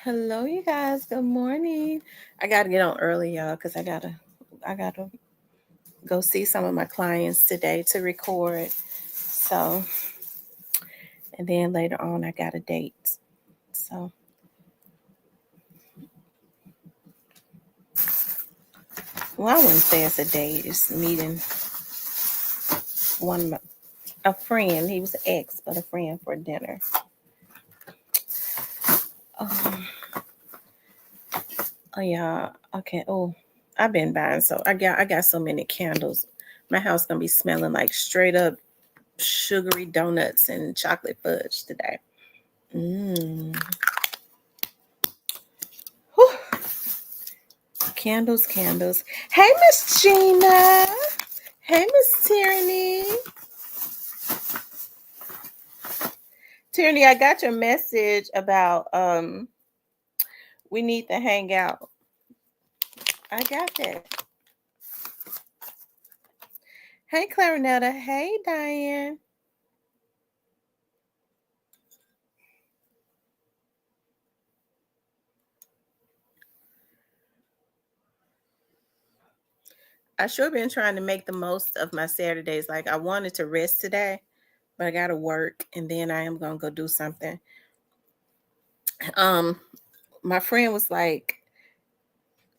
Hello, you guys. Good morning. I gotta get on early, y'all, because I gotta go see some of my clients today to record. So, and then later on, I got a date. So, well, I wouldn't say it's a date. It's meeting a friend. He was an ex, but a friend for dinner. Um, oh yeah. Okay. Oh, I've been buying. So I got so many candles. My house gonna be smelling like straight up sugary donuts and chocolate fudge today. Mm. Whew. Candles, candles. Hey, Miss Gina. Hey, Miss Tierney. Tierney, I got your message about we need to hang out. I got that. Hey, Clarinetta. Hey, Diane. I sure been trying to make the most of my Saturdays. Like I wanted to rest today, but I gotta work and then I am gonna go do something. Um, my friend was like,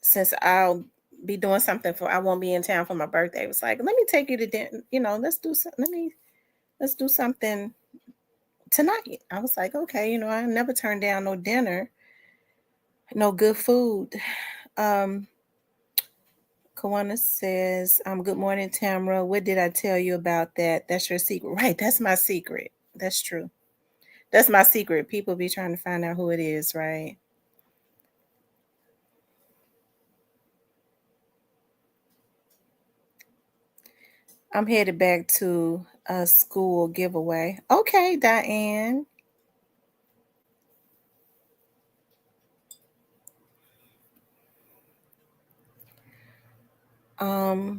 since I'll be doing something for I won't be in town for my birthday. It was like, let me take you to dinner, let's do something. Let's do something tonight. I was like, okay, I never turn down no dinner, no good food. Um, Kawana says, good morning, Tamara. What did I tell you about that? That's your secret. Right, that's my secret. That's true. That's my secret. People be trying to find out who it is, right? I'm headed back to a school giveaway. Okay, Diane.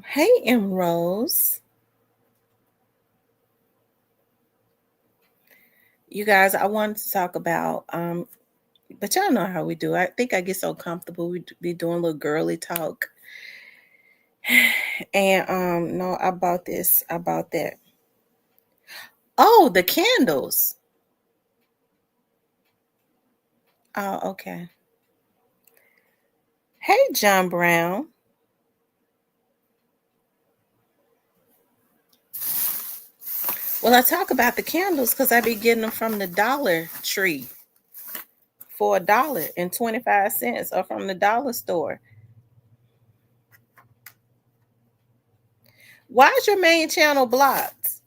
Hey, M Rose. You guys, I wanted to talk about but y'all know how we do. I think I get so comfortable. We be doing a little girly talk. And no, I bought this. I bought that. Oh, the candles. Oh, okay. Hey, John Brown. Well, I talk about the candles because I be getting them from the Dollar Tree for $1.25 or from the dollar store. Why is your main channel blocked?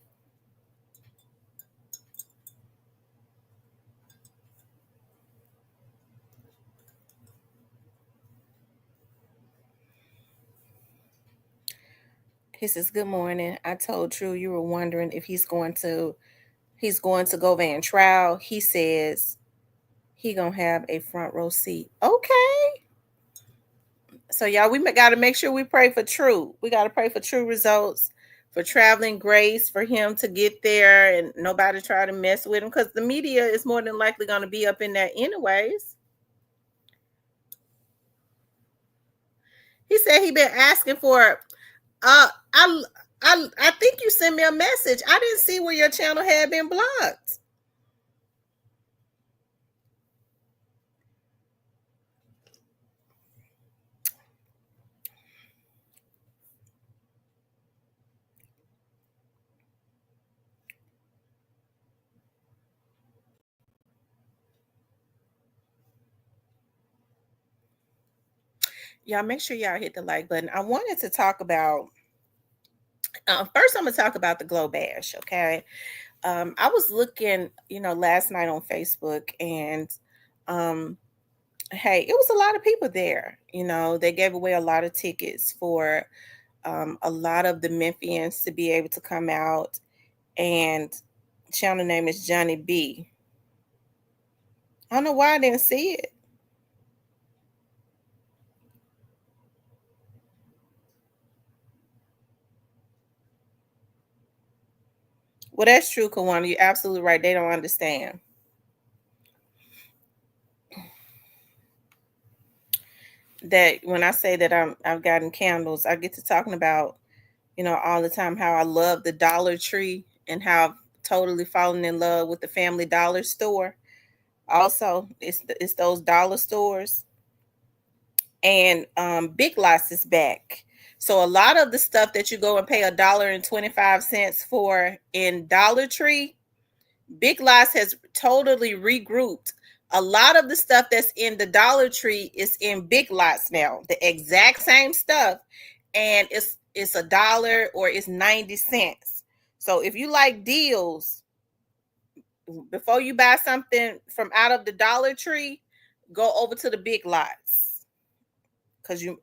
He says, "Good morning. I told True you were wondering if he's going to go van trial. He says he gonna have a front row seat. Okay. So y'all, we got to make sure we pray for True. We got to pray for True results, for traveling grace, for him to get there, and nobody try to mess with him because the media is more than likely gonna be up in there anyways." He said he been asking for. Uh, I I think you sent me a message. I didn't see where your channel had been blocked. Y'all make sure y'all hit the like button. I wanted to talk about. First, I'm gonna talk about the Glow Bash. Okay, I was looking, last night on Facebook, and um, hey, it was a lot of people there. They gave away a lot of tickets for a lot of the Memphians to be able to come out, and channel name is Johnny B. I don't know why I didn't see it. Well, that's true, Kawana. You're absolutely right. They don't understand. that when I say that I've gotten candles, I get to talking about, all the time how I love the Dollar Tree and how I've totally fallen in love with the Family Dollar store. Also, it's those dollar stores, and Big Lots is back. So a lot of the stuff that you go and pay $1.25 for in Dollar Tree, Big Lots has totally regrouped. A lot of the stuff that's in the Dollar Tree is in Big Lots now. The exact same stuff, and it's $1 or it's 90 cents. So if you like deals, before you buy something from out of the Dollar Tree, go over to the Big Lots, because you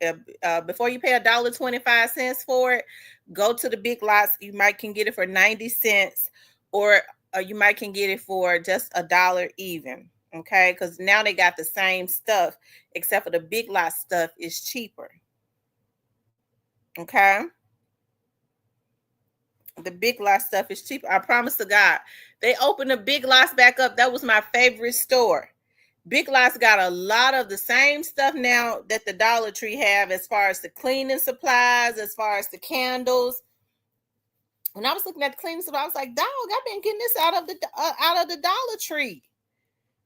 before you pay $1.25 for it, go to the Big Lots. You might can get it for 90 cents, or you might can get it for just $1 even. Okay, because now they got the same stuff, except for the Big Lots stuff is cheaper. Okay, the Big Lots stuff is cheaper. I promise to God, they opened the Big Lots back up. That was my favorite store. Big Lots got a lot of the same stuff now that the Dollar Tree have, as far as the cleaning supplies, as far as the candles. When I was looking at the cleaning supplies, I was like, "Dog, I've been getting this out of the Dollar Tree."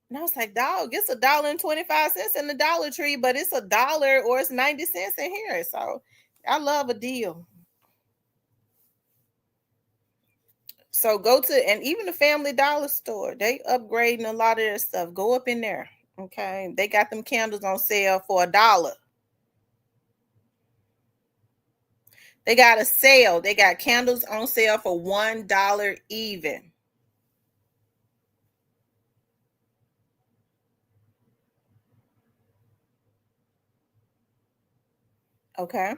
And I was like, "Dog, it's $1.25 in the Dollar Tree, but it's $1 or it's 90 cents in here." So I love a deal. So go to, and even the Family Dollar store, they upgrading a lot of their stuff. Go up in there. Okay. They got them candles on sale for $1. They got a sale. They got candles on sale for $1 even. Okay.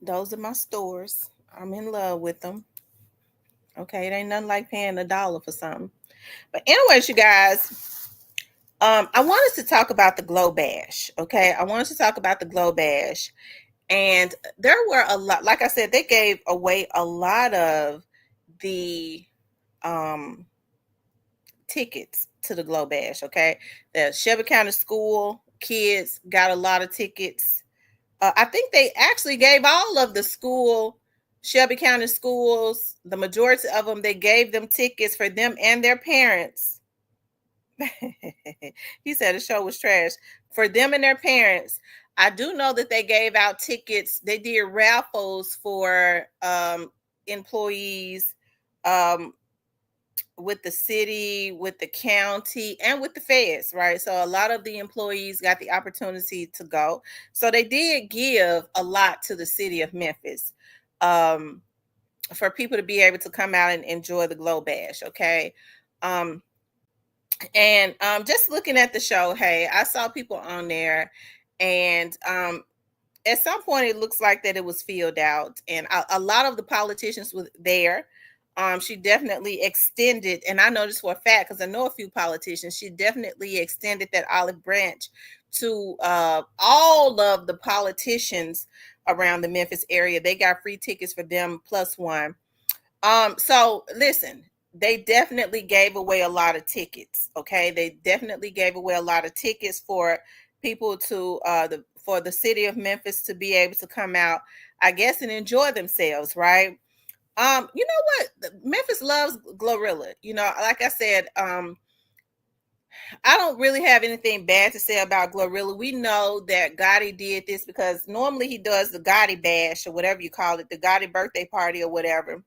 Those are my stores. I'm in love with them. Okay. It ain't nothing like paying $1 for something. But anyways, you guys, I wanted to talk about the Glow Bash. Okay. I wanted to talk about the Glow Bash. And there were a lot, like I said, they gave away a lot of the tickets to the Glow Bash. Okay. The Shelby County School kids got a lot of tickets. I think they actually gave all of the Shelby County schools, the majority of them, they gave them tickets for them and their parents. He said the show was trash for them and their parents. I do know that they gave out tickets. They did raffles for employees, um, with the city, with the county, and with the feds, right? So a lot of the employees got the opportunity to go. So they did give a lot to the city of Memphis, um, for people to be able to come out and enjoy the Glow Bash. Okay. Um, and just looking at the show, hey, I saw people on there, and at some point it looks like that it was filled out, and a lot of the politicians were there. She definitely extended, and I know this for a fact because I know a few politicians. She definitely extended that olive branch to all of the politicians around the Memphis area. They got free tickets for them plus one. So listen, they definitely gave away a lot of tickets. Okay, they definitely gave away a lot of tickets for people to for the city of Memphis to be able to come out, I guess, and enjoy themselves, right? You know what? Memphis loves Glorilla. Like I said, I don't really have anything bad to say about Glorilla. We know that Gotti did this because normally he does the Gotti bash or whatever you call it, the Gotti birthday party or whatever.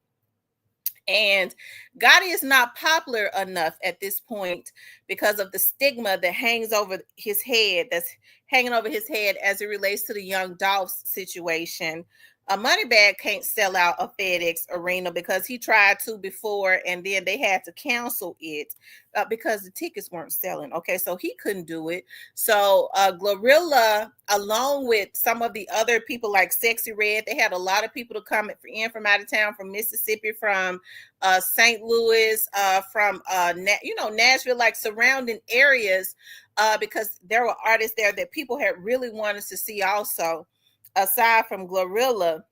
And Gotti is not popular enough at this point because of the stigma that hangs over his head, that's hanging over his head as it relates to the Young Dolph's situation. A Moneybag can't sell out a FedEx arena because he tried to before, and then they had to cancel it because the tickets weren't selling. Okay, so he couldn't do it. So Glorilla, along with some of the other people like Sexy Red, they had a lot of people to come in from out of town, from Mississippi, from St. Louis, from Nashville, like surrounding areas, because there were artists there that people had really wanted to see also. Aside from Glorilla,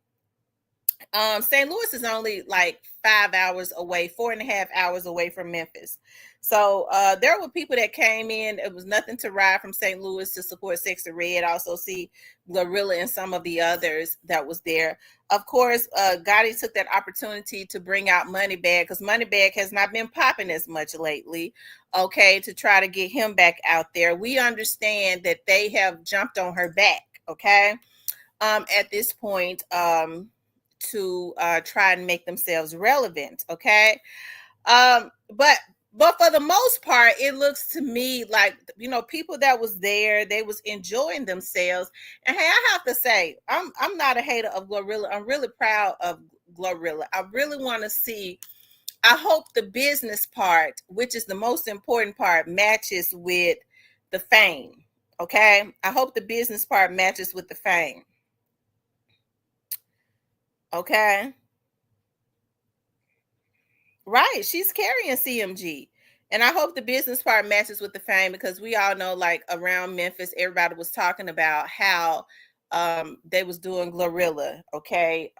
St. Louis is only like 5 hours away, 4.5 hours away from Memphis. So there were people that came in. It was nothing to ride from St. Louis to support Sexy Red. Also see Glorilla and some of the others that was there. Of course, Gotti took that opportunity to bring out Moneybag because Moneybag has not been popping as much lately. Okay, to try to get him back out there. We understand that they have jumped on her back. Okay, at this point, to try and make themselves relevant. Okay, but for the most part, it looks to me like, people that was there, they was enjoying themselves. And hey, I have to say, I'm not a hater of Glorilla. I'm really proud of Glorilla. I really want to see. I hope the business part, which is the most important part, matches with the fame. Okay, I hope the business part matches with the fame. Okay. Right. She's carrying CMG. And I hope the business part matches with the fame because we all know, like, around Memphis, everybody was talking about how they was doing Glorilla. Okay.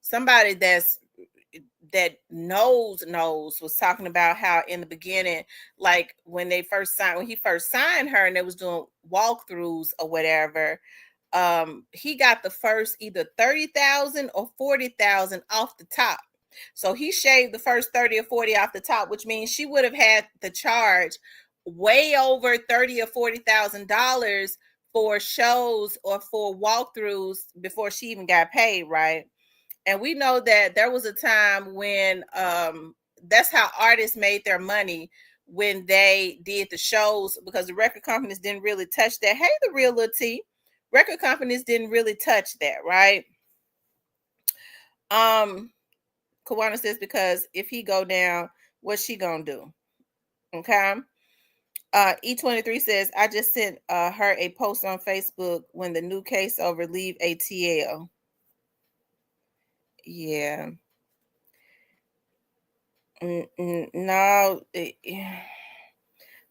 Somebody that knows was talking about how in the beginning, like when he first signed her and they was doing walkthroughs or whatever, he got the first either 30,000 or 40,000 off the top. So he shaved the first 30 or 40 off the top, which means she would have had to charge way over 30 or $40,000 for shows or for walkthroughs before she even got paid, right? And we know that there was a time when that's how artists made their money, when they did the shows, because the record companies didn't really touch that. Hey, the real little T. Record companies didn't really touch that, right? Um, Kawana says, because if he go down, what's she gonna do? Okay. E23 says, I just sent her a post on Facebook when the new case over leave ATL. Yeah. No.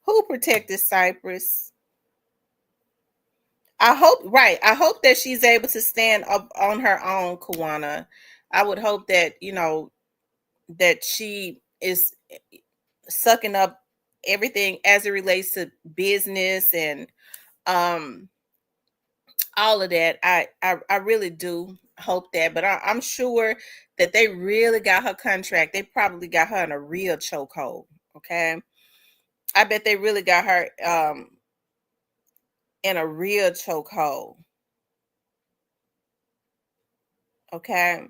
Who protected Cypress? I hope, right. I hope that she's able to stand up on her own, Kawana. I would hope that, that she is sucking up everything as it relates to business and um all of that. I really do hope that, but I'm sure that they really got her contract. They probably got her in a real chokehold. Okay, I bet they really got her in a real chokehold. Okay,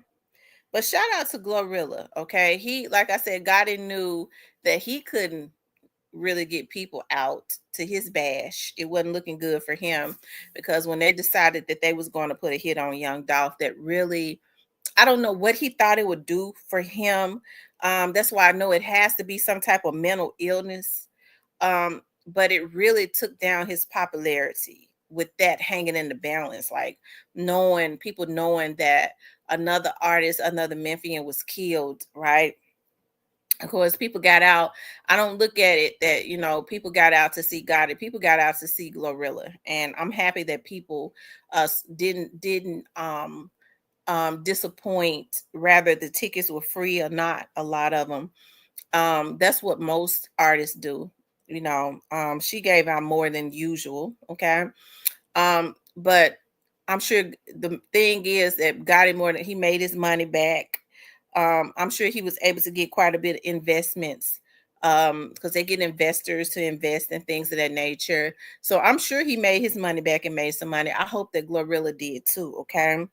but shout out to Glorilla. Okay, he, like I said, Gotti knew that he couldn't really get people out to his bash. It wasn't looking good for him because when they decided that they was going to put a hit on Young Dolph, that really, I don't know what he thought it would do for him. That's why I know it has to be some type of mental illness. But it really took down his popularity with that hanging in the balance, like knowing that another artist, another Memphian was killed, right? Of course, people got out. I don't look at it that, people got out to see Gotti. People got out to see Glorilla, and I'm happy that people didn't disappoint. Rather, the tickets were free or not. A lot of them. That's what most artists do. She gave out more than usual. Okay. But I'm sure the thing is that Gotti more than he made his money back. I'm sure he was able to get quite a bit of investments because they get investors to invest in things of that nature. So I'm sure he made his money back and made some money. I hope that Glorilla did too. Okay.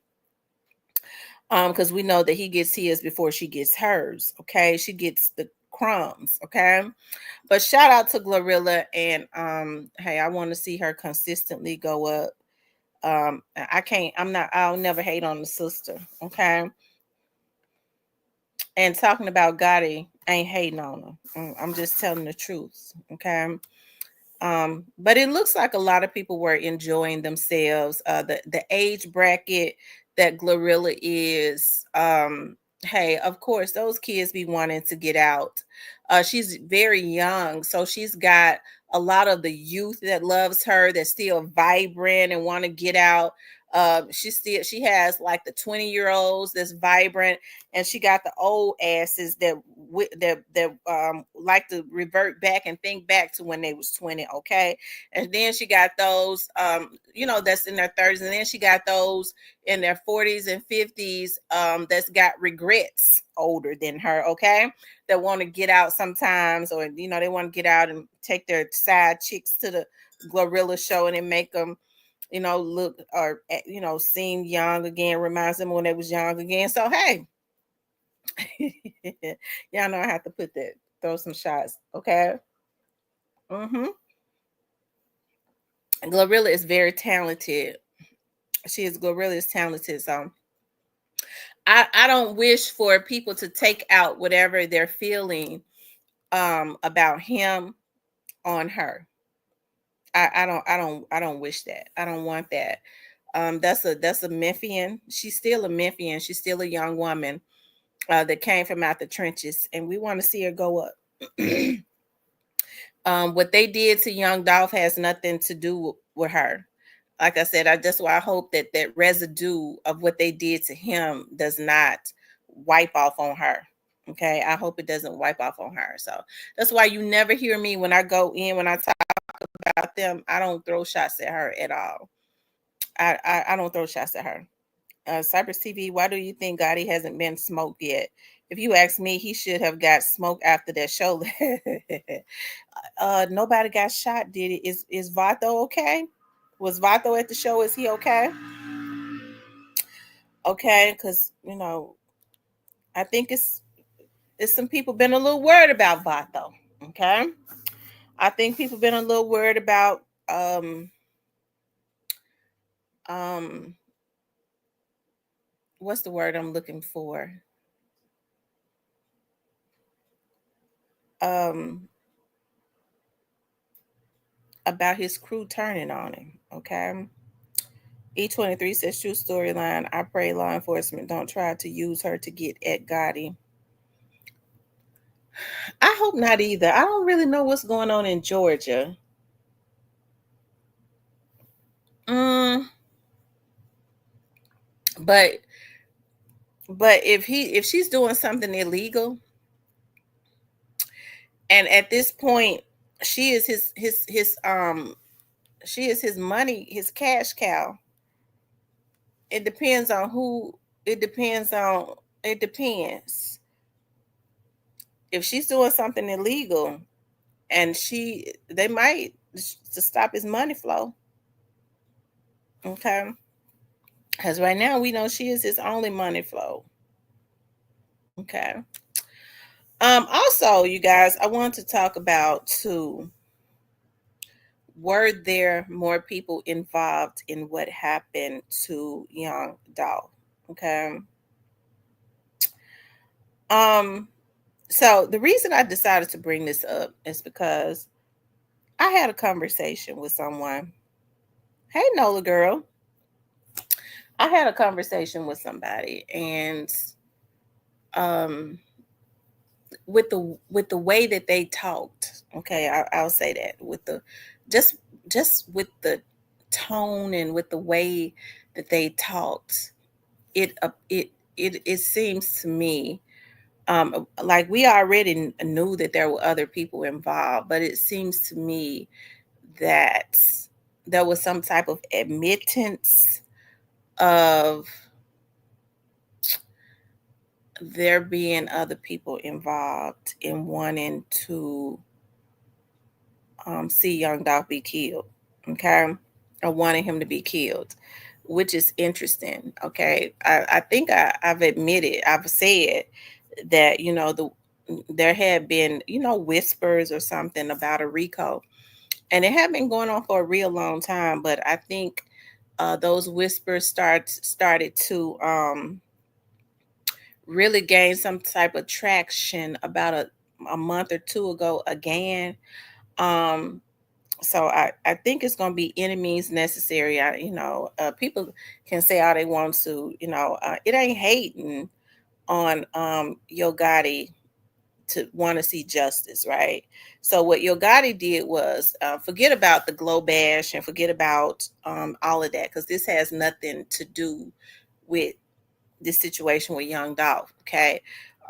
Because we know that he gets his before she gets hers. Okay. She gets the crumbs. Okay. But shout out to Glorilla, and hey, I want to see her consistently go up. I'll never hate on the sister. Okay. And talking about Gotti, ain't hating on her. I'm just telling the truth. Okay. But it looks like a lot of people were enjoying themselves. The age bracket that Glorilla is, hey, of course, those kids be wanting to get out. She's very young, so she's got a lot of the youth that loves her, that's still vibrant and want to get out. She has like the 20-year-olds that's vibrant, and she got the old asses that like to revert back and think back to when they was 20. Okay. And then she got those that's in their 30s, and then she got those in their 40s and 50s that's got regrets older than her. Okay. That want to get out sometimes, or they want to get out and take their side chicks to the Glorilla show and then make them look or seem young again, reminds them when they was young again. So hey, y'all know I have to throw some shots. Okay. Mm-hmm. Glorilla is very talented. Glorilla is talented. So I don't wish for people to take out whatever they're feeling about him on her. I don't wish that. I don't want that. That's a Memphian. She's still a Memphian. She's still a young woman that came from out the trenches, and we want to see her go up. What they did to Young Dolph has nothing to do with her. Like I said, that's why I hope that residue of what they did to him does not wipe off on her. Okay, I hope it doesn't wipe off on her. So that's why you never hear me when I go in, when I talk about them. I don't throw shots at her at all. I don't throw shots at her. Cypress TV, why do you think Gotti hasn't been smoked yet? If you ask me, he should have got smoked after that show. Nobody got shot, did it? Is Vato okay? Was Vato at the show? Is he okay? Okay, because I think it's some people been a little worried about Vato. Okay, I think people been a little worried about um what's the word I'm looking for? Um about his crew turning on him. Okay. E23 says true storyline. I pray law enforcement don't try to use her to get at Gotti. I hope not either. I don't really know what's going on in Georgia. Mm, but if she's doing something illegal, and at this point she is his money, his cash cow. It depends on who. It depends. If she's doing something illegal, and they might to stop his money flow. Okay, because right now we know she is his only money flow. Okay. Also, you guys, I want to talk about too. Were there more people involved in what happened to young Dolph? Okay. Um. So the reason I decided to bring this up is because I had a conversation with someone. Hey, Nola girl. I had a conversation with somebody, and um, with the way that they talked. Okay, I'll say that with the just with the tone and with the way that they talked, it seems to me like we already knew that there were other people involved, but it seems to me that there was some type of admittance of there being other people involved in wanting to see Young Dolph be killed, okay, or wanting him to be killed, which is interesting. Okay, I think I've said that there had been whispers or something about a RICO, and it had been going on for a real long time. But I think those whispers started to really gain some type of traction about a month or two ago again. Um, so I think it's going to be enemies necessary. People can say all they want to, it ain't hating on Yo Gotti to want to see justice, right? So what Yo Gotti did was forget about the glow bash and forget about all of that, because this has nothing to do with this situation with Young Dolph. Okay.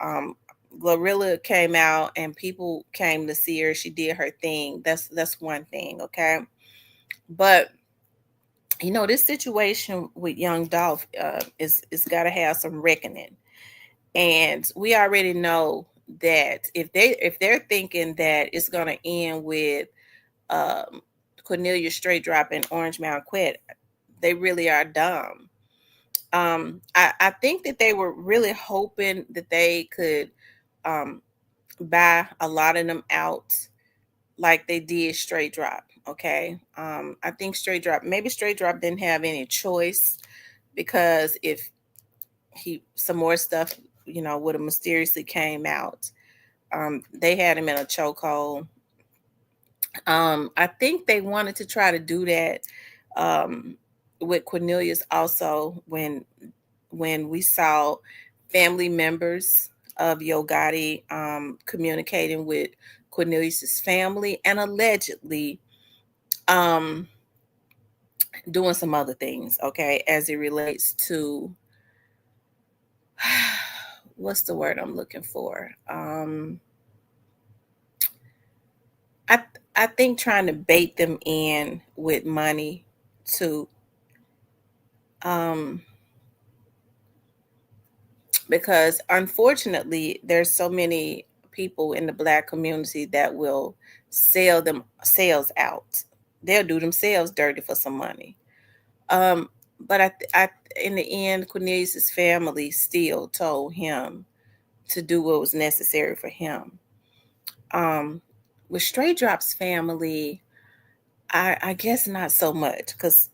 Um, Glorilla came out and people came to see her. She did her thing. That's one thing. Okay. But this situation with Young Dolph is got to have some reckoning. And we already know that if they're thinking that it's gonna end with um, Cornelia straight dropping Orange Mountain Quet, they really are dumb. I think that they were really hoping that they could um, buy a lot of them out like they did Straight Drop. Okay. I think Straight Drop didn't have any choice, because if some more stuff, would have mysteriously came out, they had him in a chokehold. I think they wanted to try to do that um, with Cornelius also, when we saw family members of Yo Gotti communicating with Cornelius's family and allegedly um, doing some other things, okay, as it relates to what's the word I'm looking for? I I think trying to bait them in with money too, um, because unfortunately there's so many people in the Black community that will sell themselves out. They'll do themselves dirty for some money. But in the end, Cornelius's family still told him to do what was necessary for him. Um, with Straight Drop's family, I guess not so much, because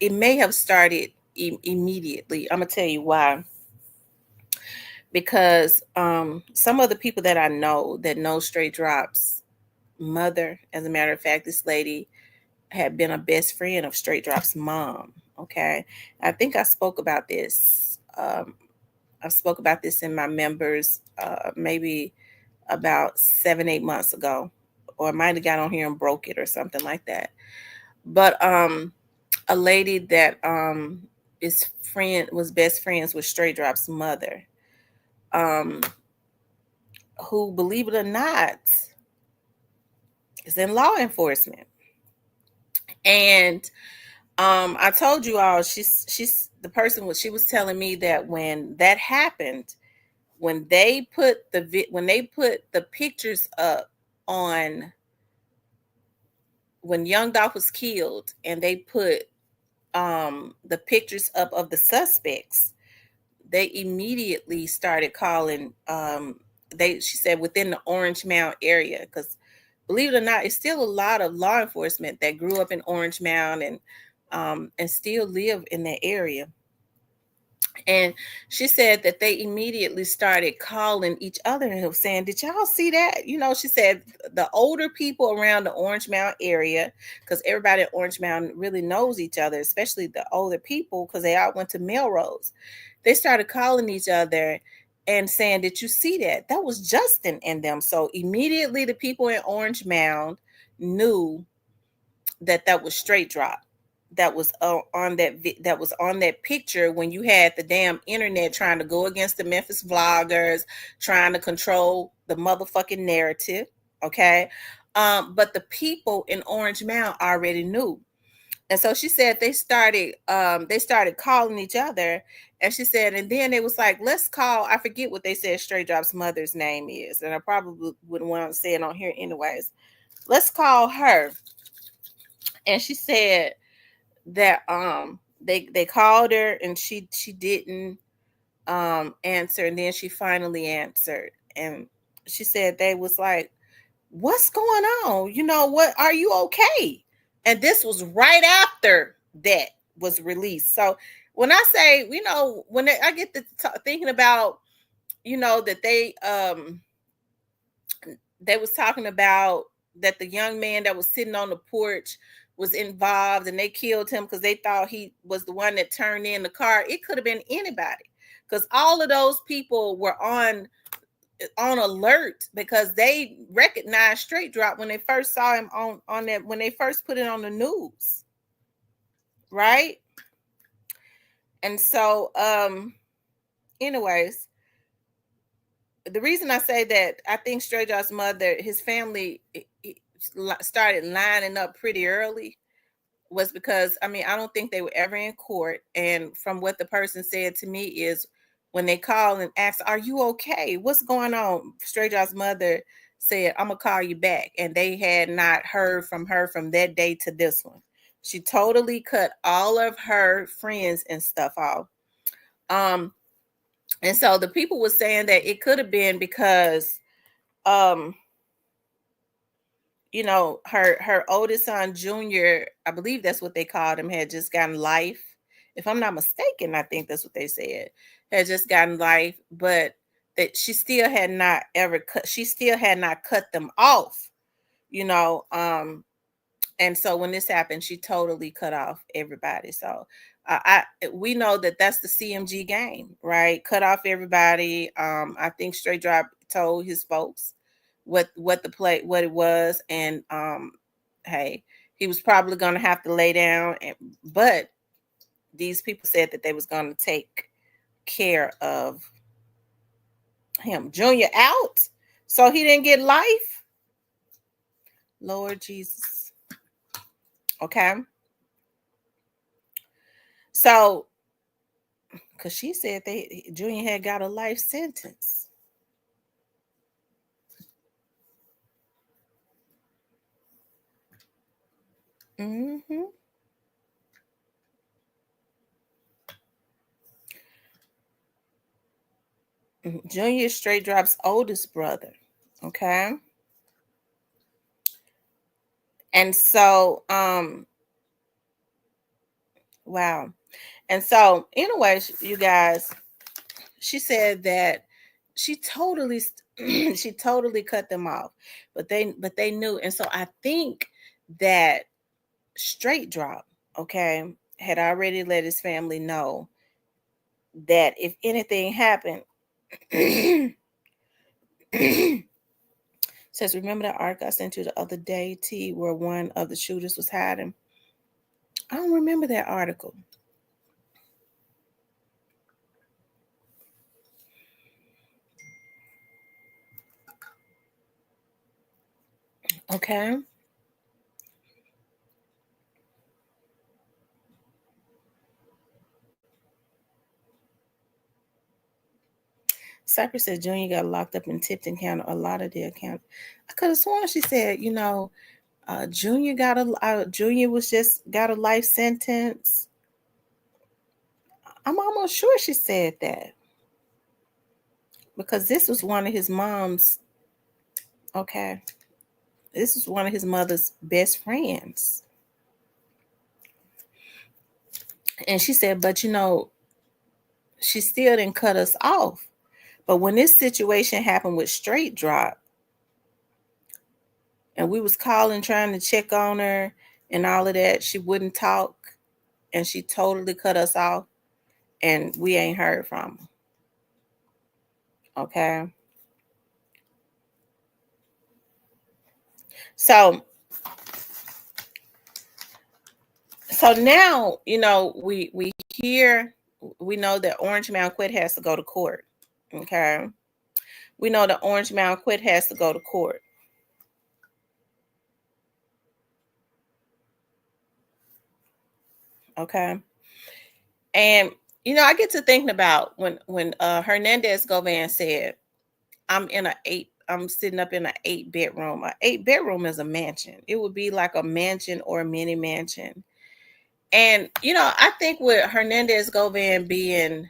it may have started immediately. I'm gonna tell you why. Because some of the people that I know that know Straight Drop's mother, as a matter of fact, this lady had been a best friend of Straight Drop's mom. Okay, I think I spoke about this. I spoke about this in my members maybe about 7-8 months ago, or I might have got on here and broke it or something like that. But a lady that was best friends with Straight Drop's mother, um, who, believe it or not, is in law enforcement. And I told you all, she's the person. She was telling me that when that happened, when they put the pictures up on when Young Dolph was killed, and they put the pictures up of the suspects, they immediately started calling she said within the Orange Mound area, because believe it or not, it's still a lot of law enforcement that grew up in Orange Mound and still live in that area. And she said that they immediately started calling each other and saying, "Did y'all see that?" She said the older people around the Orange Mound area, because everybody at Orange Mound really knows each other, especially the older people, because they all went to Melrose. They started calling each other and saying, "Did you see that? That was Justin and them." So immediately the people in Orange Mound knew that was Straight Drop, that was that was on that picture, when you had the damn internet trying to go against the Memphis vloggers, trying to control the motherfucking narrative. Okay. But the people in Orange Mound already knew. And so she said they started calling each other. And she said, and then it was like, let's call, I forget what they said Straight Drop's mother's name is, and I probably wouldn't want to say it on here anyways. Let's call her. And she said that they called her, and she didn't answer, and then she finally answered, and she said they was like, "What's going on? What, are you okay?" And this was right after that was released. So when I say, I get to thinking about, that they was talking about that the young man that was sitting on the porch was involved, and they killed him because they thought he was the one that turned in the car. It could have been anybody, because all of those people were on on alert because they recognized Straight Drop when they first saw him on that, when they first put it on the news, right? And so anyways, the reason I say that, I think Stray Drop's mother, his family started lining up pretty early, was because, I mean, I don't think they were ever in court. And from what the person said to me is, when they called and asked, "Are you okay? What's going on?" Stray Drop's mother said, "I'm gonna call you back." And they had not heard from her from that day to this one. She totally cut all of her friends and stuff off. And so the people were saying that it could have been because um her oldest son Junior, I believe that's what they called him, had just gotten life. If I'm not mistaken, I think that's what they said. Had just gotten life, but that she still had not cut them off, you know. And so when this happened, she totally cut off everybody. So we know that that's the CMG game, right? Cut off everybody. I think Straight Drop told his folks what it was, and hey, he was probably going to have to lay down, but these people said that they was going to take care of him. Junior out, so he didn't get life. Lord Jesus. Okay. So, because she said Junior had got a life sentence. Mm-hmm. Junior Straight Drop's oldest brother. Okay. And so, wow. And so, anyways, you guys, she said that she totally she totally cut them off, but they knew. And so I think that Straight Drop, okay, had already let his family know that if anything happened, says, remember that article I sent you the other day, T, where one of the shooters was hiding? I don't remember that article. Okay. Cypress said Junior got locked up in Tipton County, a lot of their county. I could have sworn she said, Junior was just got a life sentence. I'm almost sure she said that because this was one of his mom's. Okay, this was one of his mother's best friends, and she said, but she still didn't cut us off. But when this situation happened with Straight Drop, and we was calling trying to check on her and all of that, she wouldn't talk, and she totally cut us off, and we ain't heard from her. Okay. So now, we hear, we know that Orange Mound Quit has to go to court. Okay. We know that Orange Mound Quit has to go to court. Okay. And I get to thinking about when Hernandez Govan said, I'm sitting up in an 8-bedroom. An 8-bedroom is a mansion. It would be like a mansion or a mini mansion. And I think with Hernandez Govan being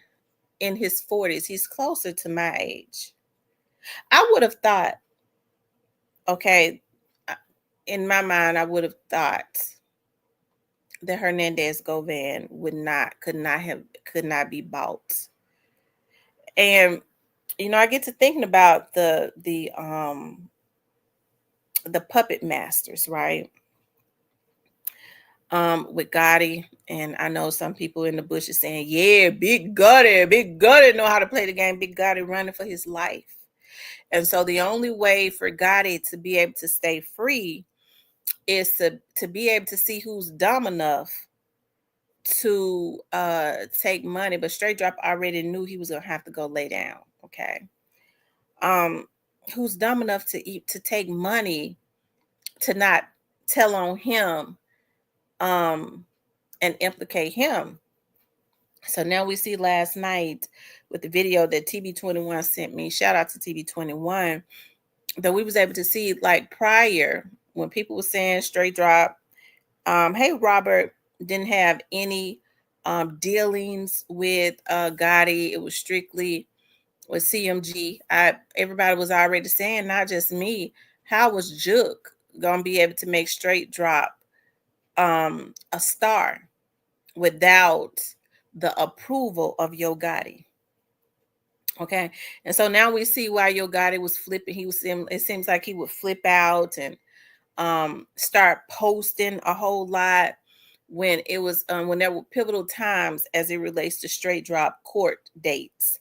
in his 40s, he's closer to my age. I would have thought, okay, in my mind, I would have thought that Hernandez Govan could not be bought. And I get to thinking about the puppet masters, right? With Gotti, and I know some people in the bush are saying, yeah, Big Gotti know how to play the game. Big Gotti running for his life. And so the only way for Gotti to be able to stay free is to be able to see who's dumb enough to take money. But Straight Drop already knew he was gonna have to go lay down. Okay. Um, who's dumb enough to take money to not tell on him um and implicate him. So now we see last night with the video that TB21 sent me. Shout out to TB21, that we was able to see like prior when people were saying Straight Drop, hey Robert, didn't have any dealings with Gotti. It was strictly with CMG. Everybody was already saying, not just me, how was Juke gonna be able to make Straight Drop a star without the approval of Yo Gotti? Okay, and so now we see why Yo Gotti was flipping. It seems like he would flip out and start posting a whole lot when it was when there were pivotal times as it relates to Straight Drop court dates.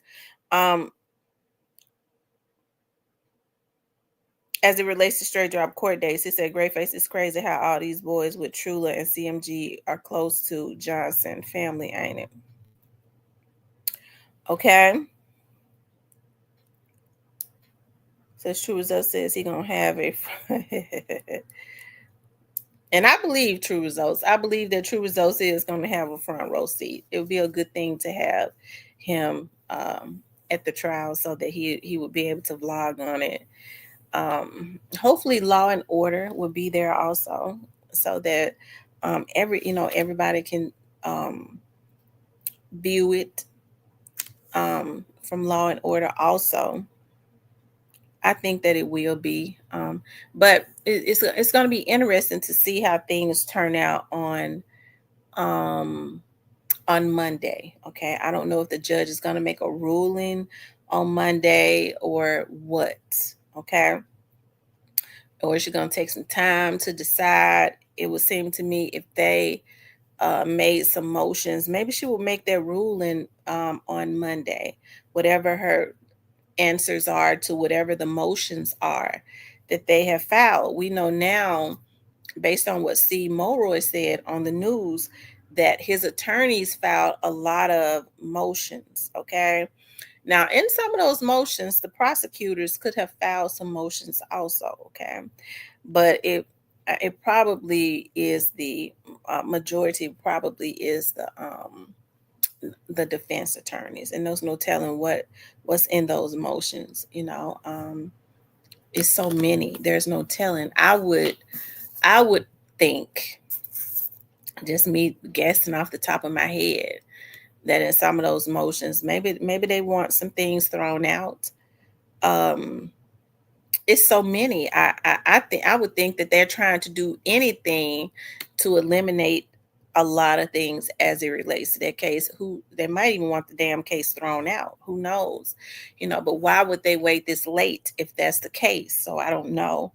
As it relates to Straight Drop court dates, he said, Greyface, is crazy how all these boys with Trula and CMG are close to Johnson family, ain't it? Okay. So True Results says he gonna have a and I believe True Results. I believe that True Results is gonna have a front row seat. It would be a good thing to have him at the trial so that he would be able to vlog on it. Hopefully Law and Order will be there also, so that everybody can view it from Law and Order also. I think that it will be, but it's going to be interesting to see how things turn out on Monday. Okay, I don't know if the judge is going to make a ruling on Monday or what. Okay, or is she going to take some time to decide? It would seem to me if they made some motions, maybe she will make that ruling on Monday, whatever her answers are to whatever the motions are that they have filed. We know now, based on what Steve Mulroy said on the news, that his attorneys filed a lot of motions. Okay. Now, in some of those motions, the prosecutors could have filed some motions also. Okay. But it probably is the majority, probably is the defense attorneys, and there's no telling what's in those motions. It's so many, there's no telling. I would think, just me guessing off the top of my head, that in some of those motions, maybe they want some things thrown out. It's so many. I would think that they're trying to do anything to eliminate a lot of things as it relates to that case. Who they might even want the damn case thrown out. Who knows? But why would they wait this late if that's the case? So I don't know.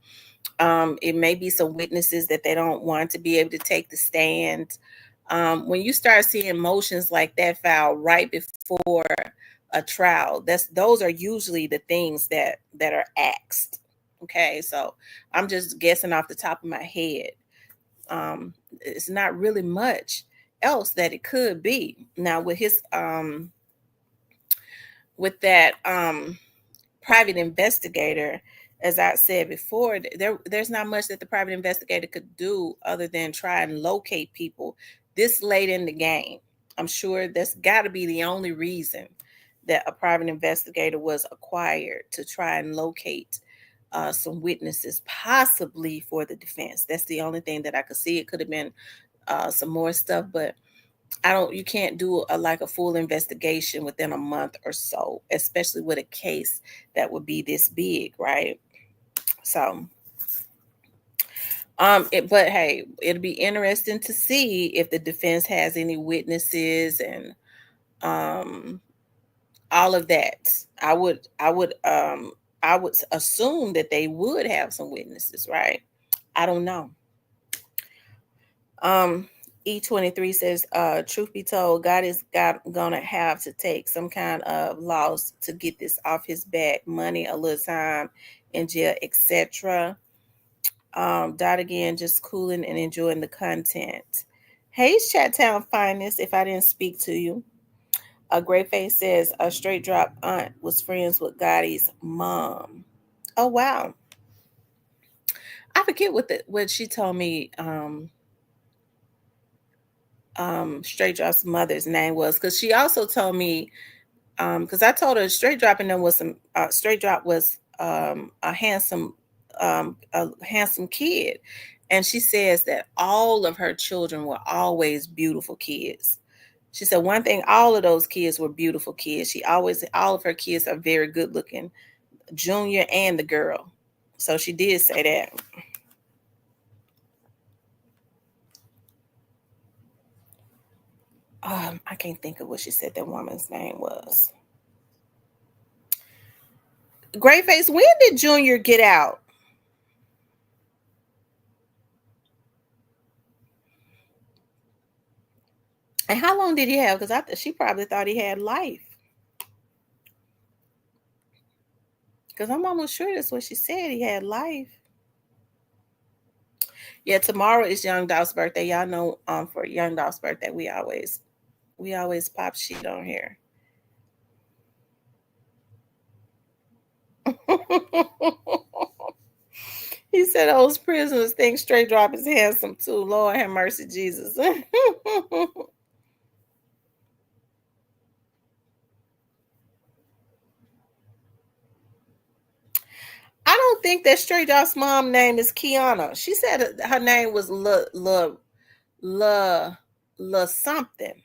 It may be some witnesses that they don't want to be able to take the stand. When you start seeing motions like that filed right before a trial, those are usually the things that are asked. Okay, so I'm just guessing off the top of my head. It's not really much else that it could be. Now with his with that private investigator, as I said before, there's not much that the private investigator could do other than try and locate people this late in the game. I'm sure that's got to be the only reason that a private investigator was acquired, to try and locate some witnesses, possibly for the defense. That's the only thing that I could see. It could have been some more stuff, but you can't do a full investigation within a month or so, especially with a case that would be this big, right? So, but hey, it'll be interesting to see if the defense has any witnesses and all of that. I would assume that they would have some witnesses, right? I don't know. E23 says, truth be told, God is gonna have to take some kind of loss to get this off his back. Money, a little time in jail, etc. Dot again, just cooling and enjoying the content. Hey, Chat Town Finest, if I didn't speak to you. A Great Face says a straight drop aunt was friends with Gotti's mom. Oh wow. I forget what she told me straight drop's mother's name was, because she also told me because I told her straight dropping them was some straight drop was a handsome kid, and she says that all of her children were always beautiful kids. She said one thing, all of those kids were beautiful kids. She always, all of her kids are very good looking, Junior and the girl. So she did say that. I can't think of what she said that woman's name was. Great Face, when did Junior get out? And how long did he have? Because she probably thought he had life. Because I'm almost sure that's what she said. He had life. Yeah, tomorrow is Young Dolph's birthday. Y'all know for Young Dolph's birthday, we always pop shit on here. He said those prisoners think straight drop is handsome too. Lord have mercy, Jesus. I don't think that straight drop's mom name is Kiana. She said her name was La La something.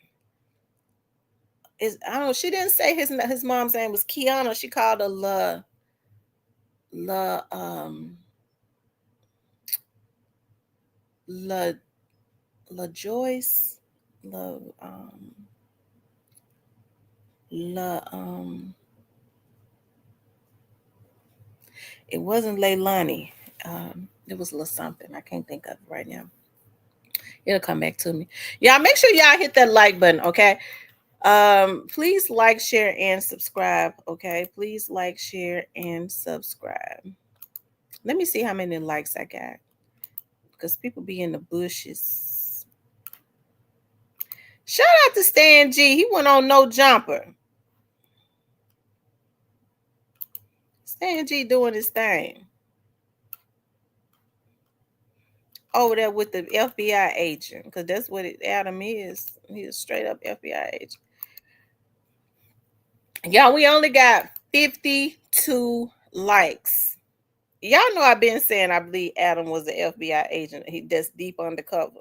Is I don't know. She didn't say his mom's name was Kiana. She called her La La La Joyce La La it wasn't Leilani. It was La something. I can't think of it right now. It'll come back to me. Y'all make sure y'all hit that like button, okay? Please like, share, and subscribe. Okay, please like, share, and subscribe. Let me see how many likes I got, because people be in the bushes. Shout out to Stan G. He went on No Jumper. Stan G doing his thing over there with the FBI agent, because that's what Adam is. He's a straight up FBI agent. Y'all, we only got 52 likes. Y'all know I've been saying I believe Adam was an FBI agent. He that's deep undercover.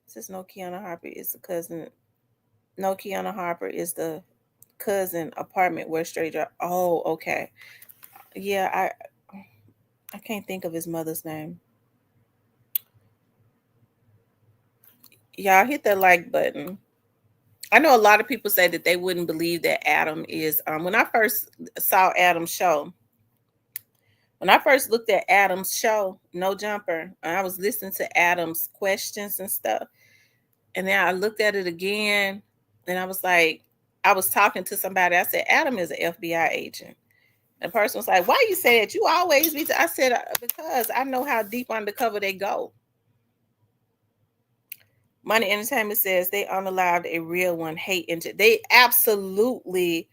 Since no Kiana Harper is the cousin. No Kiana Harper is the cousin apartment where straight drop. Oh, okay. Yeah, I can't think of his mother's name. Y'all hit that like button. I know a lot of people say that they wouldn't believe that Adam is when I first saw Adam's show, when I first looked at Adam's show, No Jumper, and I was listening to Adam's questions and stuff. And then I looked at it again and I was like, I was talking to somebody. I said, Adam is an FBI agent. And the person was like, why you say that? You always be. I said, because I know how deep undercover they go. Money Entertainment says they unallowed a real one hate into. They absolutely.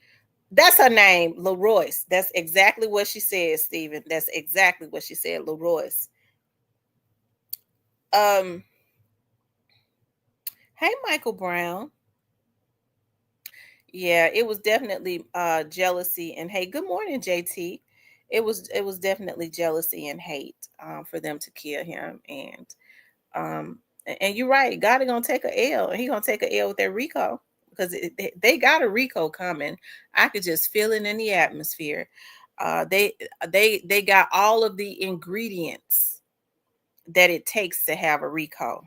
That's her name, Leroyce. That's exactly what she said, Stephen. That's exactly what she said, Leroyce. Um. Hey, Michael Brown. Yeah, it was definitely jealousy and hate. Good morning, JT. It was definitely jealousy and hate for them to kill him. And you're right, God is gonna take a L, and he gonna take a L with that Rico, because they got a Rico coming. I could just feel it in the atmosphere. They got all of the ingredients that it takes to have a Rico.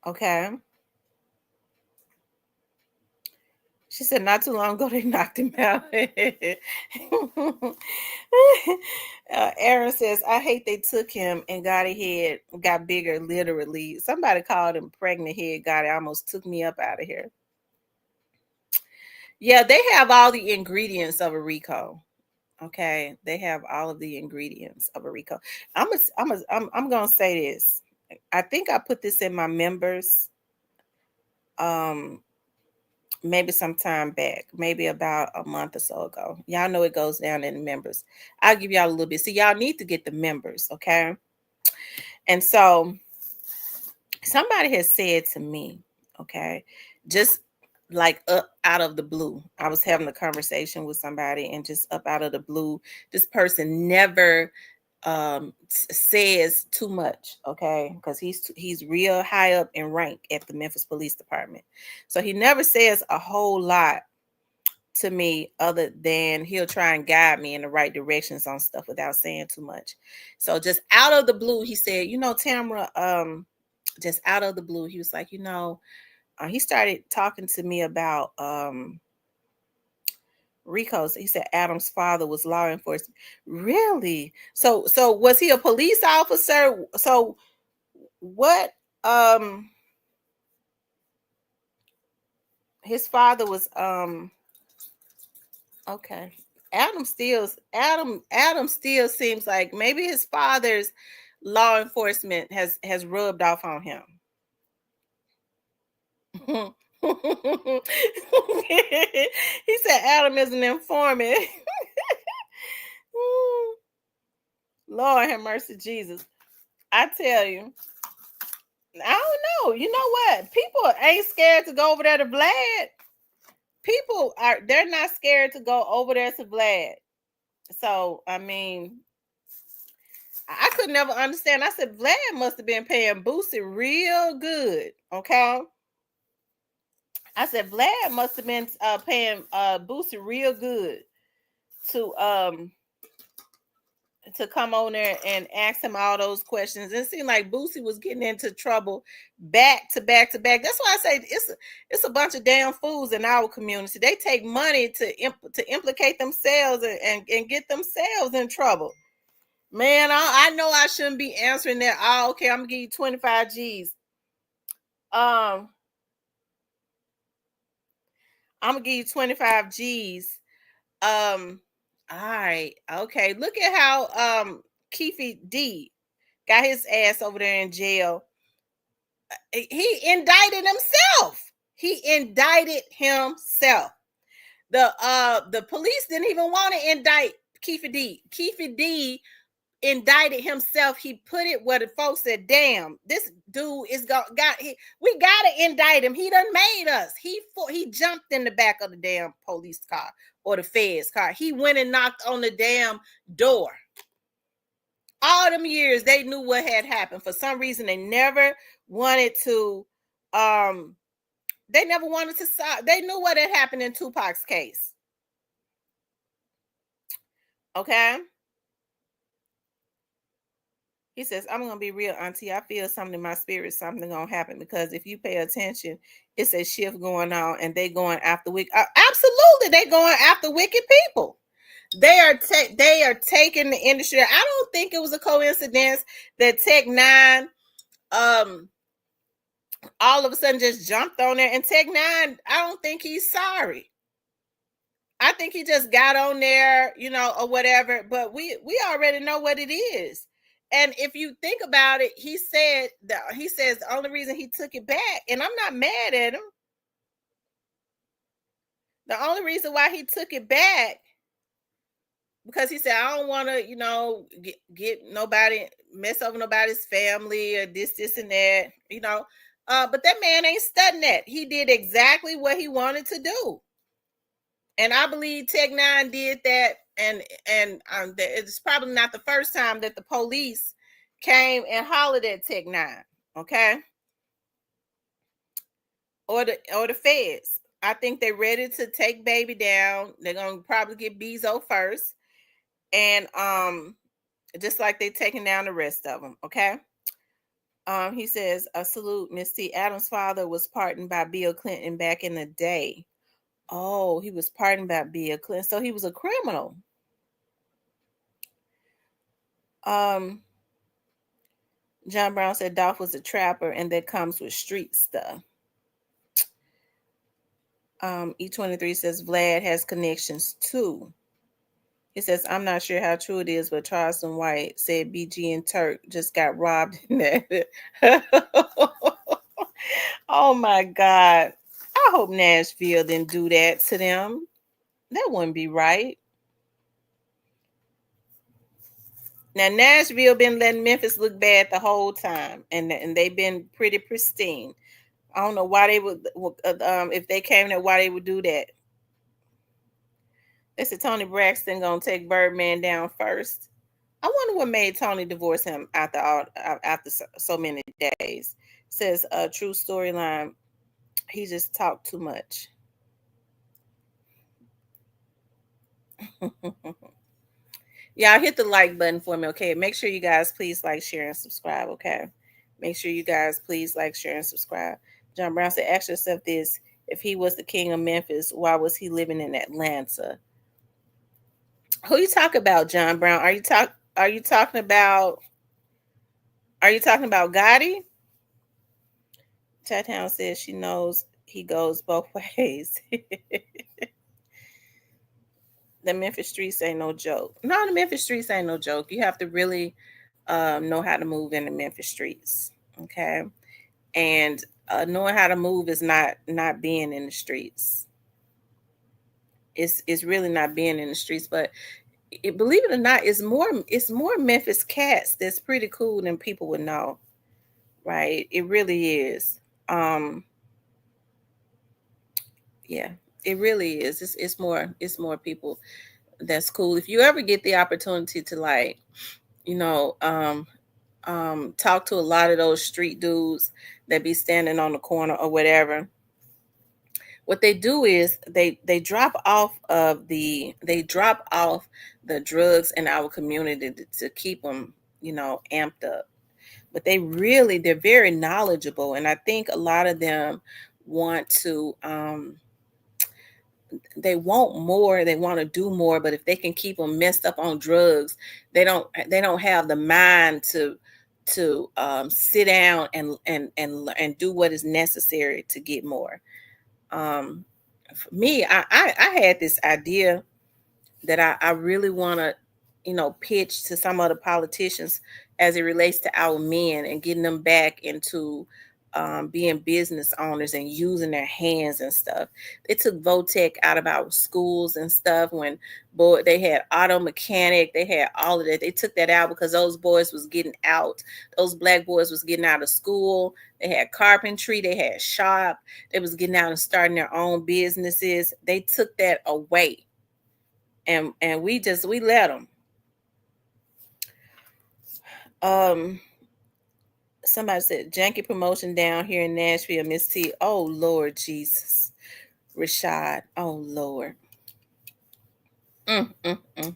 Okay. She said not too long ago they knocked him out. Aaron says, I hate they took him and got a head, got bigger, literally. Somebody called him pregnant head, got it, almost took me up out of here. Yeah, they have all the ingredients of a Rico. Okay, they have all of the ingredients of a Rico. I'm gonna say this. I think I put this in my members. Maybe some time back, maybe about a month or so ago. Y'all know it goes down in the members. I'll give y'all a little bit. So y'all need to get the members, okay? And so somebody has said to me, okay, just like up out of the blue. I was having a conversation with somebody, and just up out of the blue, this person never says too much, okay, because he's real high up in rank at the Memphis Police Department, so he never says a whole lot to me other than he'll try and guide me in the right directions on stuff without saying too much. So just out of the blue, he said, Tamara, just out of the blue, he was like, he started talking to me about Rico's. He said Adam's father was law enforcement. Really? So was he a police officer? So what his father was okay. Adam still seems like maybe his father's law enforcement has rubbed off on him. He said Adam is an informant. Lord have mercy, Jesus. I tell you, I don't know. You know what? People ain't scared to go over there to Vlad. They're not scared to go over there to Vlad. So I mean, I could never understand. I said Vlad must have been paying Boosie real good. Okay. I said Vlad must have been paying Boosie real good to come on there and ask him all those questions. It seemed like Boosie was getting into trouble back to back to back. That's why I say it's a bunch of damn fools in our community. They take money to implicate themselves and get themselves in trouble. Man, I know I shouldn't be answering that. Oh, okay, I'm gonna give you 25 G's. I'm gonna give you 25 G's. All right, okay. Look at how Keefe D got his ass over there in jail. He indicted himself. He indicted himself. The police didn't even want to indict Keefe D. Keefe D indicted himself. He put it where the folks said, damn, this dude is we gotta indict him. He done made us. He jumped in the back of the damn police car or the feds car. He went and knocked on the damn door. All them years they knew what had happened. For some reason they never wanted to they knew what had happened in Tupac's case. Okay. He says, I'm going to be real, Auntie. I feel something in my spirit, something going to happen, because if you pay attention, it's a shift going on and they going after wicked. Absolutely. They going after wicked people. They are taking the industry. I don't think it was a coincidence that Tech Nine, all of a sudden just jumped on there, and Tech Nine, I don't think he's sorry. I think he just got on there, or whatever, but we already know what it is. And if you think about it, he says the only reason he took it back, and I'm not mad at him. The only reason why he took it back, because he said, I don't want to, get nobody, mess over nobody's family or this and that, but that man ain't studying that. He did exactly what he wanted to do. And I believe Tech Nine did that, and it's probably not the first time that the police came and hollered at Tech Nine, okay, or the feds. I think they're ready to take baby down. They're gonna probably get Bezo first, and just like they're taking down the rest of them, okay. He says, a salute, Miss T. Adam's father was pardoned by Bill Clinton back in the day. Oh, he was pardoned by Bill Clinton, so he was a criminal. Um, John Brown said Dolph was a trapper, and that comes with street stuff. E23 says Vlad has connections too. He says, I'm not sure how true it is, but Charleston White said BG and Turk just got robbed in that. Oh my God. I hope Nashville didn't do that to them. That wouldn't be right. Now Nashville been letting Memphis look bad the whole time, and they've been pretty pristine. I don't know why they would, if they came there, why they would do that. They said Tony Braxton gonna take Birdman down first. I wonder what made Tony divorce him after so many days. Says a true storyline. He just talked too much. Y'all hit the like button for me, okay? Make sure you guys please like, share, and subscribe, okay? Make sure you guys please like, share, and subscribe. John Brown said, ask yourself this: if he was the king of Memphis, why was he living in Atlanta? Who you talking about, John Brown? Are you talking about Gotti? Chattown says she knows he goes both ways. The Memphis streets ain't no joke. No, the Memphis streets ain't no joke. You have to really know how to move in the Memphis streets. Okay. And knowing how to move is not being in the streets. It's really not being in the streets, but believe it or not, it's more Memphis cats that's pretty cool than people would know. Right? It really is. Yeah, it really is. It's more people that's cool. If you ever get the opportunity to, like, talk to a lot of those street dudes that be standing on the corner or whatever, what they do is they drop off the drugs in our community to keep them, amped up. But they're very knowledgeable, and I think a lot of them want to they want more, they want to do more, but if they can keep them messed up on drugs, they don't have the mind to sit down and do what is necessary to get more. For me, I had this idea that I really want to, pitch to some other politicians as it relates to our men and getting them back into being business owners and using their hands and stuff. They took Votech out of our schools and stuff when they had auto mechanic, they had all of that. They took that out because those boys was getting out. Those black boys was getting out of school. They had carpentry, they had shop, they was getting out and starting their own businesses. They took that away. And we let them. Somebody said janky promotion down here in Nashville, Miss T. Oh Lord Jesus. Rashad. Oh Lord. Mm, mm, mm.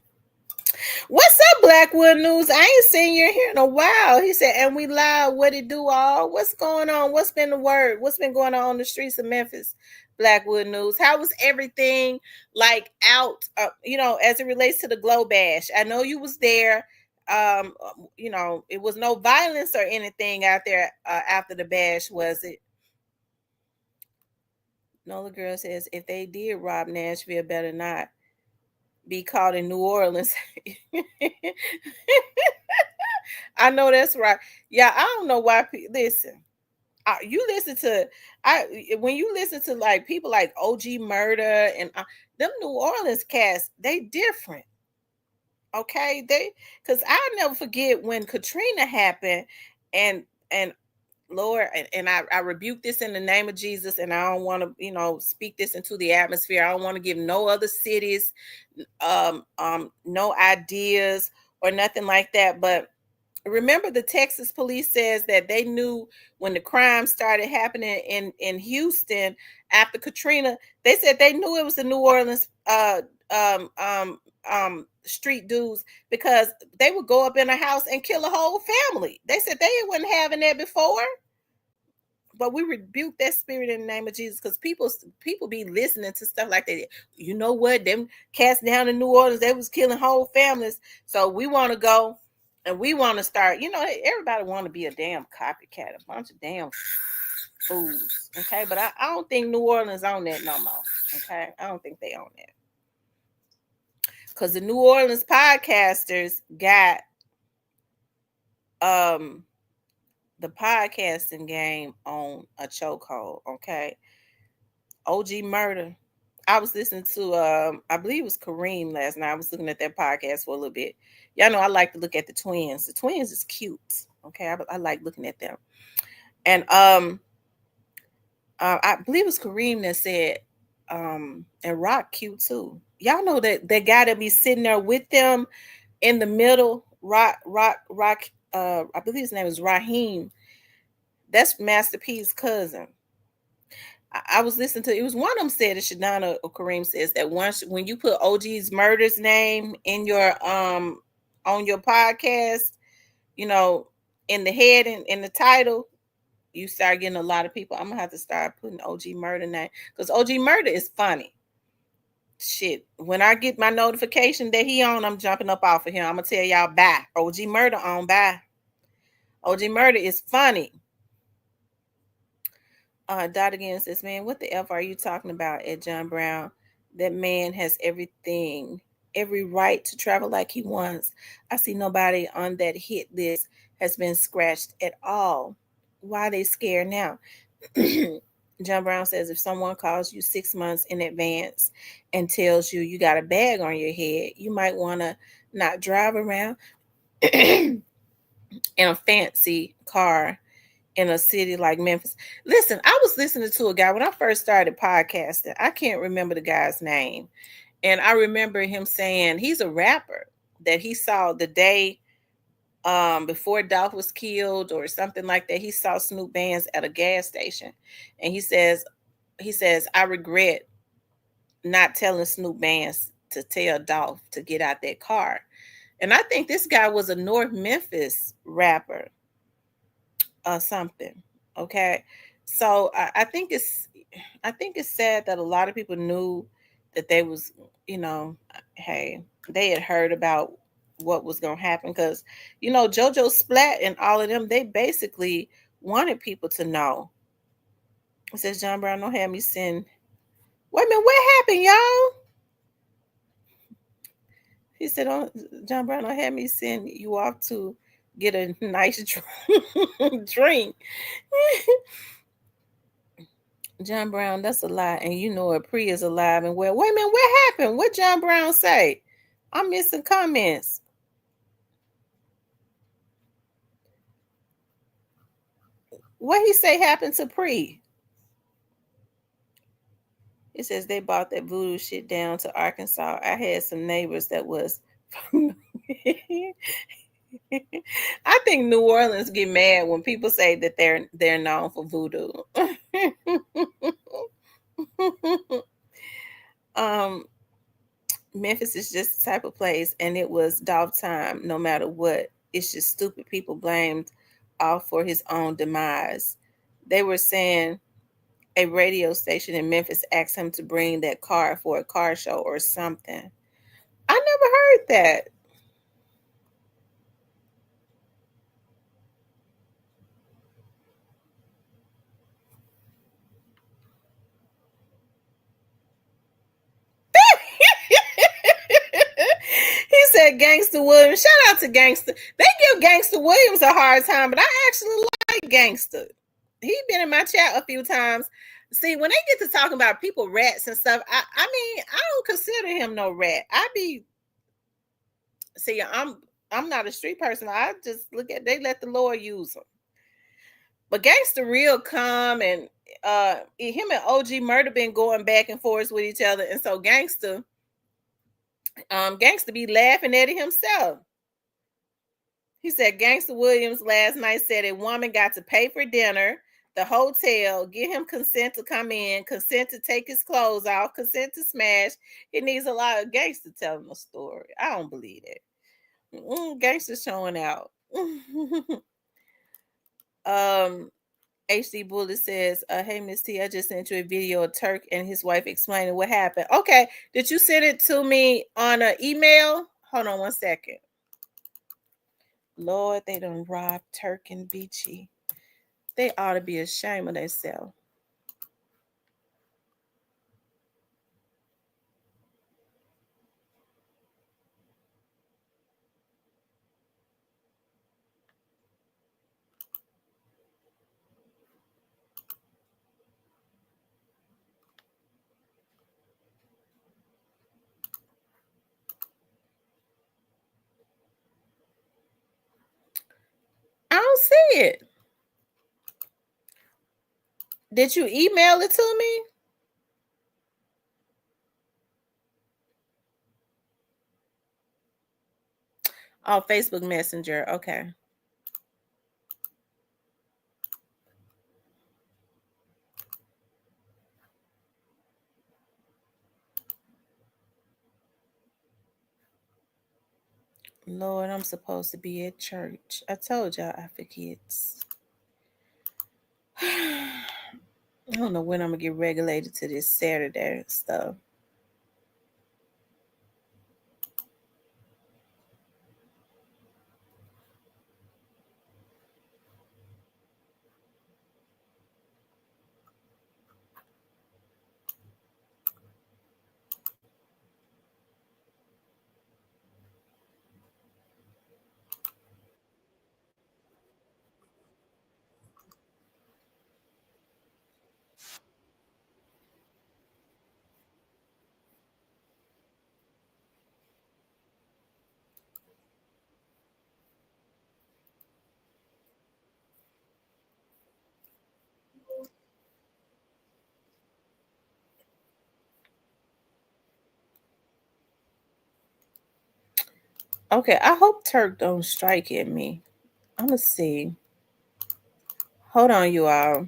What's up, Blackwood News? I ain't seen you here in a while. He said, and we live. What it do all? What's going on? What's been the word? What's been going on the streets of Memphis? Blackwood News. How was everything like out, as it relates to the Glow Bash? I know you was there. It was no violence or anything out there after the bash, was it? Nola Girl says, if they did rob Nashville, better not be caught in New Orleans. I know that's right. Yeah, I don't know why. Listen, you listen to when you listen to like people like OG Murder and them New Orleans cats, they different. Okay, because I'll never forget when Katrina happened, and Lord, and I rebuke this in the name of Jesus, and I don't want to, speak this into the atmosphere. I don't want to give no other cities, no ideas or nothing like that. But remember, the Texas police says that they knew when the crime started happening in Houston after Katrina. They said they knew it was the New Orleans street dudes because they would go up in a house and kill a whole family. They said they wasn't having that before. But we rebuke that spirit in the name of Jesus, because people be listening to stuff like that. You know what? Them cats down in New Orleans, they was killing whole families. So we want to go and we want to start. Everybody want to be a damn copycat, a bunch of damn fools. Okay, but I don't think New Orleans on that no more. Okay, I don't think they own that, because the New Orleans podcasters got the podcasting game on a chokehold. Okay, OG Murder. I was listening to I believe it was Kareem last night. I was looking at that podcast for a little bit. Y'all know I like to look at the twins. The twins is cute. Okay, I like looking at them. And I believe it was Kareem that said and Rock cute too. Y'all know that guy that be sitting there with them in the middle, Rock. I believe his name is Raheem. That's Master P's cousin. I was listening to, it was one of them said it, Shadana or Kareem says that once when you put OG's Murder's name in your on your podcast, you know, in the head and in the title, you start getting a lot of people. I'm gonna have to start putting OG Murder name, because OG Murder is funny. Shit. When I get my notification that he on, I'm jumping up off of him. I'm gonna tell y'all bye. OG Murder on bye. OG Murder is funny. Dot again says, man, what the F are you talking about at John Brown? That man has everything, every right to travel like he wants. I see nobody on that hit list has been scratched at all. Why are they scared now? John Brown says, if someone calls you 6 months in advance and tells you got a bag on your head, you might want to not drive around in a fancy car in a city like Memphis. Listen, I was listening to a guy when I first started podcasting. I can't remember the guy's name. And I remember him saying he's a rapper that he saw the day before Dolph was killed or something like that. He saw Snoop Bands at a gas station. And he says, I regret not telling Snoop Bands to tell Dolph to get out that car. And I think this guy was a North Memphis rapper or something. Okay. So I think it's sad that a lot of people knew that they was, hey, they had heard about what was going to happen, because JoJo Splat and all of them, they basically wanted people to know. It says John Brown, don't have me send. Wait a minute, what happened, y'all? He said, John Brown, don't have me send you off to get a nice drink. John Brown, that's a lie, and you know it. Pre is alive and well. Wait a minute, what happened? What John Brown say? I'm missing comments. What he say happened to Pre? It says they bought that voodoo shit down to Arkansas. I had some neighbors that was. I think New Orleans get mad when people say that they're known for voodoo. Memphis is just the type of place, and it was Dolph time no matter what. It's just stupid people blamed all for his own demise. They were saying a radio station in Memphis asked him to bring that car for a car show or something. I never heard that. He said Gangster Williams. Shout out to Gangster. They give Gangster Williams a hard time, but I actually like Gangster. He been in my chat a few times. See, when they get to talking about people rats and stuff, I mean, I don't consider him no rat. I'm not a street person. I just look at, they let the Lord use them. But Gangster real calm, and him and OG Murder been going back and forth with each other, and so Gangster be laughing at it himself. He said Gangster Williams last night said a woman got to pay for dinner, the hotel, get him consent to come in, consent to take his clothes off, consent to smash. He needs a lot of Gangster telling a story. I don't believe it. Gangster showing out. HD Bullet says, "Hey Miss T, I just sent you a video of Turk and his wife explaining what happened." Okay, did you send it to me on an email? Hold on one second. Lord, they done robbed Turk and Beachy. They ought to be ashamed of themselves. I don't see it. Did you email it to me? Oh, Facebook Messenger. Okay. Lord, I'm supposed to be at church. I told y'all I forget. I don't know when I'm gonna get regulated to this Saturday stuff. Okay, I hope Turk don't strike at me. I'm gonna see. Hold on, you all.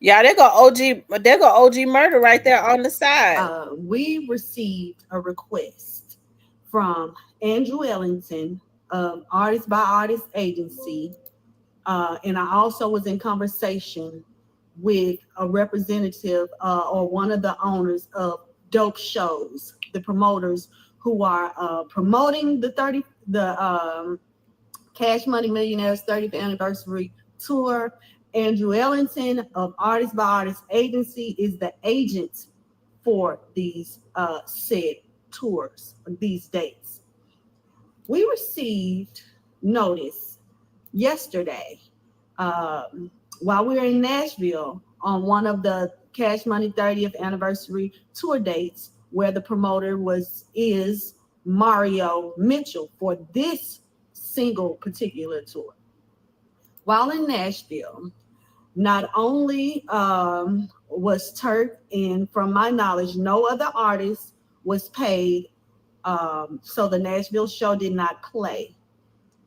Yeah, they go OG. They go OG murder right there on the side. We received a request from Andrew Ellington of Artist by Artist Agency, and I also was in conversation with a representative or one of the owners of Dope Shows, the promoters who are promoting the Cash Money Millionaires 30th anniversary tour. Andrew Ellington of Artist by Artist Agency is the agent for these said tours, these dates. We received notice yesterday while we were in Nashville on one of the Cash Money 30th anniversary tour dates where the promoter is Mario Mitchell for this single particular tour. While in Nashville, not only was Turk, and from my knowledge, no other artist was paid, so the Nashville show did not play.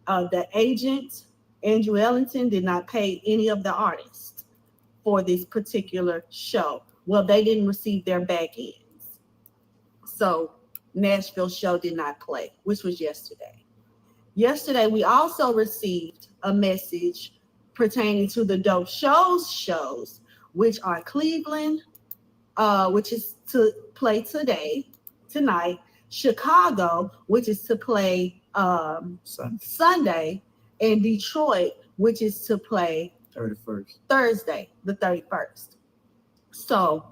The agent, Andrew Ellington, did not pay any of the artists for this particular show. Well, they didn't receive their back ends. So Nashville show did not play, which was yesterday. Yesterday, we also received a message pertaining to the Dope shows, which are Cleveland, which is to play tonight, Chicago, which is to play Sunday, and Detroit, which is to play 31st. Thursday, the 31st. So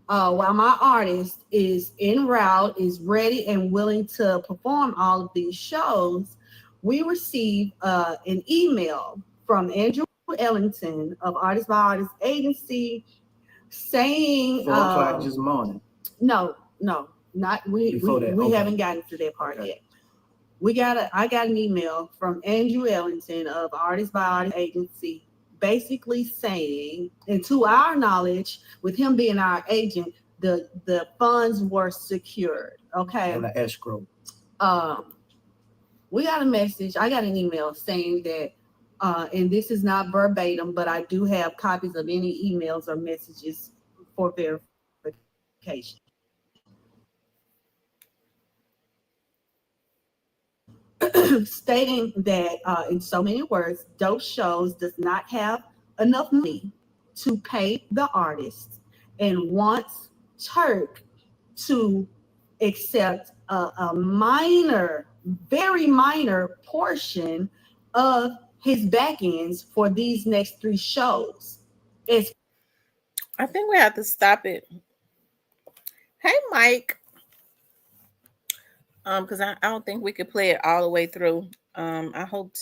while my artist is en route, is ready and willing to perform all of these shows, we received an email from Andrew Ellington of Artist by Artist Agency saying 4 o'clock this morning. No, not we haven't gotten to that part yet. I got an email from Andrew Ellington of Artist by Artist Agency basically saying, and to our knowledge, with him being our agent, the funds were secured. Okay. And the escrow. We got a message. I got an email saying that, and this is not verbatim, but I do have copies of any emails or messages for verification. stating that, in so many words, Dope Shows does not have enough money to pay the artists and wants Turk to accept a minor, very minor portion of his back ends for these next 3 shows. It's I think we have to stop it. Hey, Mike. Because I don't think we could play it all the way through. I hope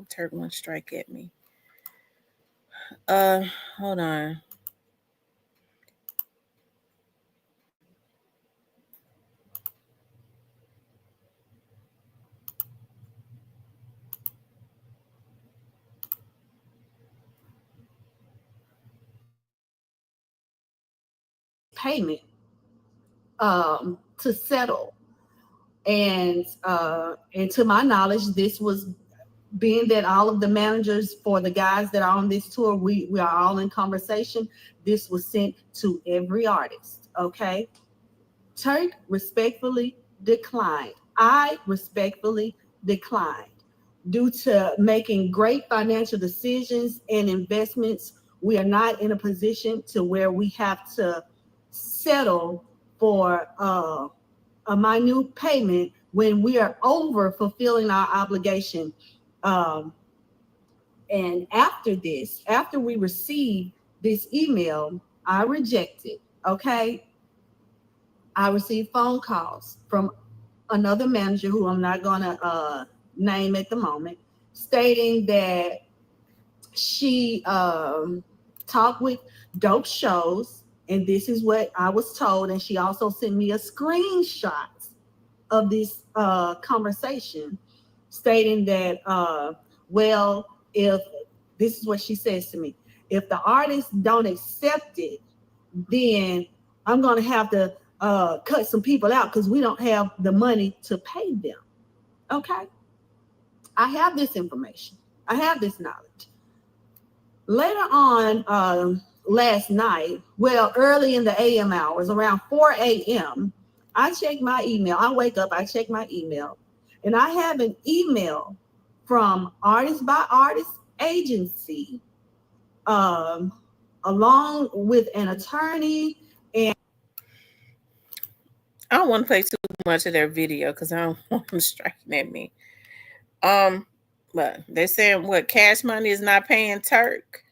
Turk won't strike at me. Hold on. payment to settle. And to my knowledge, this was, being that all of the managers for the guys that are on this tour, we are all in conversation. This was sent to every artist. Okay. Turk respectfully declined. I respectfully declined. Due to making great financial decisions and investments, we are not in a position to where we have to settle for a minute payment when we are over fulfilling our obligation. Um, and after this, after we received this email, I rejected. Okay. I received phone calls from another manager who I'm not going to name at the moment, stating that she talked with Dope Shows, and this is what I was told. And she also sent me a screenshot of this conversation, stating that, well, if this is what she says to me, if the artists don't accept it, then I'm going to have to cut some people out because we don't have the money to pay them. Okay. I have this information. I have this knowledge. Later on, last night, well, early in the AM hours, around 4 a.m., I check my email. I wake up, I check my email, and I have an email from Artist by Artist Agency, along with an attorney. And I don't want to play too much of their video because I don't want them striking at me. But they're saying what, Cash Money is not paying Turk.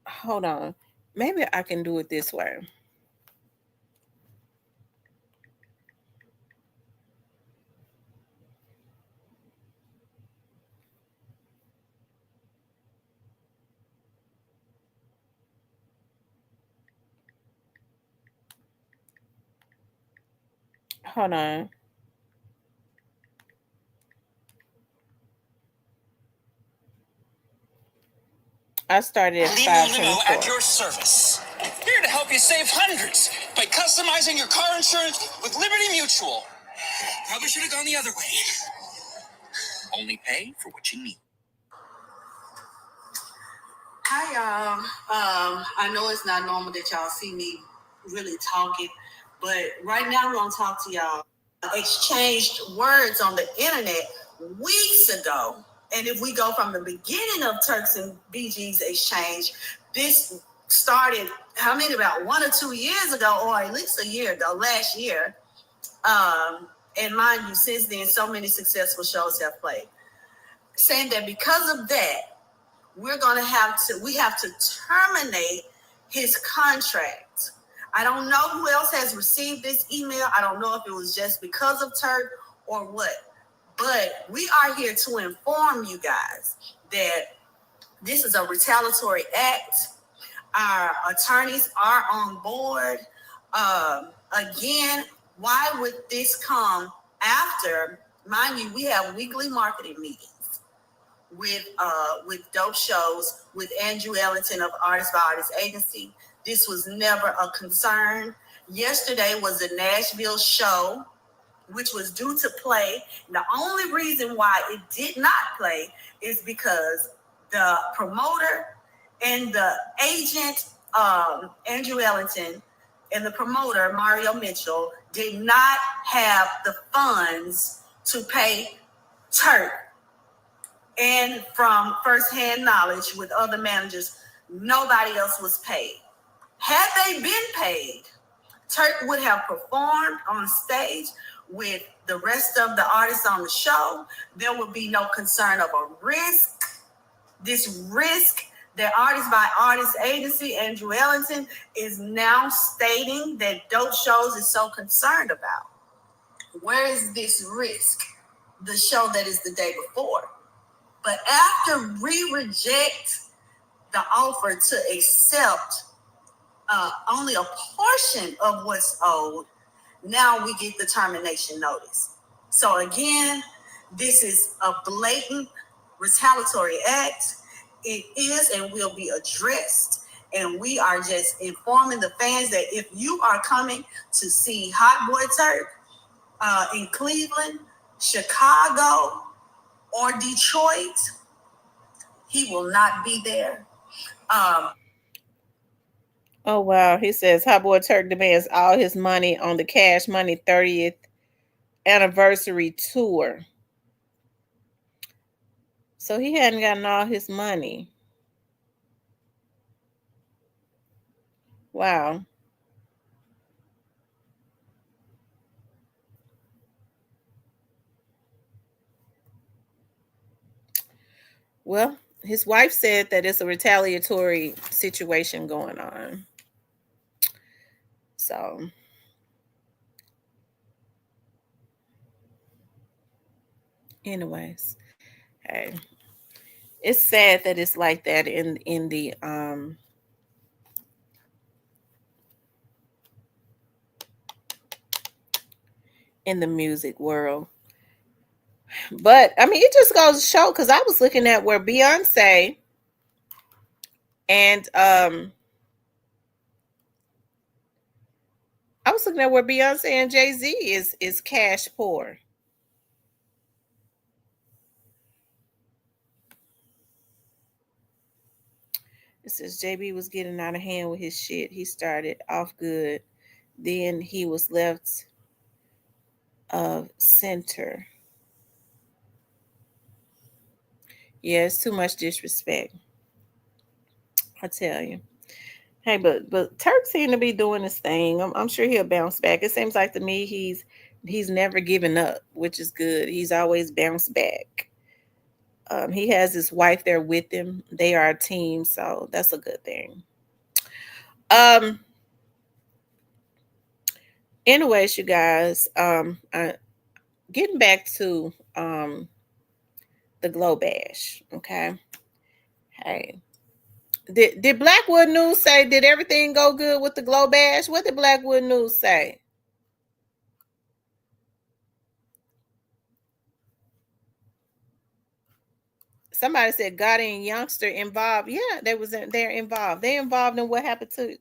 Hold on. Maybe I can do it this way. Hold on. I started at 5:24. At your service. Here to help you save hundreds by customizing your car insurance with Liberty Mutual. Probably should have gone the other way. Only pay for what you need. Hi, y'all. I know it's not normal that y'all see me really talking, but right now I'm going to talk to y'all. Exchanged words on the internet weeks ago. And if we go from the beginning of Turks and BG's exchange, this started, about 1 or 2 years ago, or at least a year ago, last year. And mind you, since then, so many successful shows have played. Saying that because of that, we have to terminate his contract. I don't know who else has received this email. I don't know if it was just because of Turk or what. But we are here to inform you guys that this is a retaliatory act. Our attorneys are on board. Again, why would this come after? Mind you, we have weekly marketing meetings with Dope Shows, with Andrew Ellington of Artist by Artist Agency. This was never a concern. Yesterday was the Nashville show, which was due to play. And the only reason why it did not play is because the promoter and the agent, Andrew Ellington, and the promoter, Mario Mitchell, did not have the funds to pay Turk, and from firsthand knowledge with other managers, nobody else was paid. Had they been paid, Turk would have performed on stage with the rest of the artists on the show. There would be no concern of a risk. This risk that Artist by Artist Agency, Andrew Ellington, is now stating that Dope Shows is so concerned about. Where is this risk? The show that is the day before. But after we reject the offer to accept only a portion of what's owed, now we get the termination notice. So again, this is a blatant retaliatory act. It is and will be addressed. And we are just informing the fans that if you are coming to see Hot Boy Turk in Cleveland, Chicago, or Detroit, he will not be there. Oh wow, he says Hot Boy Turk demands all his money on the Cash Money 30th anniversary tour. So he hadn't gotten all his money. Wow. Well, his wife said that it's a retaliatory situation going on. So, anyways, hey, it's sad that it's like that in the music world. But I mean, it just goes to show, because I was looking at where Beyonce and Jay-Z is cash poor. It says JB was getting out of hand with his shit. He started off good, then he was left of center. Yeah, it's too much disrespect, I tell you. Hey, but Turk seemed to be doing his thing. I'm sure he'll bounce back. It seems like to me he's never given up, which is good. He's always bounced back. He has his wife there with him. They are a team, so that's a good thing. Anyways, you guys, getting back to the Glow Bash, okay? Hey, did Blackwood News say, did everything go good with the Glow Bash? What did Blackwood News say? Somebody said Gotti and Youngster involved. Yeah, they're involved. They're involved in what happened to.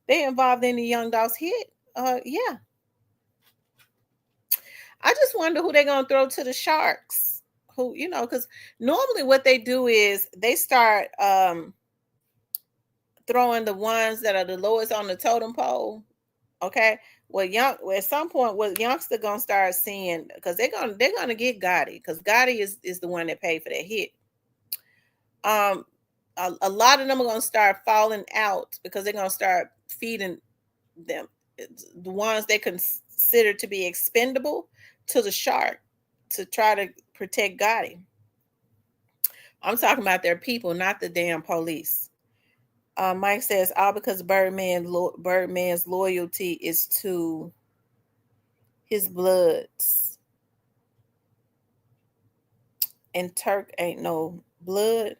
They involved in the Young Dogs hit. Yeah. I just wonder who they're gonna throw to the Sharks. Who, because normally what they do is they start throwing the ones that are the lowest on the totem pole. Okay. Well, at some point, what Youngster gonna start seeing, because they're gonna get Gotti, because Gotti is the one that paid for that hit. A lot of them are going to start falling out because they're going to start feeding them, the ones they consider to be expendable, to the Shark to try to protect Gotti. I'm talking about their people, not the damn police. Mike says all because Birdman's loyalty is to his bloods, and Turk ain't no blood.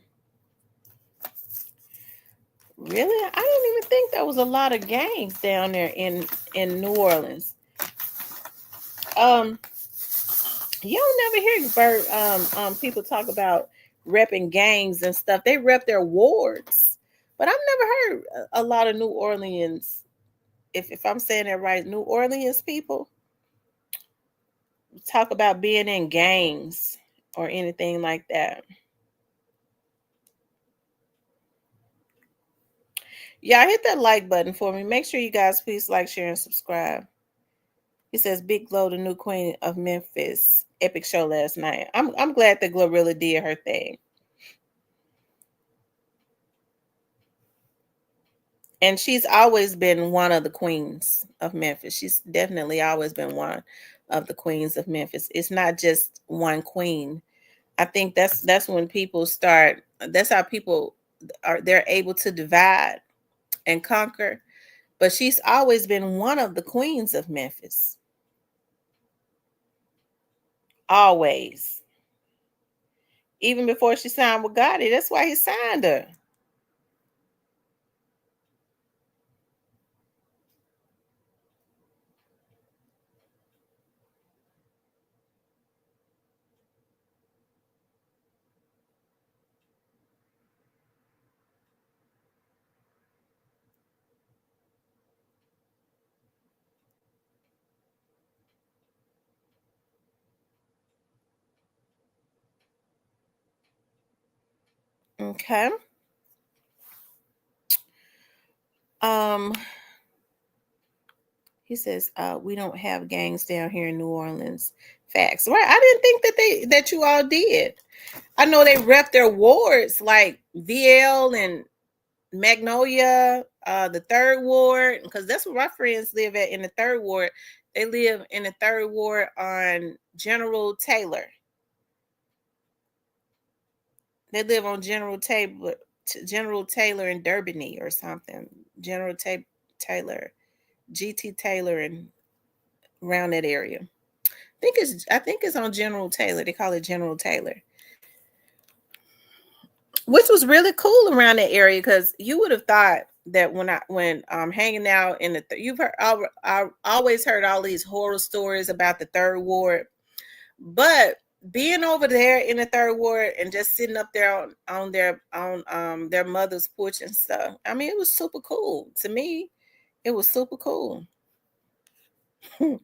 Really? I didn't even think there was a lot of gangs down there in New Orleans. You don't never hear people talk about repping gangs and stuff. They rep their wards, but I've never heard a lot of New Orleans. If I'm saying that right, New Orleans people talk about being in gangs or anything like that. Yeah, hit that like button for me. Make sure you guys please like, share, and subscribe. He says, Big Glow, the new queen of Memphis. epic show last night. I'm glad that Glorilla did her thing. And she's always been one of the queens of Memphis. She's definitely always been one of the queens of Memphis. It's not just one queen. I think that's when people start. That's how people they're able to divide and conquer. But she's always been one of the queens of Memphis. Always. Even before she signed with Gotti. That's why he signed her. Okay. Um, he says, we don't have gangs down here in New Orleans. Facts. Right. I didn't think that you all did. I know they rep their wards like VL and Magnolia, the third ward, because that's where my friends live at in the third ward. They live in the third ward on General Taylor. They live on General Taylor and Durbany or something. Taylor, GT Taylor, and around that area. I think it's on General Taylor. They call it General Taylor, which was really cool around that area because you would have thought that when hanging out in you've heard I always heard all these horror stories about the third ward, but being over there in the third ward and just sitting up there on their mother's porch and stuff, I mean, it was super cool to me. It was super cool. I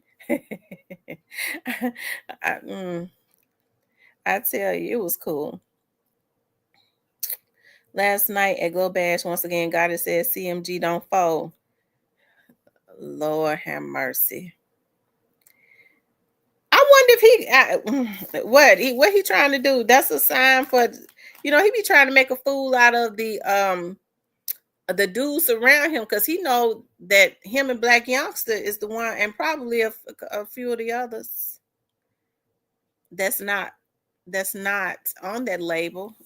tell you, it was cool. Last night at Glow Bash, once again, God said CMG don't fold. Lord have mercy. I wonder if what he trying to do. That's a sign for, he be trying to make a fool out of the dudes around him because he know that him and Black Youngster is the one, and probably a few of the others that's not on that label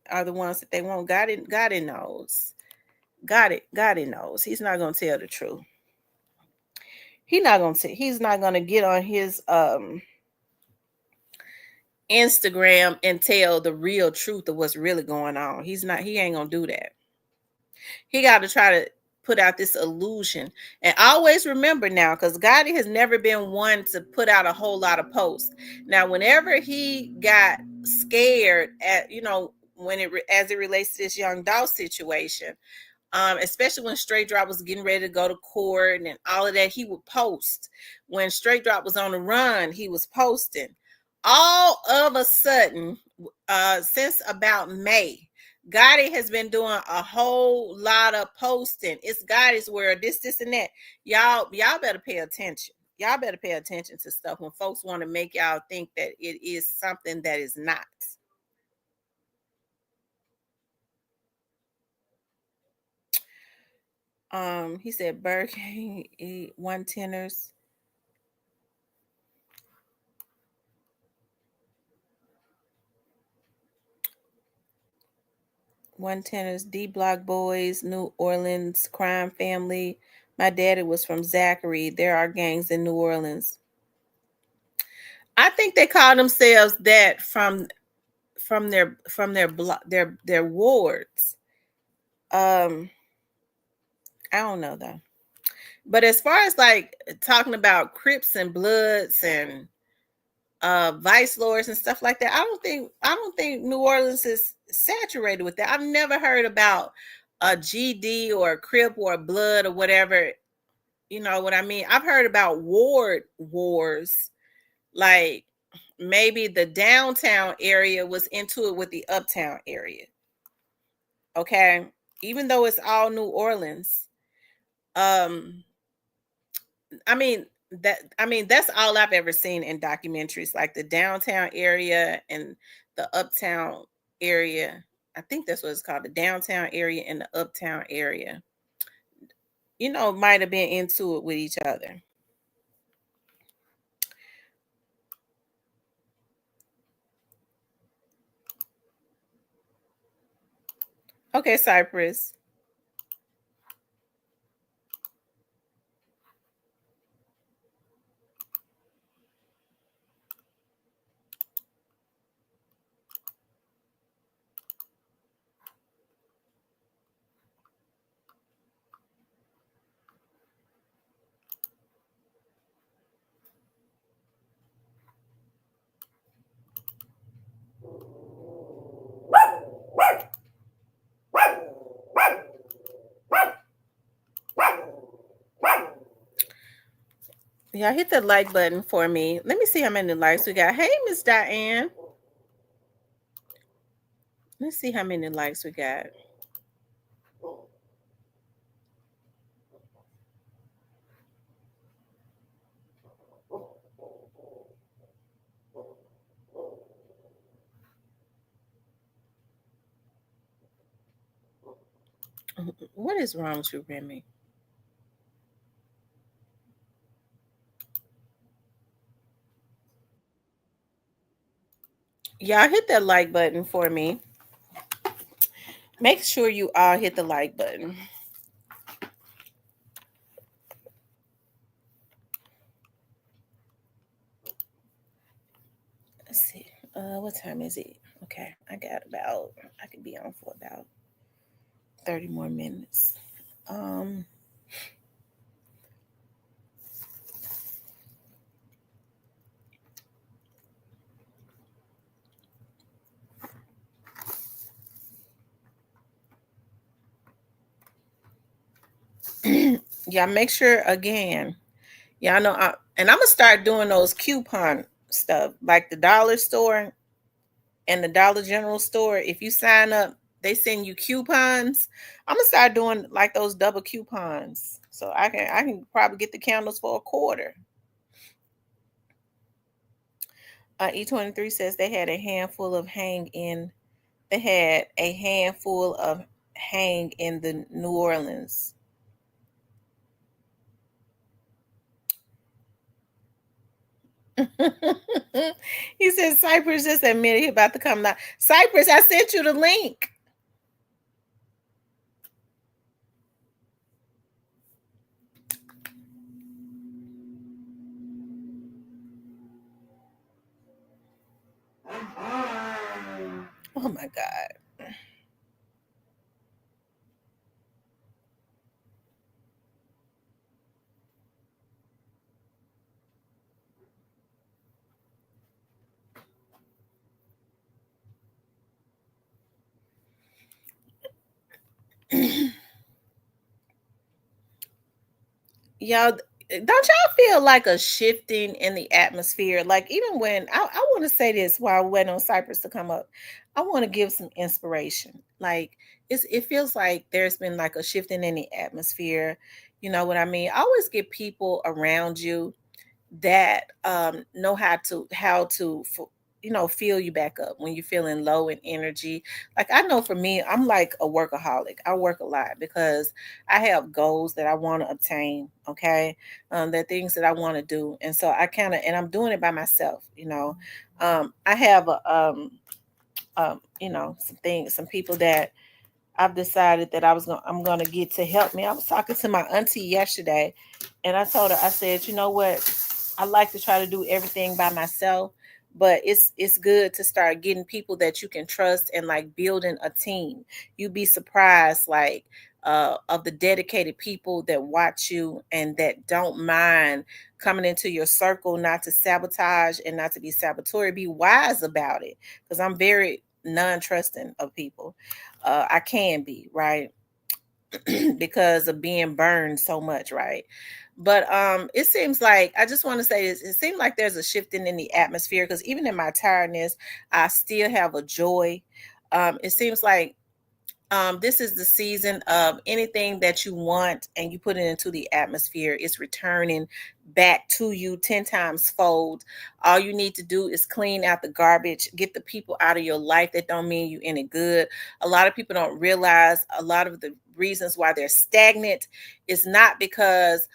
are the ones that they want. God knows. God knows. He's not gonna tell the truth. He's not gonna get on his Instagram and tell the real truth of what's really going on. He ain't gonna do that. He got to try to put out this illusion. And always remember now, because Gotti has never been one to put out a whole lot of posts. Now, whenever he got scared at, as it relates to this Young Dolph situation, especially when Straight Drop was getting ready to go to court and all of that, he would post. When Straight Drop was on the run, he was posting. All of a sudden, since about May, Gotti has been doing a whole lot of posting. It's Gotti's world, this, and that. Y'all better pay attention. Y'all better pay attention to stuff when folks want to make y'all think that it is something that is not. He said Burger King eat 110ers. One tennis, D Block Boys, New Orleans crime family. My daddy was from Zachary. There are gangs in New Orleans. I think they call themselves that from their wards. I don't know though. But as far as like talking about Crips and Bloods and vice lords and stuff like that, I don't think New Orleans is saturated with that. I've never heard about a GD or a Crip or a Blood or whatever. You know what I mean? I've heard about ward wars, like maybe the downtown area was into it with the uptown area. Okay, even though it's all New Orleans, I mean, that's all I've ever seen in documentaries, like the downtown area and the uptown area. I think that's what it's called, the downtown area and the uptown area. Might have been into it with each other. Okay, Cypress. Y'all hit the like button for me. Let me see how many likes we got. Hey, Miss Diane. Let's see how many likes we got. What is wrong with you, Remy? Y'all hit that like button for me. Make sure you all hit the like button. Let's see. What time is it? Okay, I could be on for about 30 more minutes. Yeah, make sure again. Y'all know, and I'm gonna start doing those coupon stuff, like the dollar store and the Dollar General store. If you sign up, they send you coupons. I'm gonna start doing like those double coupons, so I can probably get the candles for a quarter. E23 says they had a handful of hang in. They had a handful of hang in the New Orleans. He said Cypress just admitted he about to come now. Cypress, I sent you the link. Oh my God. Y'all, don't y'all feel like a shifting in the atmosphere? Like, even when I want to say this while we're waiting on Cypress to come up, I want to give some inspiration. Like, it feels like there's been like a shifting in the atmosphere. You know what I mean? Always get people around you that know how to fill you back up when you're feeling low in energy. Like, I know for me, I'm like a workaholic. I work a lot because I have goals that I want to obtain. Okay. There are things that I want to do, and so and I'm doing it by myself. I have some people that I've decided that I'm gonna get to help me. I was talking to my auntie yesterday, and I told her, I said, you know what, I like to try to do everything by myself, but it's good to start getting people that you can trust and like building a team. You'd be surprised, like of the dedicated people that watch you and that don't mind coming into your circle, not to sabotage and not to be saboteur. Be wise about it, because I'm very non-trusting of people. I can be, right? Because of being burned so much, right? But it seems like, I just want to say this, it seems like there's a shifting in the atmosphere, because even in my tiredness, I still have a joy. It seems like this is the season of anything that you want and you put it into the atmosphere, it's returning back to you 10 times fold. All you need to do is clean out the garbage, get the people out of your life that don't mean you any good. A lot of people don't realize a lot of the reasons why they're stagnant is not because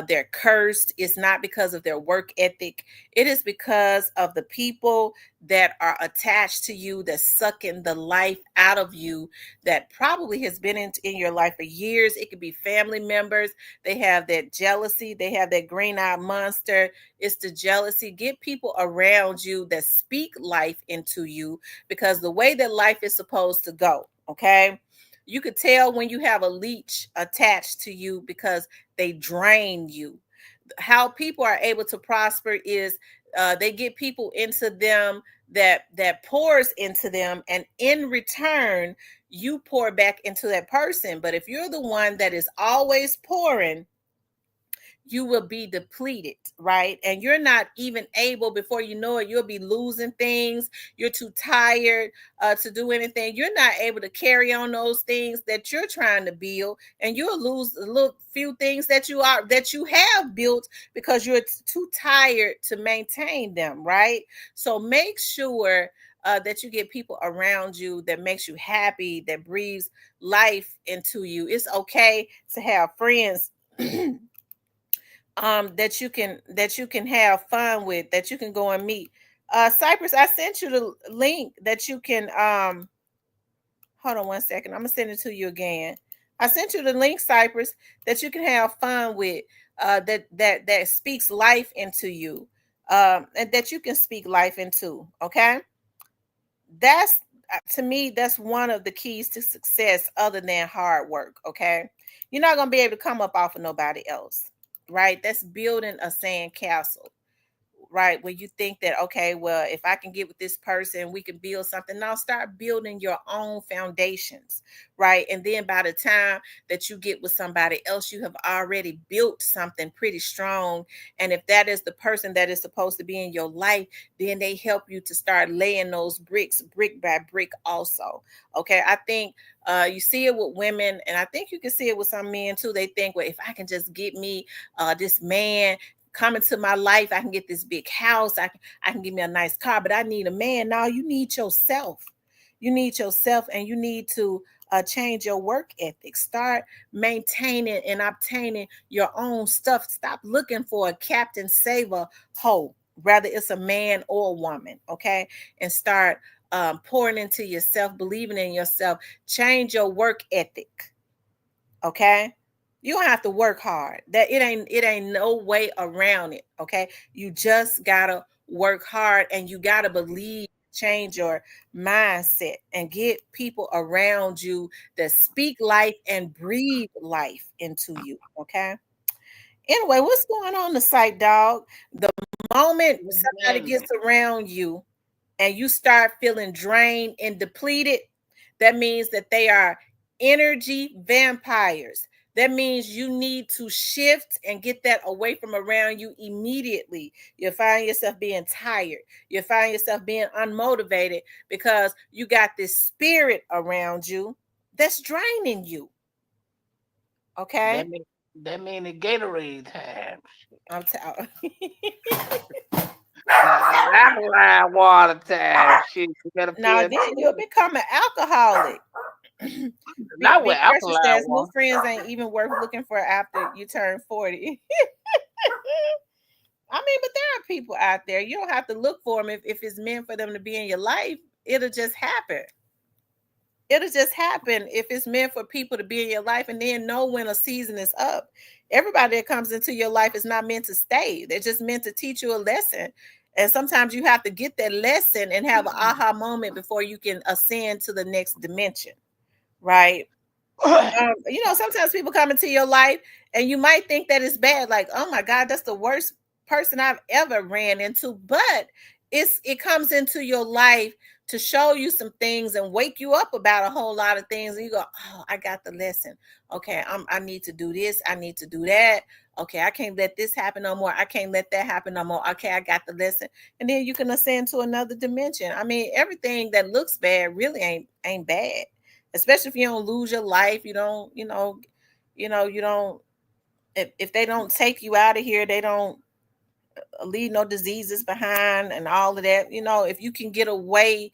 they're cursed. It's not because of their work ethic. It is because of the people that are attached to you, that's sucking the life out of you, that probably has been in your life for years. It could be family members. They have that jealousy. They have that green-eyed monster. It's the jealousy. Get people around you that speak life into you, because the way that life is supposed to go, okay? You could tell when you have a leech attached to you because they drain you. How people are able to prosper is they get people into them that pours into them, and in return you pour back into that person. But if you're the one that is always pouring, you will be depleted, right? And you're not even able, before you know it, you'll be losing things. You're too tired to do anything. You're not able to carry on those things that you're trying to build, and you'll lose a little few things that you have built because you're too tired to maintain them, right? So make sure that you get people around you that makes you happy, that breathes life into you. It's okay to have friends that you can have fun with, that you can go and meet. Cypress, I sent you the link that you can hold on one second. I'm gonna send it to you again. I sent you the link, Cypress, that you can have fun with, that speaks life into you, and that you can speak life into. Okay, that's to me, that's one of the keys to success, other than hard work. Okay, you're not gonna be able to come up off of nobody else, right? That's building a sand castle, right? Where you think that, okay, well, if I can get with this person, we can build something. Now start building your own foundations, right? And then by the time that you get with somebody else, you have already built something pretty strong. And if that is the person that is supposed to be in your life, then they help you to start laying those bricks, brick by brick, also. Okay. I think you see it with women, and I think you can see it with some men too. They think, well, if I can just get me this man come into my life, I can get this big house, I can get me a nice car, but I need a man. Now you need yourself. You need yourself, and you need to change your work ethic. Start maintaining and obtaining your own stuff. Stop looking for a captain saver hoe, whether it's a man or a woman, okay? And start pouring into yourself, believing in yourself. Change your work ethic, okay? You don't have to work hard. That it ain't no way around it, okay? You just gotta work hard, and you gotta believe, change your mindset, and get people around you that speak life and breathe life into you, okay? Anyway, what's going on the site, dog? The moment somebody gets around you and you start feeling drained and depleted, that means that they are energy vampires. That means you need to shift and get that away from around you immediately. You'll find yourself being tired. You'll find yourself being unmotivated because you got this spirit around you that's draining you. Okay? That mean the Gatorade time. I'm telling. Nah, alkaline water time. Shit, you gotta pay Now then you'll attention. become an alcoholic. Not with Big Pressure alkaline says new water. friends ain't even worth looking for after you turn 40. I mean, but there are people out there. You don't have to look for them if it's meant for them to be in your life. It'll just happen. It'll just happen if it's meant for people to be in your life, and then know when a season is up. Everybody that comes into your life is not meant to stay. They're just meant to teach you a lesson. And sometimes you have to get that lesson and have an aha moment before you can ascend to the next dimension, right? Sometimes people come into your life and you might think that it's bad, like, oh my God, that's the worst person I've ever ran into. But it comes into your life to show you some things and wake you up about a whole lot of things. And you go, oh, I got the lesson. Okay, I need to do this. I need to do that. Okay, I can't let this happen no more. I can't let that happen no more. Okay, I got the lesson. And then you can ascend to another dimension. I mean, everything that looks bad really ain't bad, especially if you don't lose your life. You don't if they don't take you out of here, they don't leave no diseases behind and all of that. If you can get away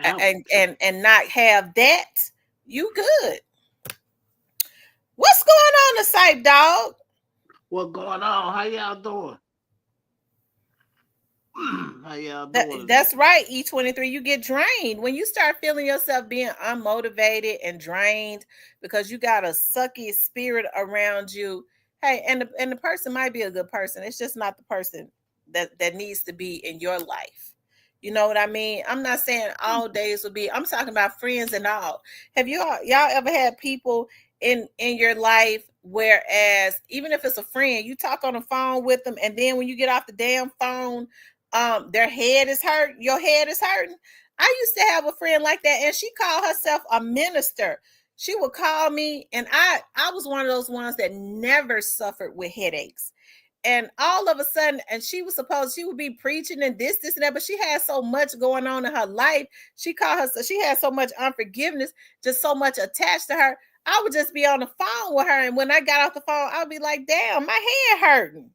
and not have that, you good. What's going on the site, dog? What going on? How y'all doing? How y'all doing? That's right, E23. You get drained when you start feeling yourself being unmotivated and drained because you got a sucky spirit around you. Hey, and the person might be a good person. It's just not the person that needs to be in your life. You know what I mean? I'm not saying all days will be. I'm talking about friends and all. Have y'all ever had people in your life, whereas even if it's a friend, you talk on the phone with them, and then when you get off the damn phone, their head is hurt, your head is hurting. I used to have a friend like that, and she called herself a minister. She would call me, and I was one of those ones that never suffered with headaches. And all of a sudden, and she would be preaching and this and that, but she had so much going on in her life. She had so much unforgiveness, just so much attached to her. I would just be on the phone with her, and when I got off the phone, I would be like, damn, my head hurting.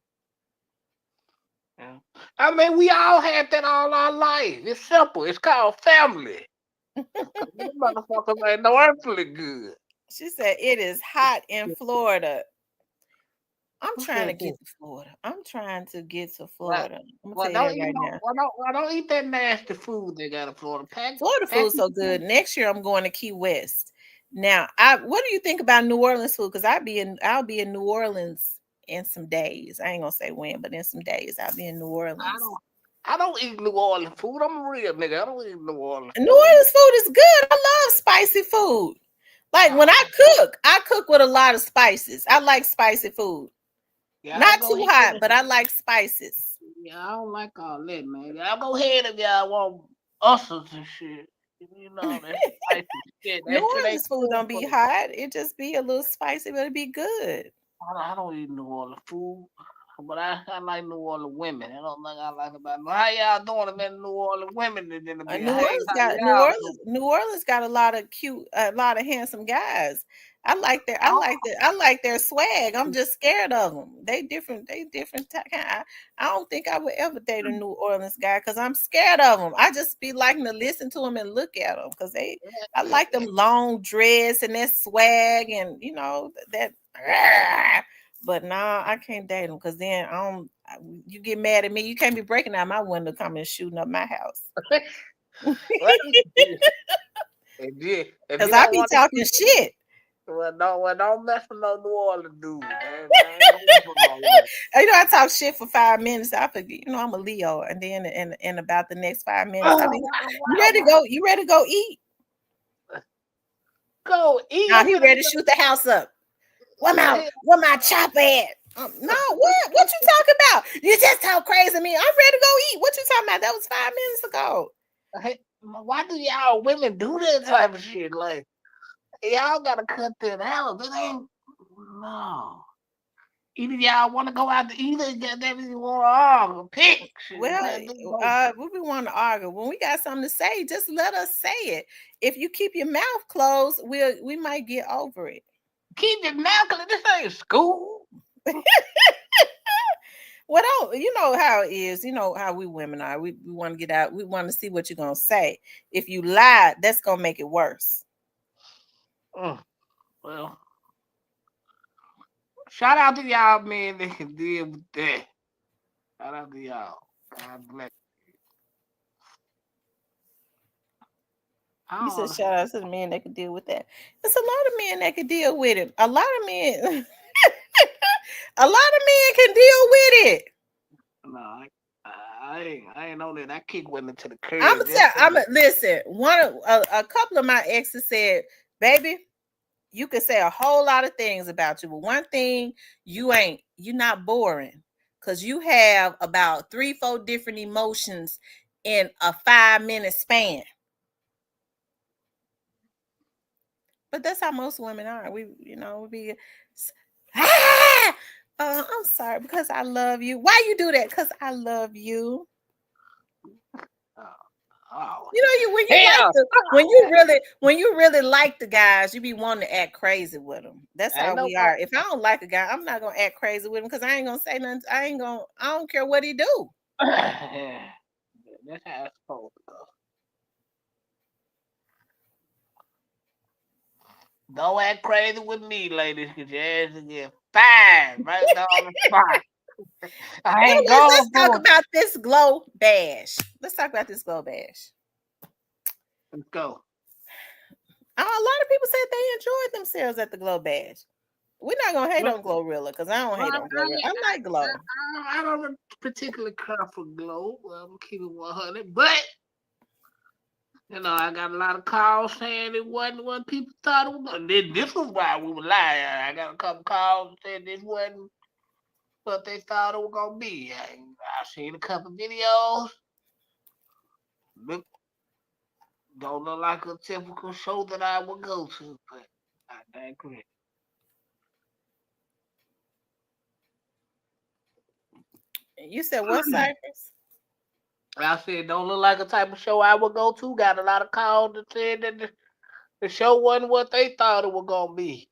Yeah. I mean, we all had that all our life. It's simple. It's called family. You motherfuckers ain't no earthly good. She said it is hot in Florida. I'm Who trying to said get that? to Florida. I'm trying to get to Well, Florida. I'm gonna well, tell you don't that eat right no, now. well, don't eat that nasty food they got in Florida. Florida Pack food's so good. Next year I'm going to Key West. Now, what do you think about New Orleans food? Because I'll be in New Orleans in some days. I ain't gonna say when, but in some days I'll be in New I Orleans. don't. I don't eat New Orleans food. I'm a real nigga. I don't eat New Orleans New food. Orleans food is good. I love spicy food. Like when Oh, I cook with a lot of spices. I like spicy food. y'all Not go too ahead. hot, but I like spices. Yeah, I don't like all that, man. Y'all go ahead if y'all want ulcers and shit. You know that spicy shit. New That shit ain't Orleans food good don't for be you. hot. It just be a little spicy, but it be good. I don't eat New Orleans food, but I like New Orleans women. I don't think I like about how y'all doing, man. New Orleans women and then be New hey, Orleans how got New y'all doing? Orleans. New Orleans got a lot of cute, a lot of handsome guys. I like their swag. I'm just scared of them. They different. They different. I don't think I would ever date a New Orleans guy because I'm scared of them. I just be liking to listen to them and look at them because I like them long dreads and that swag and that. But nah, I can't date them because then you get mad at me. You can't be breaking out my window, coming and shooting up my house. Well, if Because you I don't be want to talking keep, shit. don't mess with no New Orleans dude, man. I ain't going for all that. I talk shit for 5 minutes. I forget, I'm a Leo. And then in about the next 5 minutes, I'll Oh, be, you ready to go? You ready to go eat? go eat. Now I'm he gonna ready to shoot the house up. Where my hell, where my chopper at? No, what you talking about? You just talk crazy to me. I'm ready to go eat. What you talking about? That was 5 minutes ago. why do y'all women do that type of shit? Like y'all gotta cut that out. That ain't no. Either y'all want to go out to eat or goddamn you want to argue, pick shit. Well, we be wanting to argue. When we got something to say, just let us say it. If you keep your mouth closed, we might get over it. Keep your mouth closed. This ain't school. Well, you know how it is. You know how we women are. We want to get out. We want to see what you're gonna say. If you lie, that's gonna make it worse. Well, shout out to y'all, man. That can deal with that. Shout out to y'all. God bless. I You don't said understand. shout out to the men that can deal with that. There's a lot of men that can deal with it. A lot of men, a lot of men can deal with it. No, I ain't on that. I kick women to the I'm curb. gonna tell. Listen. A couple of my exes said, "Baby, you can say a whole lot of things about you, but one thing you're not boring because you have about 3-4 different emotions in a 5-minute span." But that's how most women are. We be, ah! I'm sorry because I love you. Why you do that? Because I love you. Oh, You know, when hell, you really like the guys, you be wanting to act crazy with them. That's how ain't no we are. If I don't like a guy, I'm not gonna act crazy with him because I ain't gonna say nothing. I don't care what he do. That's how it's supposed to go. Don't act crazy with me, ladies, because your ass will get fired right now on the spot. I Well, ain't let's going talk for it. about this glow bash. Let's talk about this glow bash. Let's go. A lot of people said they enjoyed themselves at the glow bash. We're not gonna hate Well, on Glorilla because I don't well, hate on Glorilla. I like Glow. I don't particularly care for Glow. Well, I'm keeping 100, but I got a lot of calls saying it wasn't what people thought it was. This was why we were lying. I got a couple calls saying this wasn't what they thought it was gonna be. I seen a couple videos. Look, don't look like a typical show that I would go to, but I digress. You said what, Cypress? I said don't look like a type of show I would go to. Got a lot of calls that said that the show wasn't what they thought it was gonna be.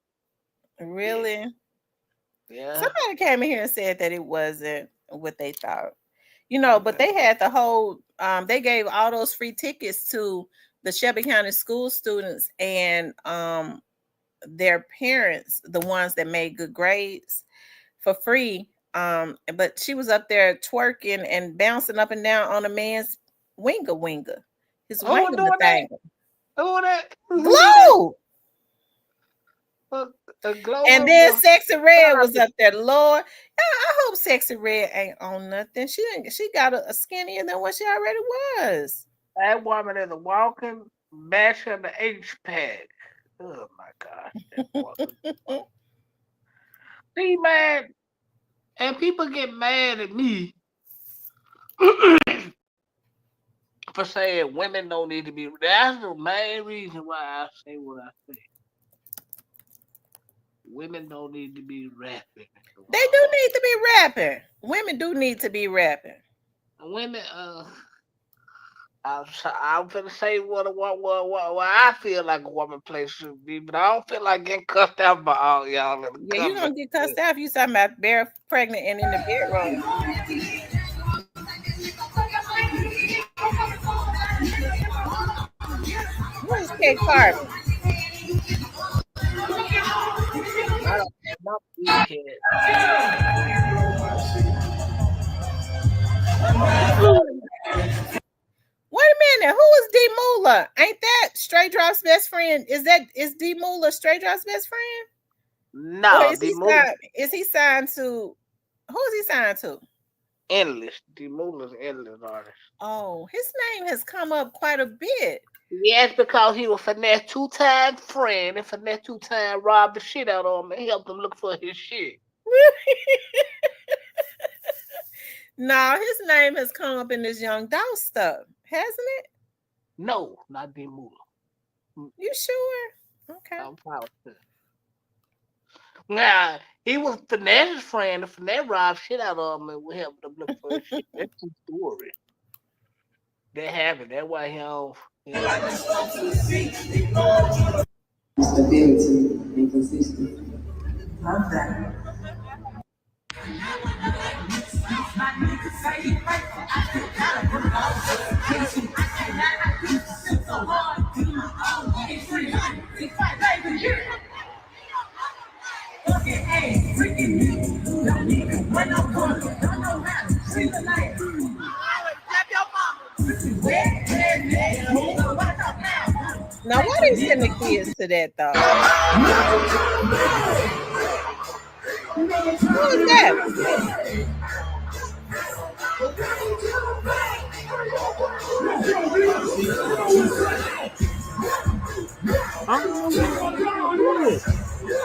Really? Yeah. Somebody came in here and said that it wasn't what they thought. But they had the whole they gave all those free tickets to the Shelby County school students and their parents, the ones that made good grades, for free. But she was up there twerking and bouncing up and down on a man's winger. His Who was winger doing that? thing. Who that? Glow. Glow And then was Sexy Red was up there. Lord, I hope Sexy Red ain't on nothing. She got a skinnier than what she already was. that woman is a walking bash of the H pad. Oh my gosh, that woman. See, man, and people get mad at me for saying women don't need to be. That's the main reason why I say what I say. Women don't need to be rapping. They do need to be rapping. Women do need to be rapping. Women, I'm gonna say what I feel like a woman place should be, but I don't feel like getting cussed out by all y'all in the Yeah, you comment. gonna get cussed out if you talking about bare pregnant and in the bedroom. Who is Kate Carter? I don't have no weekend. Wait a minute, who is D Moolah? Ain't that Stray Drop's best friend? Is D Moolah Stray Drop's best friend? No, Or is he signed to who is he signed to? Endless. The Moolah's endless artist. Oh, his name has come up quite a bit. Yes, because he was Finesse 2-time friend and Finesse 2-time robbed the shit out of him and helped him look for his shit. No, his name has come up in this Young Dolph stuff, hasn't it? No, not D Moolah. You sure? Okay. I'm positive. Nah, he was Finesse's friend. And Finesse robbed shit out of him and we helped him look for his shit. That's the story. That happened. That's why he don't. Stability and consistency. Love that. Now, why they send the kids to that though? Who is that?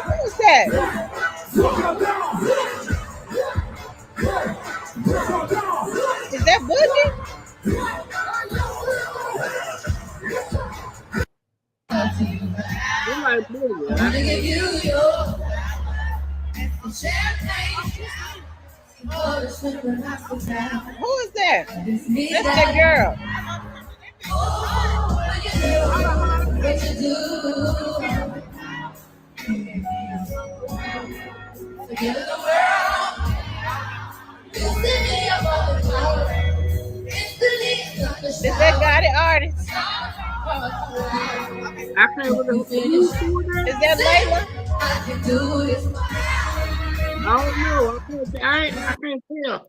Who's that? Is that Boogie? Who is that? That's that girl. Hold on, I can't hear. Is that got it artist? I can't who's doing that? Is that Layla? I don't know. I can't tell.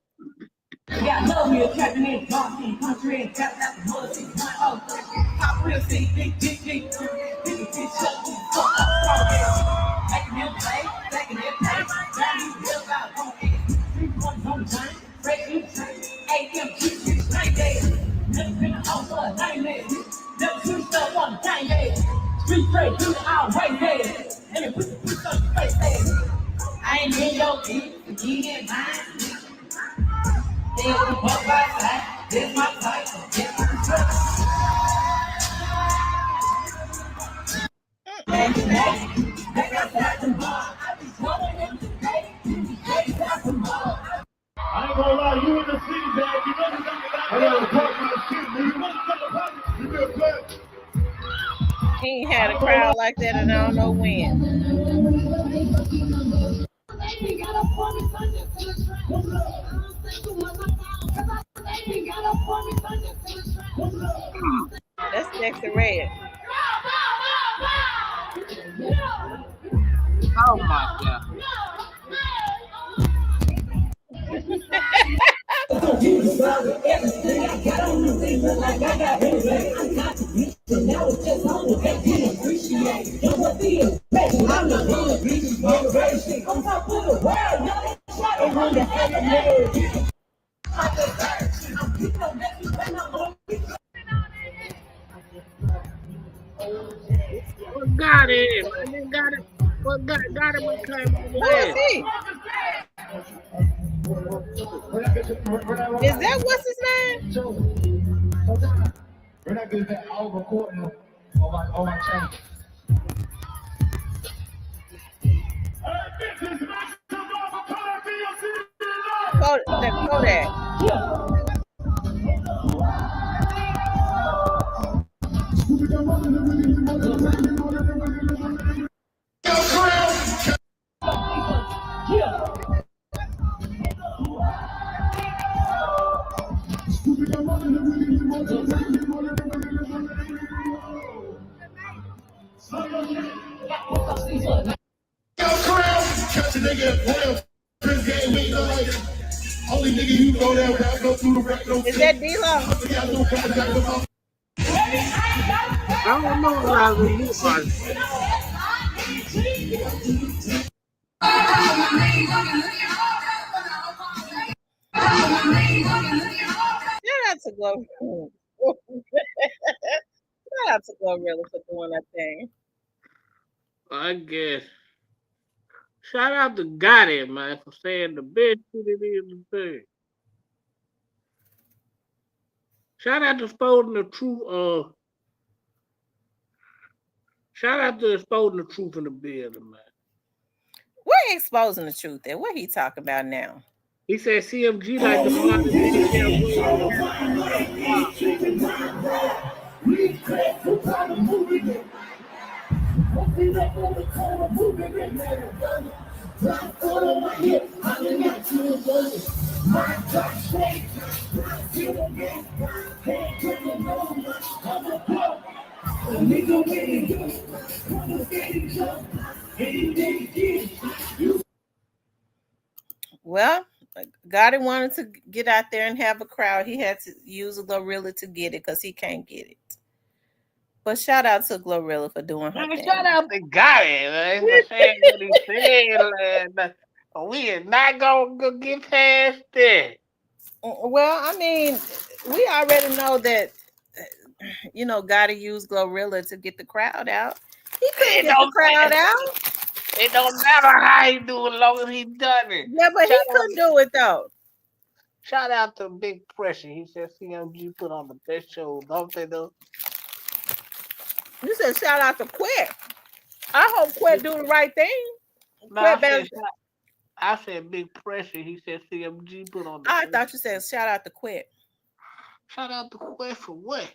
Got love me attracting in country, country and tap out the mud. Oh, pop real see, big, big, big, big, big, shut the fuck up. Making him play, taking him play. Down you real about one end. 3 points on the time, break you train. AMG, 9 days. Never been a house for a nightmare. Never switched up on a dime day. Street straight, do the out right there. And it puts on your face there. I ain't in your beat, you get mine. They only walk by side, this my fight, this my truck. I ain't gonna lie, you in the city, man. You know you I gotta talk my shit, man. You know you feel good. He ain't had a crowd like that and I don't know when. That's Sexy Red. Oh my god. What got it? Man, got it. What got him and came over Who is here? he? Is that what's his name? We're not getting that all recording on my channel. The Kodak. Catch a nigga at 12. Chris game, we know like only nigga you go there without no through the rap, no Is that D-Lo? I don't know what I was new artist. Shout out to Glow. Shout out to Glorilla for doing that thing. I guess. Shout out to Gotti, man, for saying the best shit it is to say. Shout out to exposing the truth. Shout out to exposing the truth in the building, man. We're exposing the truth there. What he talking about now? He said CMG like the modern day Well, Gotti wanted to get out there and have a crowd. He had to use a Glorilla to get it because he can't get it. But shout out to Glorilla for doing her thing. Shout out to Gotti, man, for saying what he said, man. We are not gonna get past that. Well, I mean, we already know that Gotti used Glorilla to get the crowd out. He couldn't get the crowd out. It don't matter how he do it, long as he done it. Yeah, but he couldn't do it though. Shout out to Big Pressure. He said CMG put on the best show, don't they though? You said shout out to Quet. I hope Quet do the right thing. No, I said Big Pressure. He said CMG put on the I thought you said shout out to Quet. Shout out to Quet for what?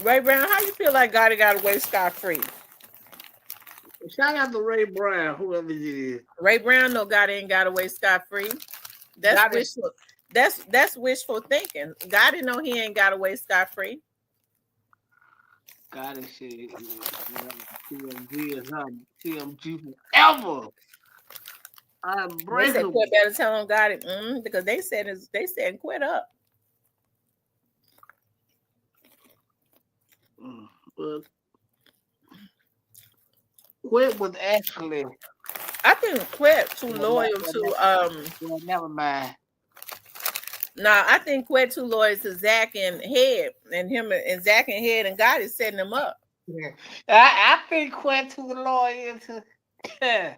Ray Brown, how you feel like Gotti got away scot free? Shout out to Ray Brown, whoever it is. Ray Brown no Gotti ain't got away scot free. That's Gotti- wishful. That's wishful thinking. Gotti know he ain't got away scot free. Gotti shit. TMG is not TMG forever. I'm They said breakable. quit better tell him Gotti because they said quit up. But Quit was actually. I think Quit too loyal to Well, never mind. Nah, I think Quit too loyal to Zach and Head, and him and Zach and Head and Gotti setting him up. Yeah. I think Quit too loyal to. They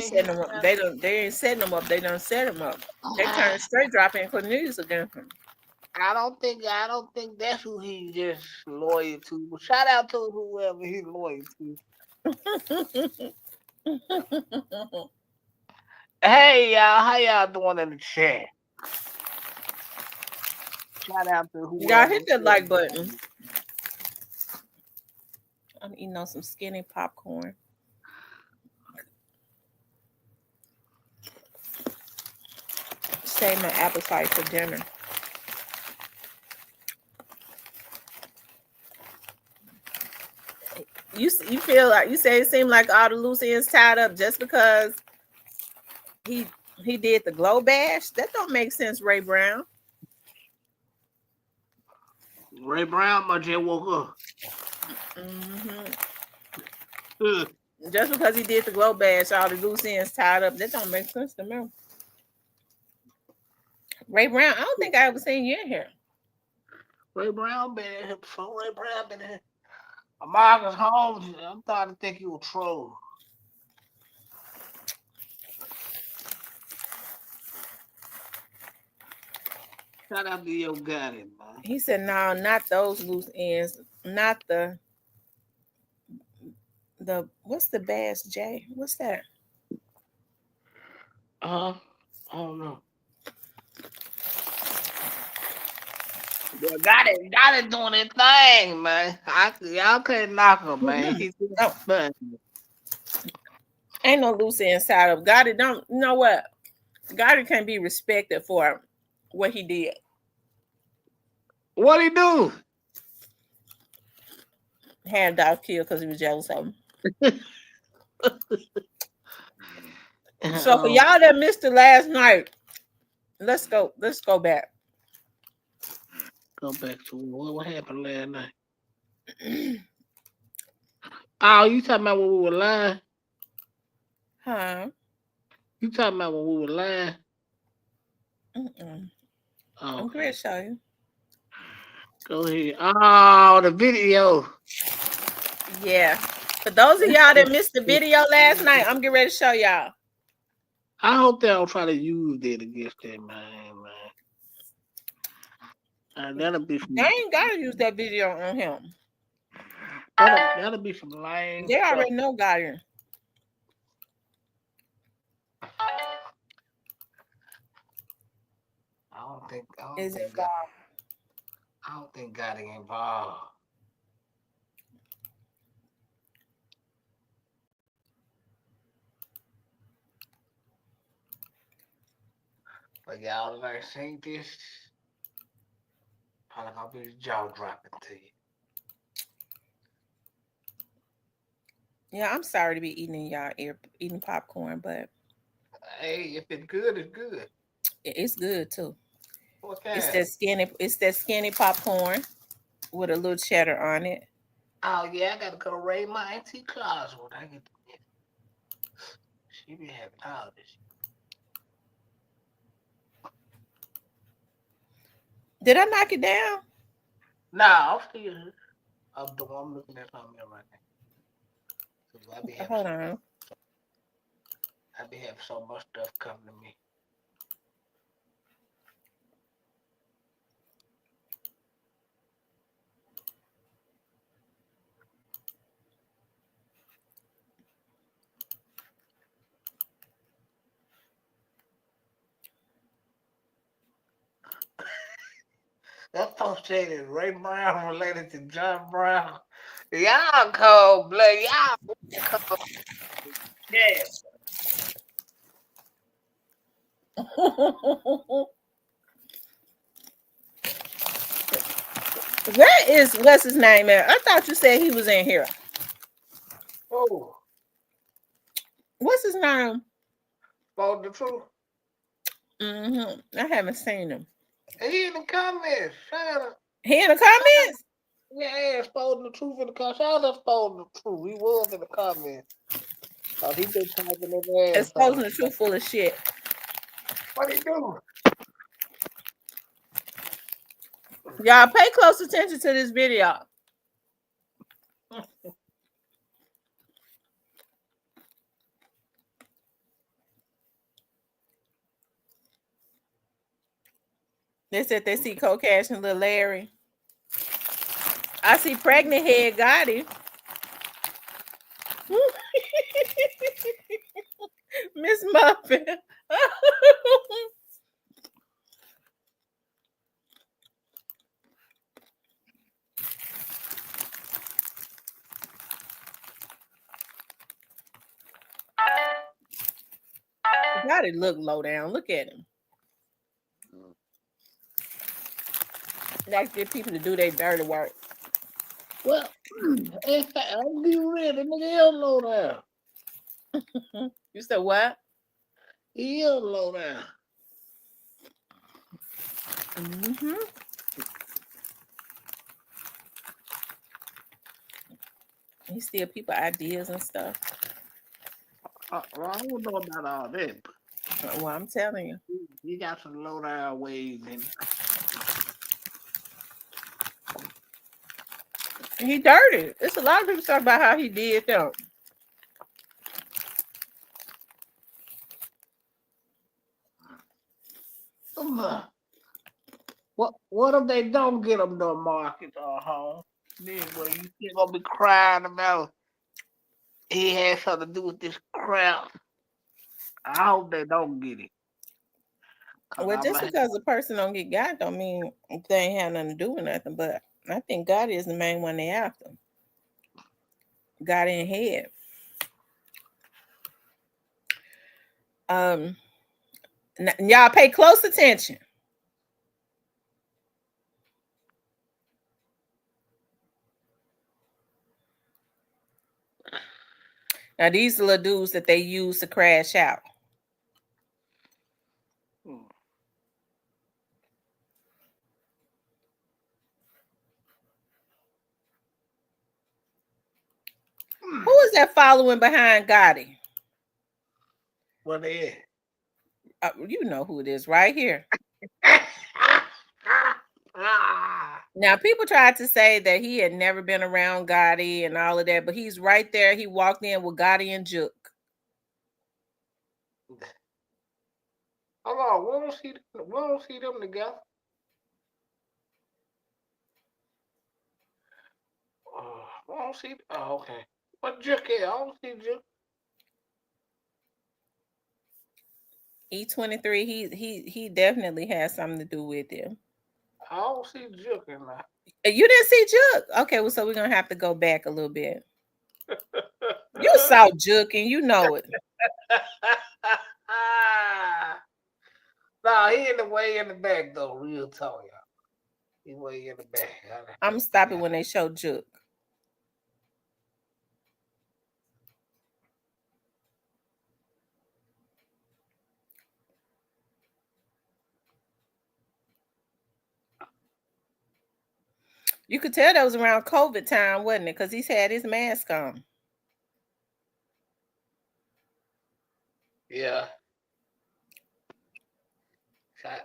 setting him up. They ain't setting him up. They done set him up. They turned straight dropping Cornelius against him. I don't think that's who he's just loyal to. But shout out to whoever he's loyal to. Hey y'all, how y'all doing in the chat? Shout out to whoever. Y'all hit that like button. I'm eating on some skinny popcorn. Save my appetite for dinner. You feel like you say it seemed like all the loose ends tied up just because he did the glow bash? That don't make sense, Ray Brown. Ray Brown must just woke up. Just because he did the glow bash, all the loose ends tied up. That don't make sense to me. Ray Brown, I don't think I ever seen you in here. Ray Brown been in here before. Ray Brown been in here. Marcus Holmes, I'm starting to think you a troll. Shout out to your guy, man. He said, "No, not those loose ends. Not the what's the bass, Jay? What's that? I don't know. Well, got it doing his thing, man. Y'all couldn't knock him, man. He's Ain't no loose ends tied up. Gotti don't. You know what? Gotti can't be respected for what he did. What he do? Had a dog killed because he was jealous of him. So for y'all that missed it last night, let's go back. Go back to what happened last night. Oh, you talking about when we were lying? Huh? You talking about when we were lying? Oh, I'm Okay. going to show you. Go ahead. Oh, the video. Yeah. For those of y'all that missed the video last night, I'm getting ready to show y'all. I hope they don't try to use that against that man. That'll be some. They ain't got to use that video on him. That'll be some lame. They already know Gotti. I don't think Gotti involved. But y'all that ain't seen this, probably gonna be jaw dropping to you. Yeah, I'm sorry to be eating in y'all ear, eating popcorn, but hey, if it's good, it's good. It's good too. Okay. It's that skinny popcorn with a little cheddar on it. Oh yeah, I gotta go raid my auntie closet when I get to it. She be having all this. Did I knock it down? Nah, I'm looking at something right now. So I be Hold on. be having so much stuff come to me. That post said is Ray Brown related to John Brown. Y'all cold blood. Y'all cold. Yeah. Where is what's his name at? I thought you said he was in here. Oh, What's his name? spoke the truth. I haven't seen him. He in the comments. Shout out. He in the comments? Yeah, spoke the truth in the comments. Shout out spoke the truth. He was in the comments. He been typing his ass Exposing off. the truth full of shit. What he do? Y'all pay close attention to this video. They said they see Cold Cash and Lil Larry. I see pregnant head Gotti. Miss Muffin. Gotti look low down. Look at him. Like get people to do their dirty work. Well, in fact, I'll be real. The nigga is low down. You said what? He is low down. He steal people ideas and stuff. Well, I don't know about all that. Well, I'm telling you. He got some low down ways in it. He dirty. It's a lot of people talk about how he did them. What if they don't get them to market or home? Then what you still gonna be crying about he had something to do with this crap? I hope they don't get it. Well, just because a person don't get got don't mean they ain't have nothing to do with nothing. But I think God is the main one they after. Got in head. Y'all pay close attention. Now these are the dudes that they use to crash out. Who is that following behind Gotti? What they at? You know who it is right here. Now, people tried to say that he had never been around Gotti and all of that, but he's right there. He walked in with Gotti and Juke. Hold on, we don't see them together. I don't see. Oh, okay. What Juke is? I don't see Juke. E23, he definitely has something to do with him. I don't see Juke in there. You didn't see Juke? Okay, well, so we're gonna have to go back a little bit. You saw Juke and you know it. Nah, he in the way in the back though. Real talk, y'all. He way in the back. I'm stopping when they show Juke. You could tell that was around COVID time, wasn't it? Because he's had his mask on. Yeah. Shout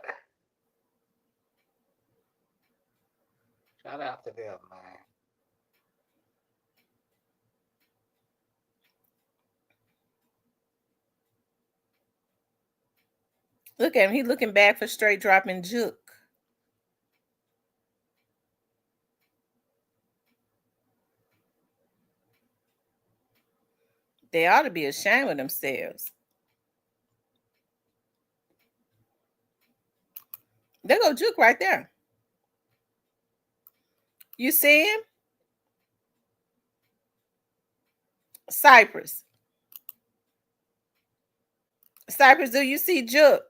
out to them, man. Look at him. He looking back for straight dropping juke. They ought to be ashamed of themselves. There go juke right there. You see him? Cypress. Cypress, do you see juke?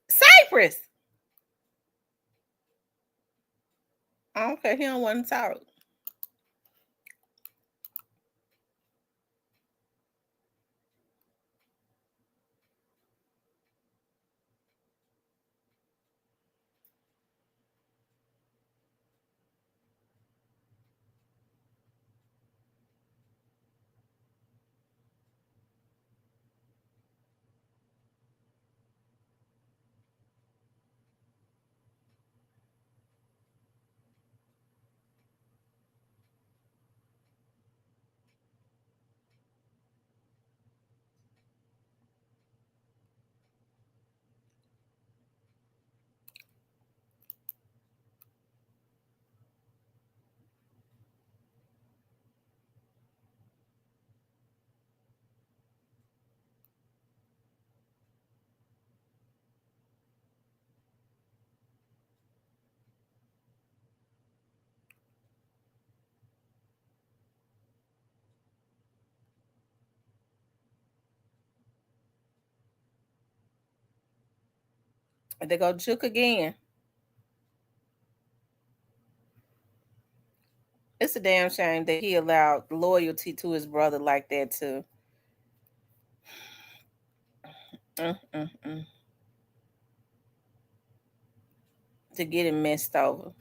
Cypress. Okay, he don't want to talk. They go juke again. It's a damn shame that he allowed loyalty to his brother like that too. Mm. To get him messed over.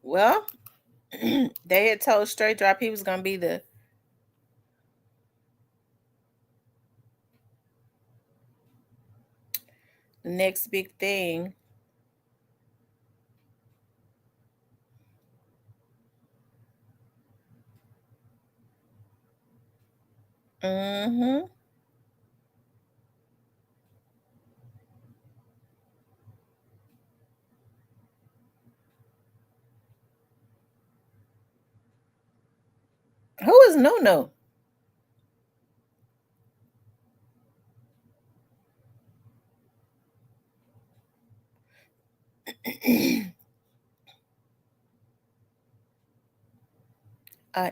Well, they had told Straight Drop he was gonna be the next big thing. Mm-hmm. Who is No?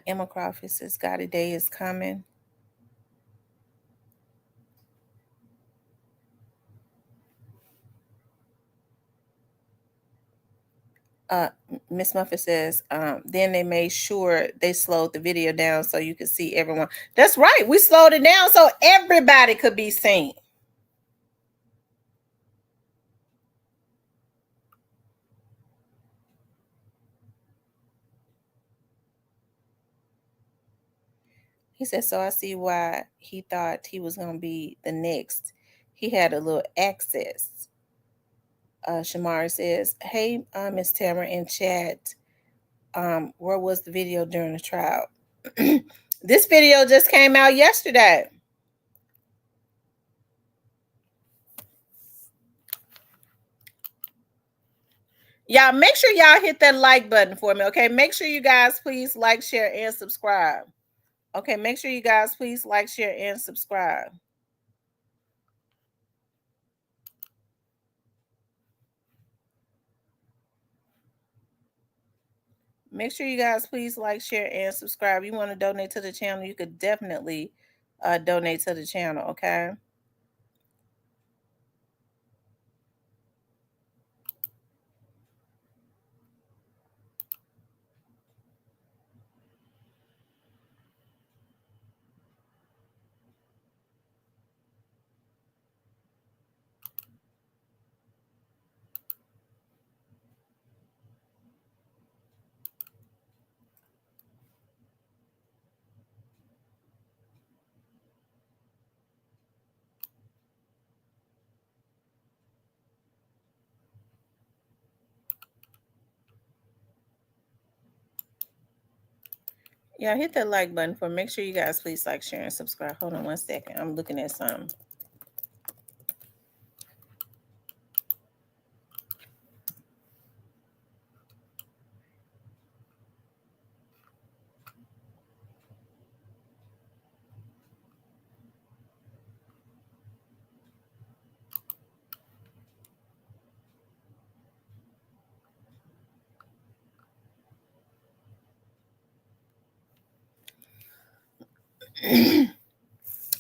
Emma Crawford says God a day is coming. Miss Muffet says, then they made sure they slowed the video down so you could see everyone. That's right. We slowed it down so everybody could be seen. He said, so I see why he thought he was going to be the next. He had a little access. Shamari says, hey, Miss Tamara in chat, where was the video during the trial? This video just came out yesterday. Y'all, make sure y'all hit that like button for me, okay? Make sure you guys please like, share, and subscribe. Okay, make sure you guys please like, share, and subscribe. Make sure you guys please like, share, and subscribe. You want to donate to the channel, you could definitely donate to the channel, okay? Yeah, hit that like button for. Make sure you guys please like, share, and subscribe. Hold on 1 second. I'm looking at some.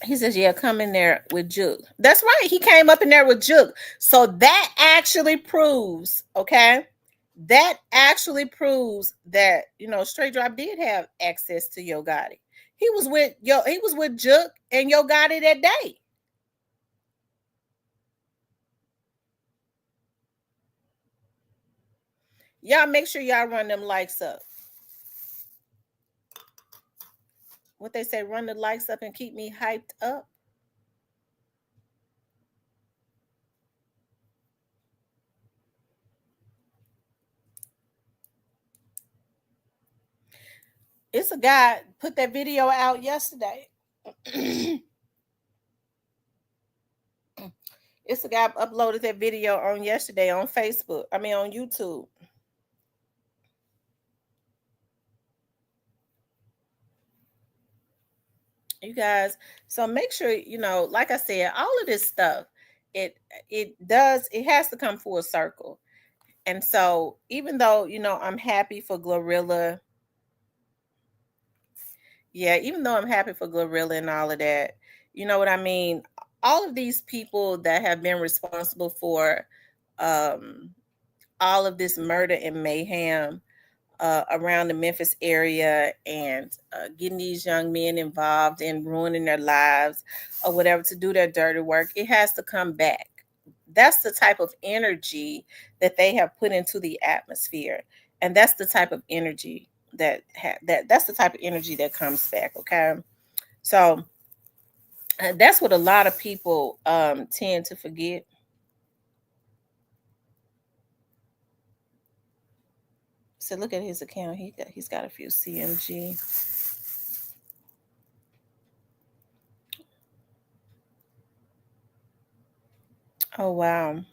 He says, yeah, come in there with Juke. That's right. He came up in there with Juke. So that actually proves, okay? That actually proves that, Straight Drop did have access to Yo Gotti. He was with Juke and Yo Gotti that day. Y'all make sure y'all run them likes up. What they say, run the likes up and keep me hyped up. It's a guy put that video out yesterday. It's a guy uploaded that video on yesterday on Facebook. I mean on YouTube. You guys, so make sure, like I said, all of this stuff, it it has to come full circle. And so even though, I'm happy for Glorilla, yeah, even though I'm happy for Glorilla and all of that, you know what I mean? All of these people that have been responsible for um, all of this murder and mayhem around the Memphis area and getting these young men involved in ruining their lives or whatever to do their dirty work, it has to come back. That's the type of energy that they have put into the atmosphere, and that's the type of energy that's the type of energy that comes back. Okay, so that's what a lot of people tend to forget. So look at his account. He's got a few CMG. Oh wow.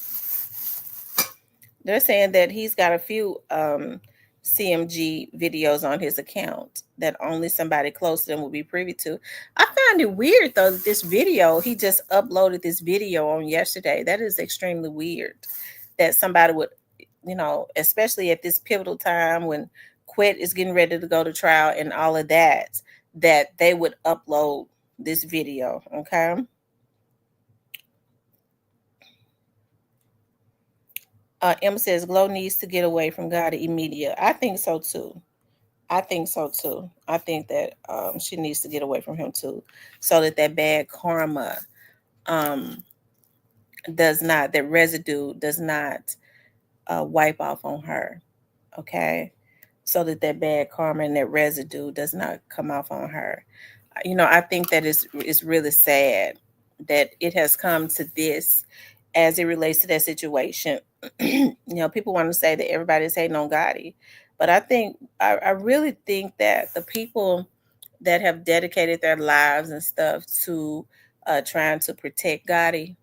They're saying that he's got a few CMG videos on his account that only somebody close to them will be privy to. I find it weird though that this video, he just uploaded this video on yesterday. That is extremely weird that somebody would, especially at this pivotal time when Quet is getting ready to go to trial and all of that, that they would upload this video. Okay. Emma says Glow needs to get away from God immediate. I think so too. I think so too. I think that she needs to get away from him too, so that bad karma um, that residue does not wipe off on her. Okay, so that bad karma and that residue does not come off on her. I think that it's really sad that it has come to this as it relates to that situation. People want to say that everybody's hating on Gotti, but I really think that the people that have dedicated their lives and stuff to trying to protect Gotti,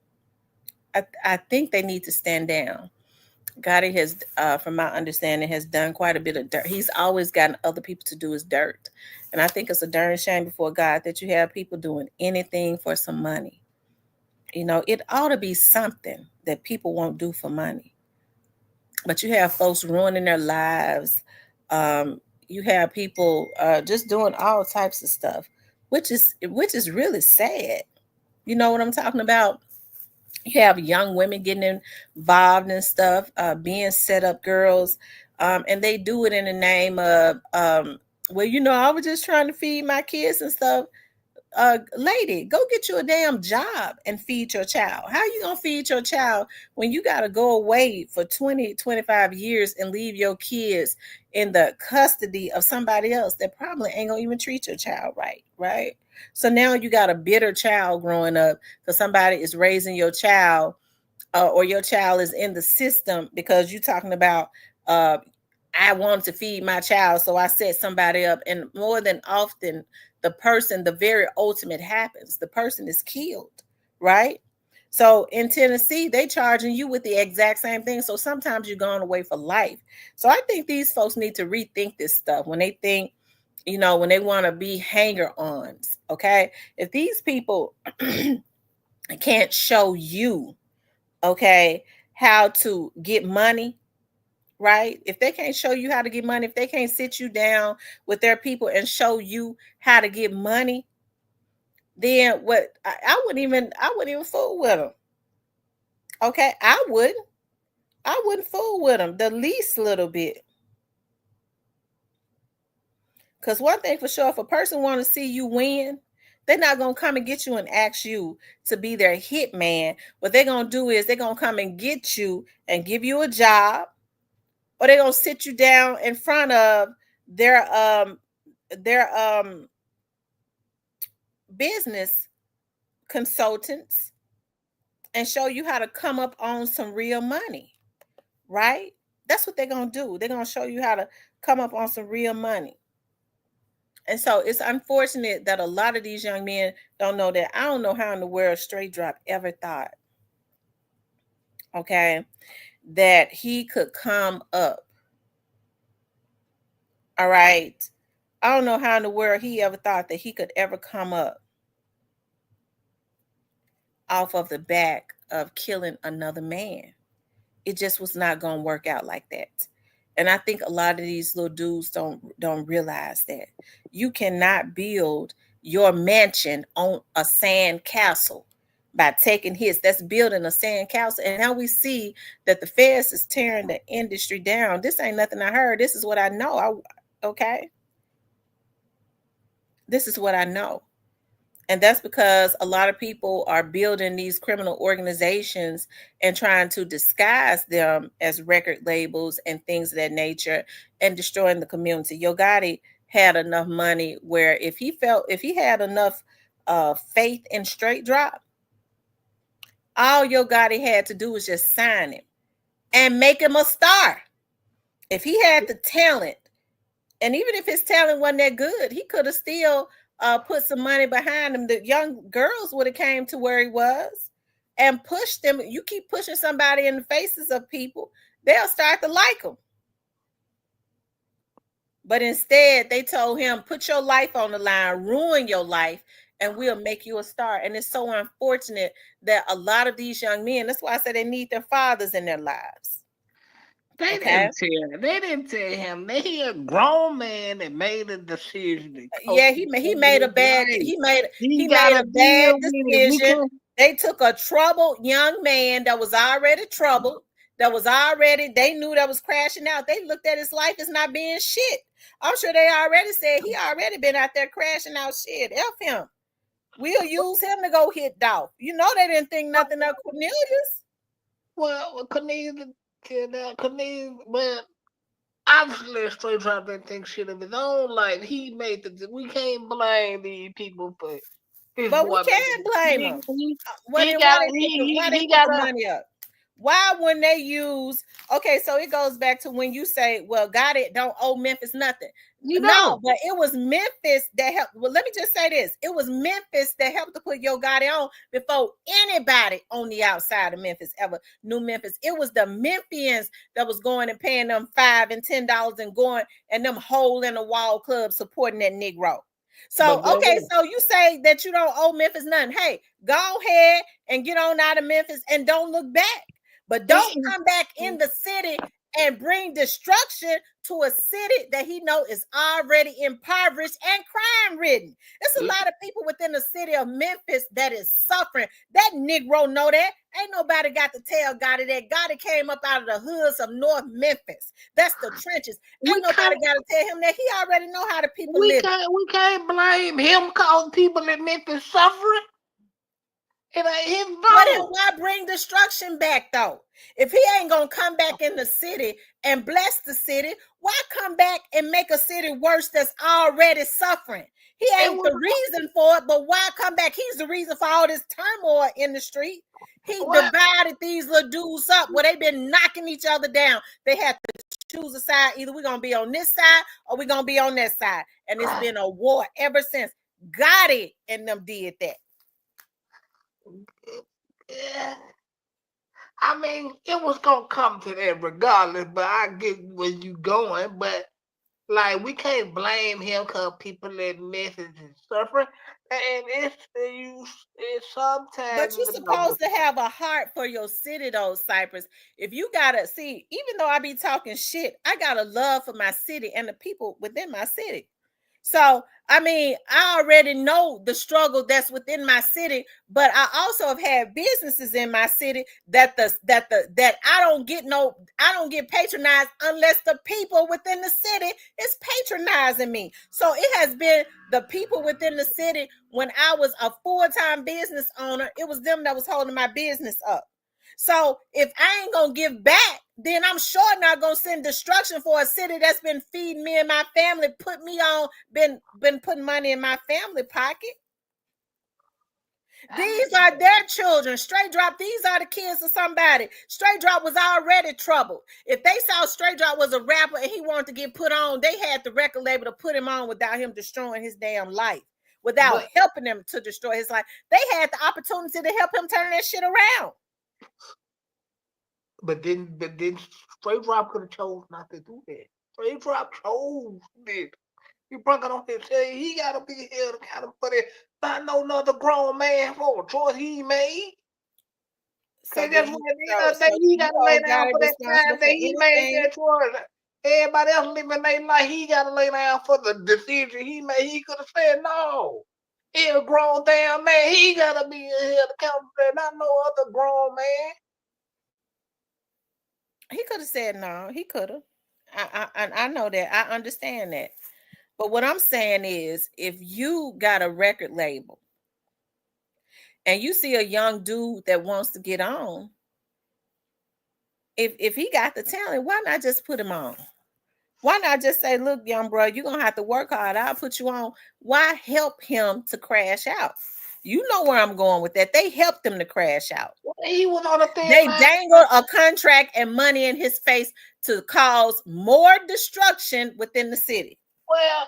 I think they need to stand down. Gotti has, from my understanding, has done quite a bit of dirt. He's always gotten other people to do his dirt. And I think it's a darn shame before God that you have people doing anything for some money. It ought to be something that people won't do for money. But you have folks ruining their lives. You have people just doing all types of stuff, which is really sad. You know what I'm talking about? You have young women getting involved in stuff, being set up girls, and they do it in the name of, well, I was just trying to feed my kids and stuff. Lady, go get you a damn job and feed your child. How you gonna feed your child when you gotta go away for 20, 25 years and leave your kids in the custody of somebody else that probably ain't gonna even treat your child right? So now you got a bitter child growing up because somebody is raising your child, or your child is in the system because you're talking about I wanted to feed my child, so I set somebody up. And more than often, the very ultimate happens. The person is killed, right? So in Tennessee, they charging you with the exact same thing. So sometimes you're going away for life. So I think these folks need to rethink this stuff when they think, when they want to be hanger-ons. Okay, if these people can't show you, okay, how to get money, right? If they can't show you how to get money, if they can't sit you down with their people and show you how to get money, then what? I wouldn't even fool with them. Okay, I wouldn't fool with them the least little bit. Because one thing for sure, if a person want to see you win, they're not going to come and get you and ask you to be their hit man. What they're going to do is they're going to come and get you and give you a job, or they're going to sit you down in front of their business consultants and show you how to come up on some real money, right? That's what they're going to do. They're going to show you how to come up on some real money. And so it's unfortunate that a lot of these young men don't know that. I don't know how in the world Straight Drop ever thought, okay, that he could come up. All right. I don't know how in the world he ever thought that he could ever come up off of the back of killing another man. It just was not going to work out like that. And I think a lot of these little dudes don't realize that. You cannot build your mansion on a sand castle by taking hits. That's building a sand castle. And now we see that the feds is tearing the industry down. This ain't nothing I heard. This is what I know. Okay. This is what I know. And that's because a lot of people are building these criminal organizations and trying to disguise them as record labels and things of that nature and destroying the community. Yo Gotti had enough money where if he had enough faith in Straight Drop, all Yo Gotti had to do was just sign him and make him a star. If he had the talent, and even if his talent wasn't that good, he could have still put some money behind him. The young girls would have came to where he was and pushed them. You keep pushing somebody in the faces of people, they'll start to like him. But instead, they told him, put your life on the line, ruin your life, and we'll make you a star. And it's so unfortunate that a lot of these young men, that's why I said they need their fathers in their lives. They didn't tell him. They a grown man that made a decision. Yeah, he made a bad decision. They took a troubled young man that was already troubled, they knew that was crashing out. They looked at his life as not being shit. I'm sure they already said he already been out there crashing out shit. F him. We'll use him to go hit Dolph. They didn't think nothing of Cornelius. Well, but obviously Straight Drop didn't think shit of his own. Like we can't blame these people for his. But we can blame him. Why they put the money up? Why wouldn't they use? Okay, so it goes back to when you say, "Well, Gotti don't owe Memphis nothing." No, but it was Memphis that helped. Well, let me just say this: it was Memphis that helped to put Yo Gotti on before anybody on the outside of Memphis ever knew Memphis. It was the Memphians that was going and paying them $5 and $10 and going and them hole in the wall clubs supporting that Negro. So, okay, so you say that you don't owe Memphis nothing. Hey, go ahead and get on out of Memphis and don't look back. But don't come back in the city and bring destruction to a city that he know is already impoverished and crime-ridden. There's a lot of people within the city of Memphis that is suffering. That Negro know that. Ain't nobody got to tell Gotti that. Gotti came up out of the hoods of North Memphis. That's the trenches. Ain't nobody got to tell him that. He already know how the people live. We can't blame him causing people in Memphis suffering. It ain't his fault. Why bring destruction back though? If he ain't gonna come back in the city and bless the city, why come back and make a city worse that's already suffering? He ain't the reason for it, but why come back? He's the reason for all this turmoil in the street. He divided these little dudes up where they've been knocking each other down. They had to choose a side. Either we're gonna be on this side or we're gonna be on that side. And it's been a war ever since. Gotti and them did that. Yeah. I mean, it was gonna come to that regardless, but I get where you going. But like, we can't blame him because people that message and suffering, and it's But sometimes you're supposed to have a heart for your city, though, Cypress. If you gotta see, even though I be talking shit, I got a love for my city and the people within my city. So, I mean, I already know the struggle that's within my city, but I also have had businesses in my city that I don't get patronized unless the people within the city is patronizing me. So it has been the people within the city. When I was a full-time business owner, it was them that was holding my business up. So if I ain't gonna give back, then I'm sure not gonna send destruction for a city that's been feeding me and my family, put me on, been putting money in my family pocket. These are their children. Straight Drop, these are the kids of somebody. Straight Drop was already troubled. If they saw Straight Drop was a rapper and he wanted to get put on, they had the record label to put him on without him destroying his damn life, without helping him to destroy his life. They had the opportunity to help him turn that shit around. But then Straight Drop could have chose not to do that. Straight Drop chose this. He brought it on his head. He gotta be held accountable for that. Not no another grown man for a choice he made. So That's then, why the other day he you gotta lay all down got it for that responsible time for that he made anything. that choice. Everybody else living their life, he gotta lay down for the decision he made. He could have said no. He a grown damn man. He gotta be held accountable for that. Not no other grown man. He could have said no. He could have. I know that. I understand that. But what I'm saying is, if you got a record label and you see a young dude that wants to get on, if he got the talent, why not just put him on? Why not just say, look, young bro, you're gonna have to work hard. I'll put you on. Why help him to crash out? You know where I'm going with that. They helped him to crash out. He was on a thin They line. dangled a contract and money in his face to cause more destruction within the city. Well,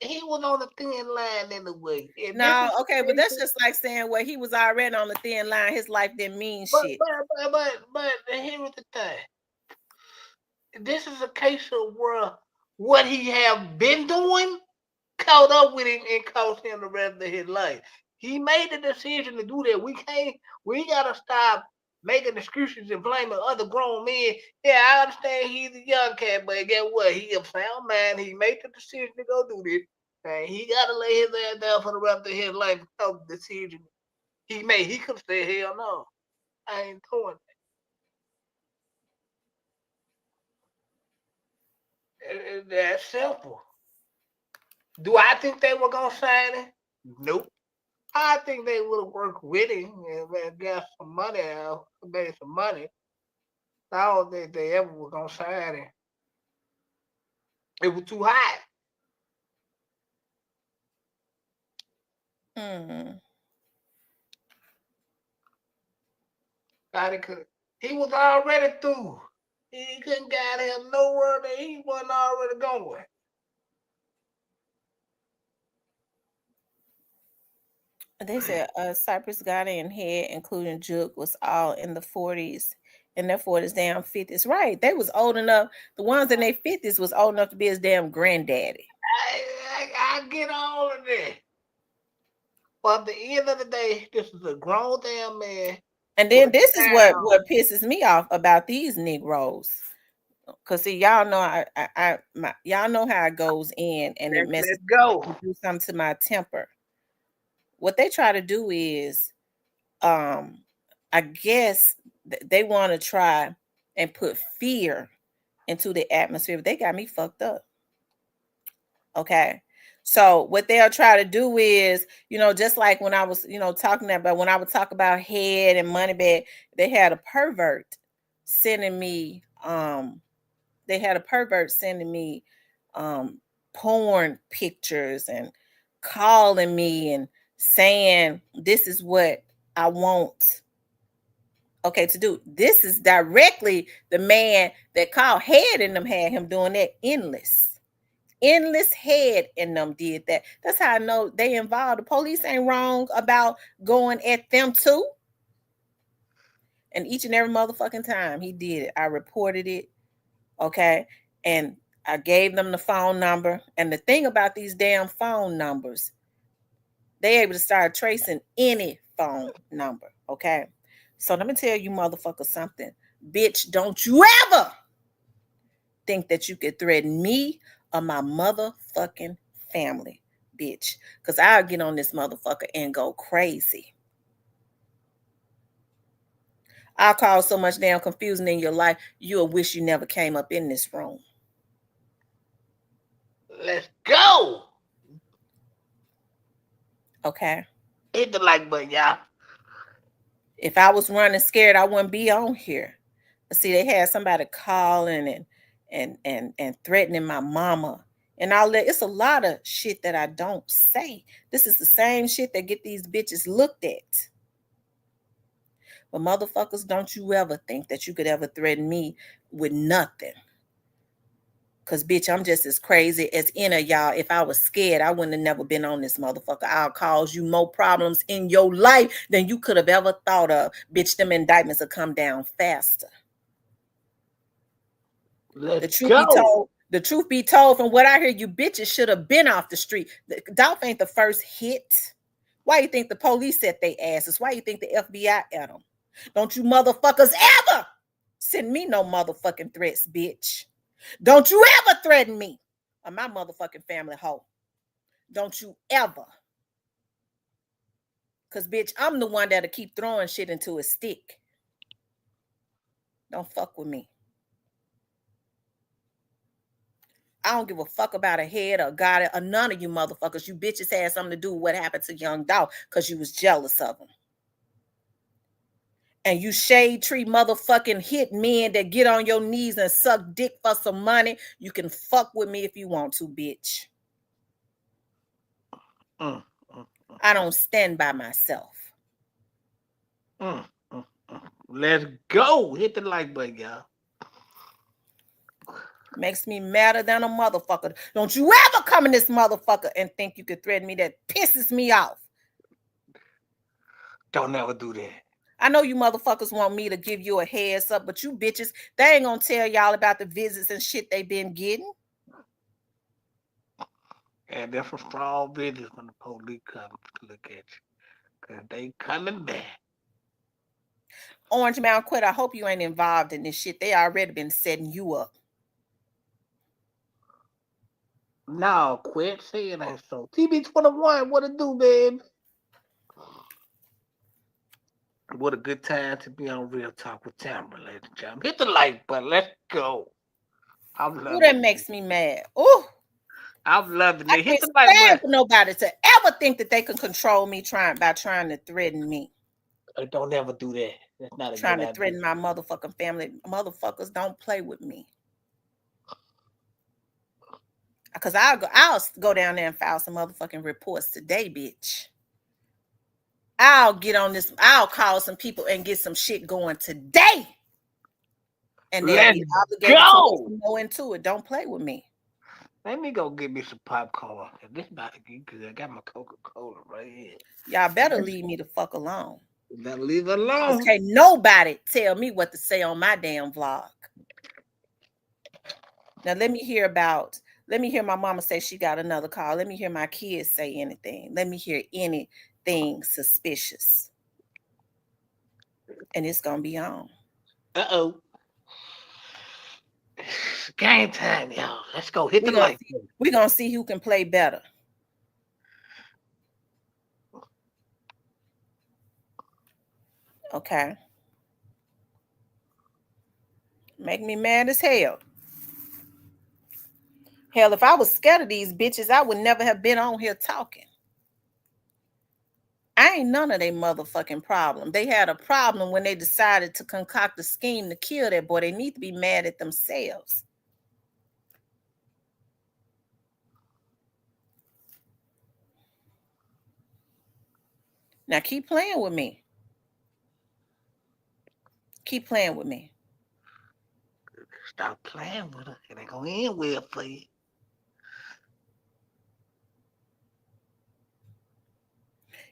he was on a thin line anyway. No, okay, but that's just like saying, well, he was already on the thin line. His life didn't mean shit. But here's the thing. This is a case of where what he have been doing caught up with him and cost him the rest of his life. He made the decision to do that. We gotta stop making excuses and blaming other grown men. Yeah, I understand he's a young cat, but guess what? He a sound man. He made the decision to go do this. And he gotta lay his ass down for the rest of his life because of the decision he made. He could have said, hell no. I ain't doing that. It's that simple. Do I think they were gonna sign him? Nope. I think they would have worked with him and got some money out, made some money. I don't think they ever were gonna sign him. It was too high. Mm. He was already through. He couldn't get him nowhere that he wasn't already going. They said Cypress Gotti and Head, including Juke, was all in the 40s, in their 40s, damn 50s. Right. They was old enough. The ones in their 50s was old enough to be his damn granddaddy. I get all of that. But at the end of the day, this is a grown damn man. And then this is what pisses me off about these Negroes. Cause see, y'all know y'all know how it goes in, and it messes. Let's go. Do something to my temper. What they try to do is, I guess they want to try and put fear into the atmosphere, but they got me fucked up. Okay. So what they'll try to do is, just like when I was, talking about, when I would talk about Head and Moneybag, they had a pervert sending me, porn pictures and calling me and saying, this is what I want Okay, to do this is directly the man that called Head and them had him doing that. Endless Head and them did that. That's how I know they involved. The police ain't wrong about going at them too. And each and every motherfucking time he did it, I reported it. Okay. And I gave them the phone number. And the thing about these damn phone numbers, they able to start tracing any phone number. Okay. So let me tell you motherfuckers something. Bitch, don't you ever think that you could threaten me or my motherfucking family, bitch. Because I'll get on this motherfucker and go crazy. I'll cause so much damn confusion in your life, you'll wish you never came up in this room. Let's go. Okay. Hit the like button, y'all. If I was running scared, I wouldn't be on here. But see, they had somebody calling and threatening my mama and all that. It's a lot of shit that I don't say. This is the same shit that get these bitches looked at. But motherfuckers, don't you ever think that you could ever threaten me with nothing. Cause bitch, I'm just as crazy as any of y'all. If I was scared, I wouldn't have never been on this motherfucker. I'll cause you more problems in your life than you could have ever thought of. Bitch, them indictments will come down faster. Let's go. The truth be told, from what I hear, you bitches should have been off the street. Dolph ain't the first hit. Why you think the police set their asses? Why you think the FBI at them? Don't you motherfuckers ever send me no motherfucking threats, bitch. Don't you ever threaten me or my motherfucking family hoe. Don't you ever. Because, bitch, I'm the one that'll keep throwing shit into a stick. Don't fuck with me. I don't give a fuck about a head or God or none of you motherfuckers. You bitches had something to do with what happened to young dog because you was jealous of him. And you shade tree motherfucking hit men that get on your knees and suck dick for some money. You can fuck with me if you want to, bitch. I don't stand by myself. Let's go. Hit the like button, y'all. Makes me madder than a motherfucker. Don't you ever come in this motherfucker and think you could threaten me. That pisses me off. Don't ever do that. I know you motherfuckers want me to give you a heads up, but you bitches, they ain't gonna tell y'all about the visits and shit they been getting. And that's a strong business when the police come to look at you. Because they coming back. Orange Mountain Quit, I hope you ain't involved in this shit. They already been setting you up. No, quit saying that so. TB21, what it do, babe? What a good time to be on Real Talk with Tamara, ladies and gentlemen. Hit the like button. Let's go. I'm loving Ooh, that it. makes me mad. Ooh. I'm loving I it. Hit can't the like stand button. for nobody to ever think that they can control me by trying to threaten me. Don't ever do that. That's not a Trying good to idea. threaten my motherfucking family. Motherfuckers, don't play with me. Because I'll go down there and file some motherfucking reports today, bitch. I'll get on this. I'll call some people and get some shit going today. And they'll Let's be obligated to go. listen more into it. Don't play with me. Let me go get me some popcorn. This about to get good. I got my Coca-Cola right here. Y'all better leave me the fuck alone. Better leave it alone. Okay, nobody tell me what to say on my damn vlog. Now let me hear my mama say she got another call. Let me hear my kids say anything. Let me hear anything suspicious. And it's gonna be on. Uh-oh. It's game time, y'all. Let's go. Hit the like button. We're gonna see who can play better. Okay. Make me mad as hell. Hell, if I was scared of these bitches, I would never have been on here talking. I ain't none of their motherfucking problem. They had a problem when they decided to concoct a scheme to kill that boy. They need to be mad at themselves. Now keep playing with me. Keep playing with me. Stop playing with her. It ain't gonna end well for you.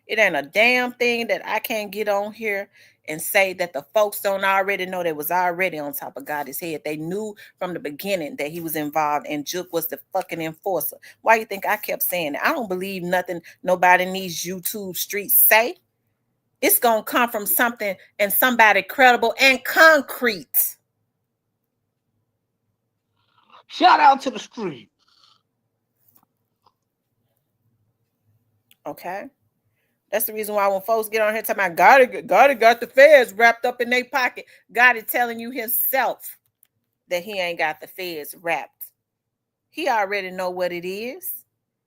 It ain't a damn thing that I can't get on here and say that the folks don't already know they was already on top of God's head. They knew from the beginning that he was involved and Juke was the fucking enforcer. Why you think I kept saying it? I don't believe nothing nobody in these YouTube streets say. It's gonna come from something and somebody credible and concrete. Shout out to the street. Okay. That's the reason why when folks get on here talking about God got the feds wrapped up in their pocket, God is telling you himself that he ain't got the feds wrapped. He already know what it is.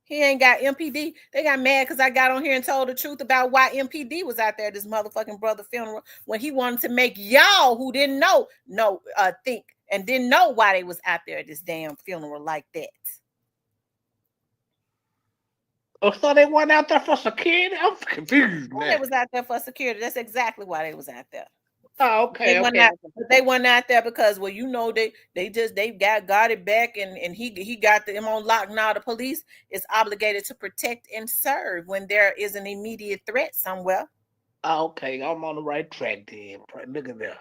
He ain't got MPD. They got mad because I got on here and told the truth about why MPD was out there at this motherfucking brother funeral when he wanted to make y'all who didn't know think and didn't know why they was out there at this damn funeral like that. Oh, so they went out there for security? I'm confused When now. they was out there for security, that's exactly why they was out there. Oh, okay, They okay. they went out there because well, you know, they got it back and he got them on lock. Now the police is obligated to protect and serve when there is an immediate threat somewhere. Oh, okay, I'm on the right track then. Look at that.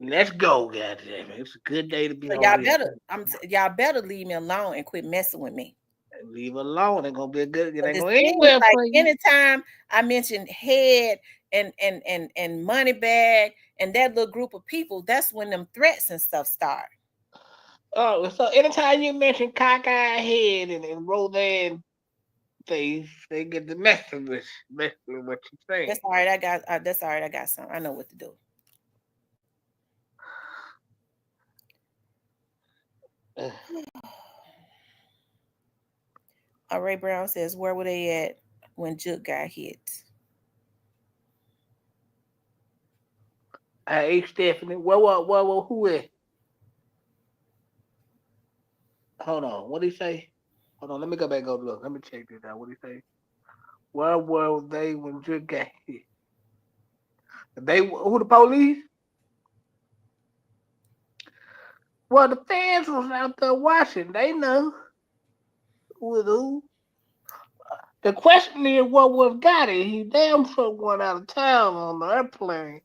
Let's go, goddamn it. It's a good day to be So on here. y'all better leave me alone and quit messing with me. Leave it alone. It ain't gonna be a good. It ain't It gonna end seems well like for you. anytime I mention head and money bag and that little group of people, that's when them threats and stuff start. Oh, so anytime you mention cockeyed head and Roseanne face, they get the messing with what you saying. That's all right. That's all right. I got some. I know what to do. Ugh. Ray Brown says, where were they at when Juke got hit? Hey, Stephanie, who is? Hold on, what did he say? Hold on, let me go back and go look. Let me check this out. What did he say? Where were they when Drake got hit? They who the police? Well, the fans was out there watching. They know who was who. The question is, what was got it? He damn sure went out of town on the airplane.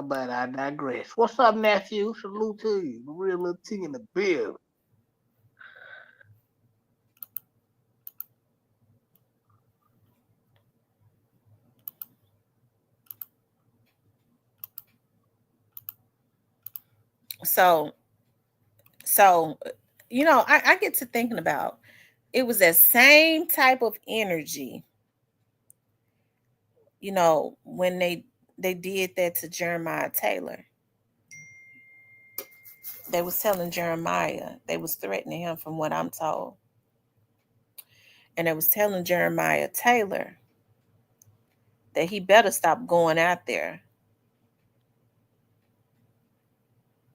But I digress. What's up, nephew? Salute to you. The real little T in the bill. So, I get to thinking about it was that same type of energy, when they did that to Jeremiah Taylor. They was telling Jeremiah, they was threatening him from what I'm told. And they was telling Jeremiah Taylor that he better stop going out there.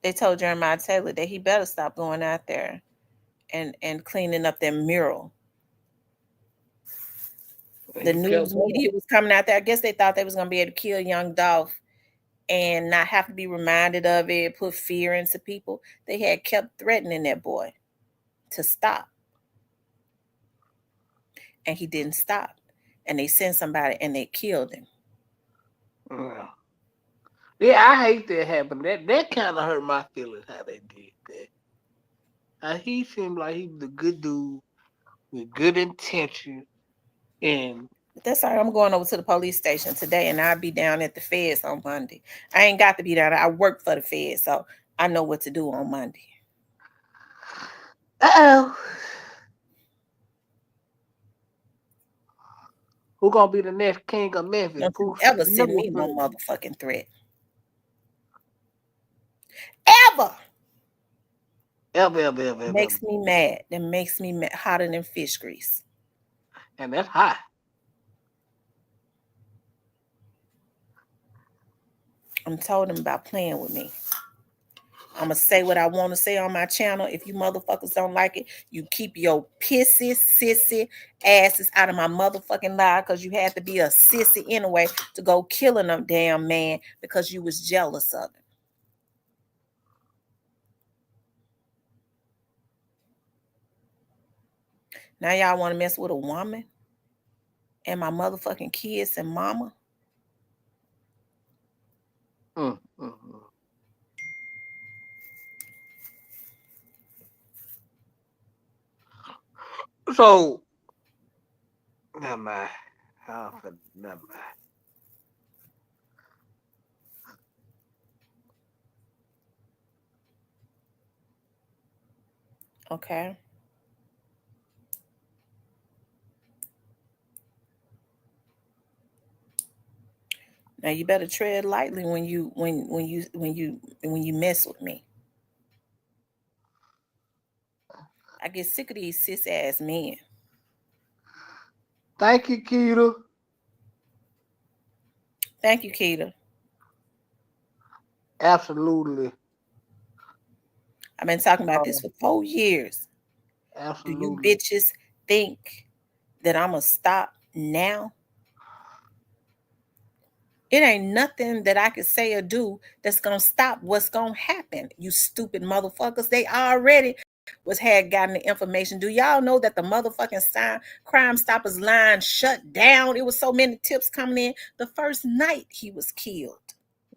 They told Jeremiah Taylor that he better stop going out there and cleaning up their mural. The news media was coming out there. I guess they thought they was going to be able to kill young Dolph and not have to be reminded of it, put fear into people. They had kept threatening that boy to stop. And he didn't stop. And they sent somebody and they killed him. Yeah, I hate that happened. That kind of hurt my feelings how they did that. He seemed like he was a good dude with good intention. And But that's all right. I'm going over to the police station today and I'll be down at the feds on Monday. I ain't got to be down there. I work for the feds, so I know what to do on Monday. uh-oh. Who gonna be the next king of Memphis? Don't you ever send me no motherfucking threat. Ever. Ever. Makes me mad. That makes me mad, hotter than fish grease. And that's hot. I'm told him about playing with me. I'm gonna say what I want to say on my channel. If you motherfuckers don't like it, you keep your pissy, sissy asses out of my motherfucking life, because you had to be a sissy anyway to go killing them damn man because you was jealous of it. Now y'all want to mess with a woman and my motherfucking kids and mama? Mm, mm, mm. So, never mind. Never mind. Okay. Now you better tread lightly when you mess with me. I get sick of these cis ass men. Thank you, Keita. Thank you, Keita. Absolutely. I've been talking about this Uh, for 4 years. Do you absolutely. bitches think that I'm gonna stop now? It ain't nothing that I could say or do that's gonna stop what's gonna happen. You stupid motherfuckers. They already was had gotten the information. Do y'all know that the motherfucking Crime Stoppers line shut down? It was so many tips coming in the first night he was killed.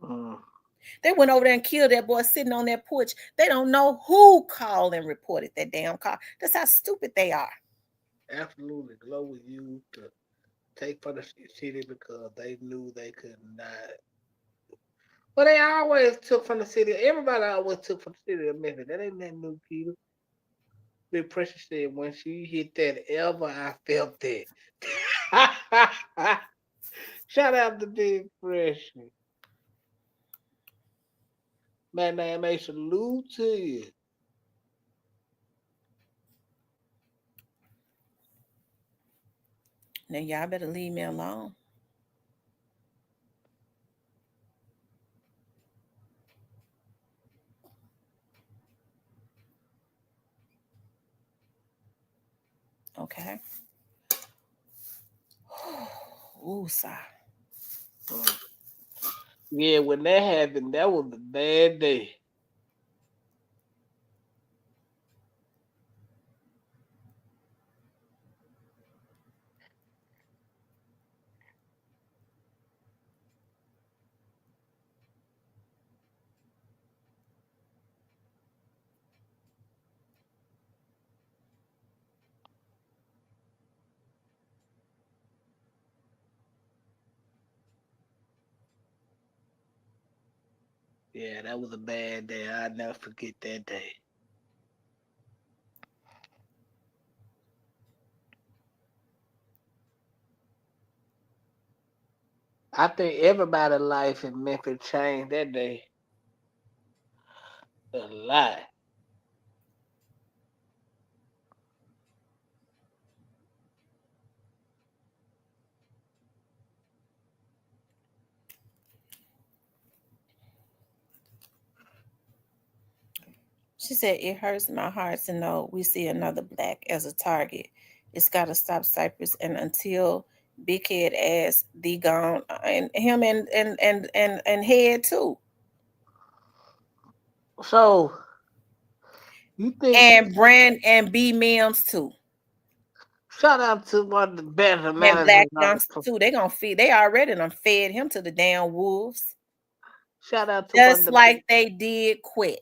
Mm, They went over there and killed that boy sitting on that porch. They don't know who called and reported that damn call. That's how stupid they are. absolutely. Glow was used to take from the city because they knew they could not. But they always took from the city. Everybody always took from the city of Memphis. That ain't nothing new, Keita. Big Precious said when she hit that ever, I felt that. Shout out to Big Precious. Man, I salute to you. Now y'all better leave me alone. Okay. Ooh, sigh. Mm. Yeah, when that happened, that was a bad day. Yeah, that was a bad day. I'll never forget that day. I think everybody's life in Memphis changed that day a lot. She said, it hurts my heart to know we see another black as a target. It's got to stop Cypress. And until big head ass the gone, and him and head too. So you think And Brand and B Mims too. shout out to one of the better And Black managers on the Youngster too. They gonna feed, they already done fed him to the damn wolves. shout out to one of Just the like they did quit.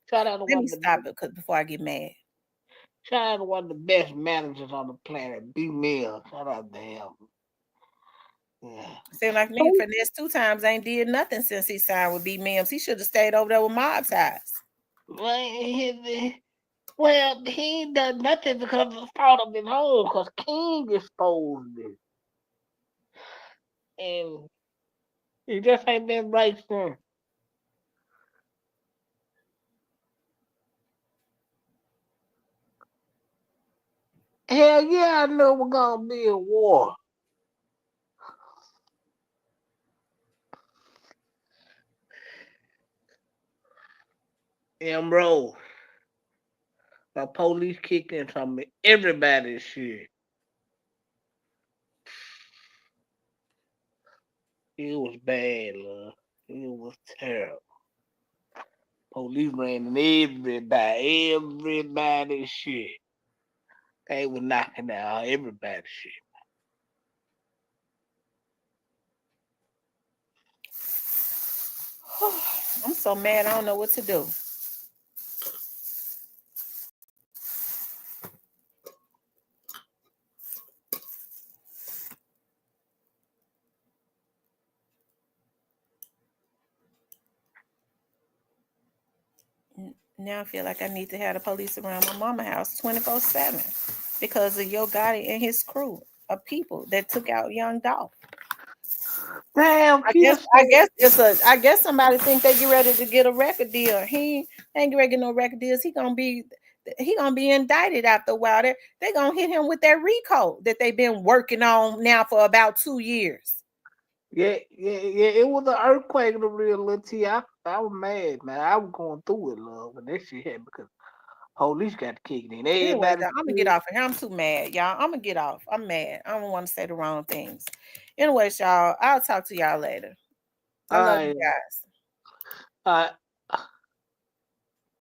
shout out to Let one me of the stop it because before I get mad. shout out to one of the best managers on the planet, B Mill. Shout out to him. Yeah. Seem like me, Finesse 2 times ain't did nothing since he signed with B Mims. He should have stayed over there with Mob Ties. Well, he ain't done nothing because of the fault of his home, because King exposed it. And he just ain't been right since. Hell yeah, I knew it was gonna be a war. Bro, my police kicked in from me. Everybody's shit. It was bad, love. It was terrible. Police ran in everybody's shit. They was knocking out everybody's shit. I'm so mad. I don't know what to do. Now I feel like I need to have the police around my mama house 24/7 because of Yo Gotti and his crew of people that took out Young Dolph. Damn, I Kia guess I said, guess it's a I guess somebody think they get ready to get a record deal. He ain't get ready to get no record deals. He gonna be indicted after a while. They gonna hit him with that RICO that they've been working on now for about 2 years. yeah. It was an earthquake in the real little T. I was mad, man. I was going through it, love, when that shit happened because police got kicked in. Anyways, Everybody, I'm gonna get off of here. I'm too mad, y'all. I'm gonna get off. I'm mad. I don't want to say the wrong things. Anyways, y'all, I'll talk to y'all later. I love you guys.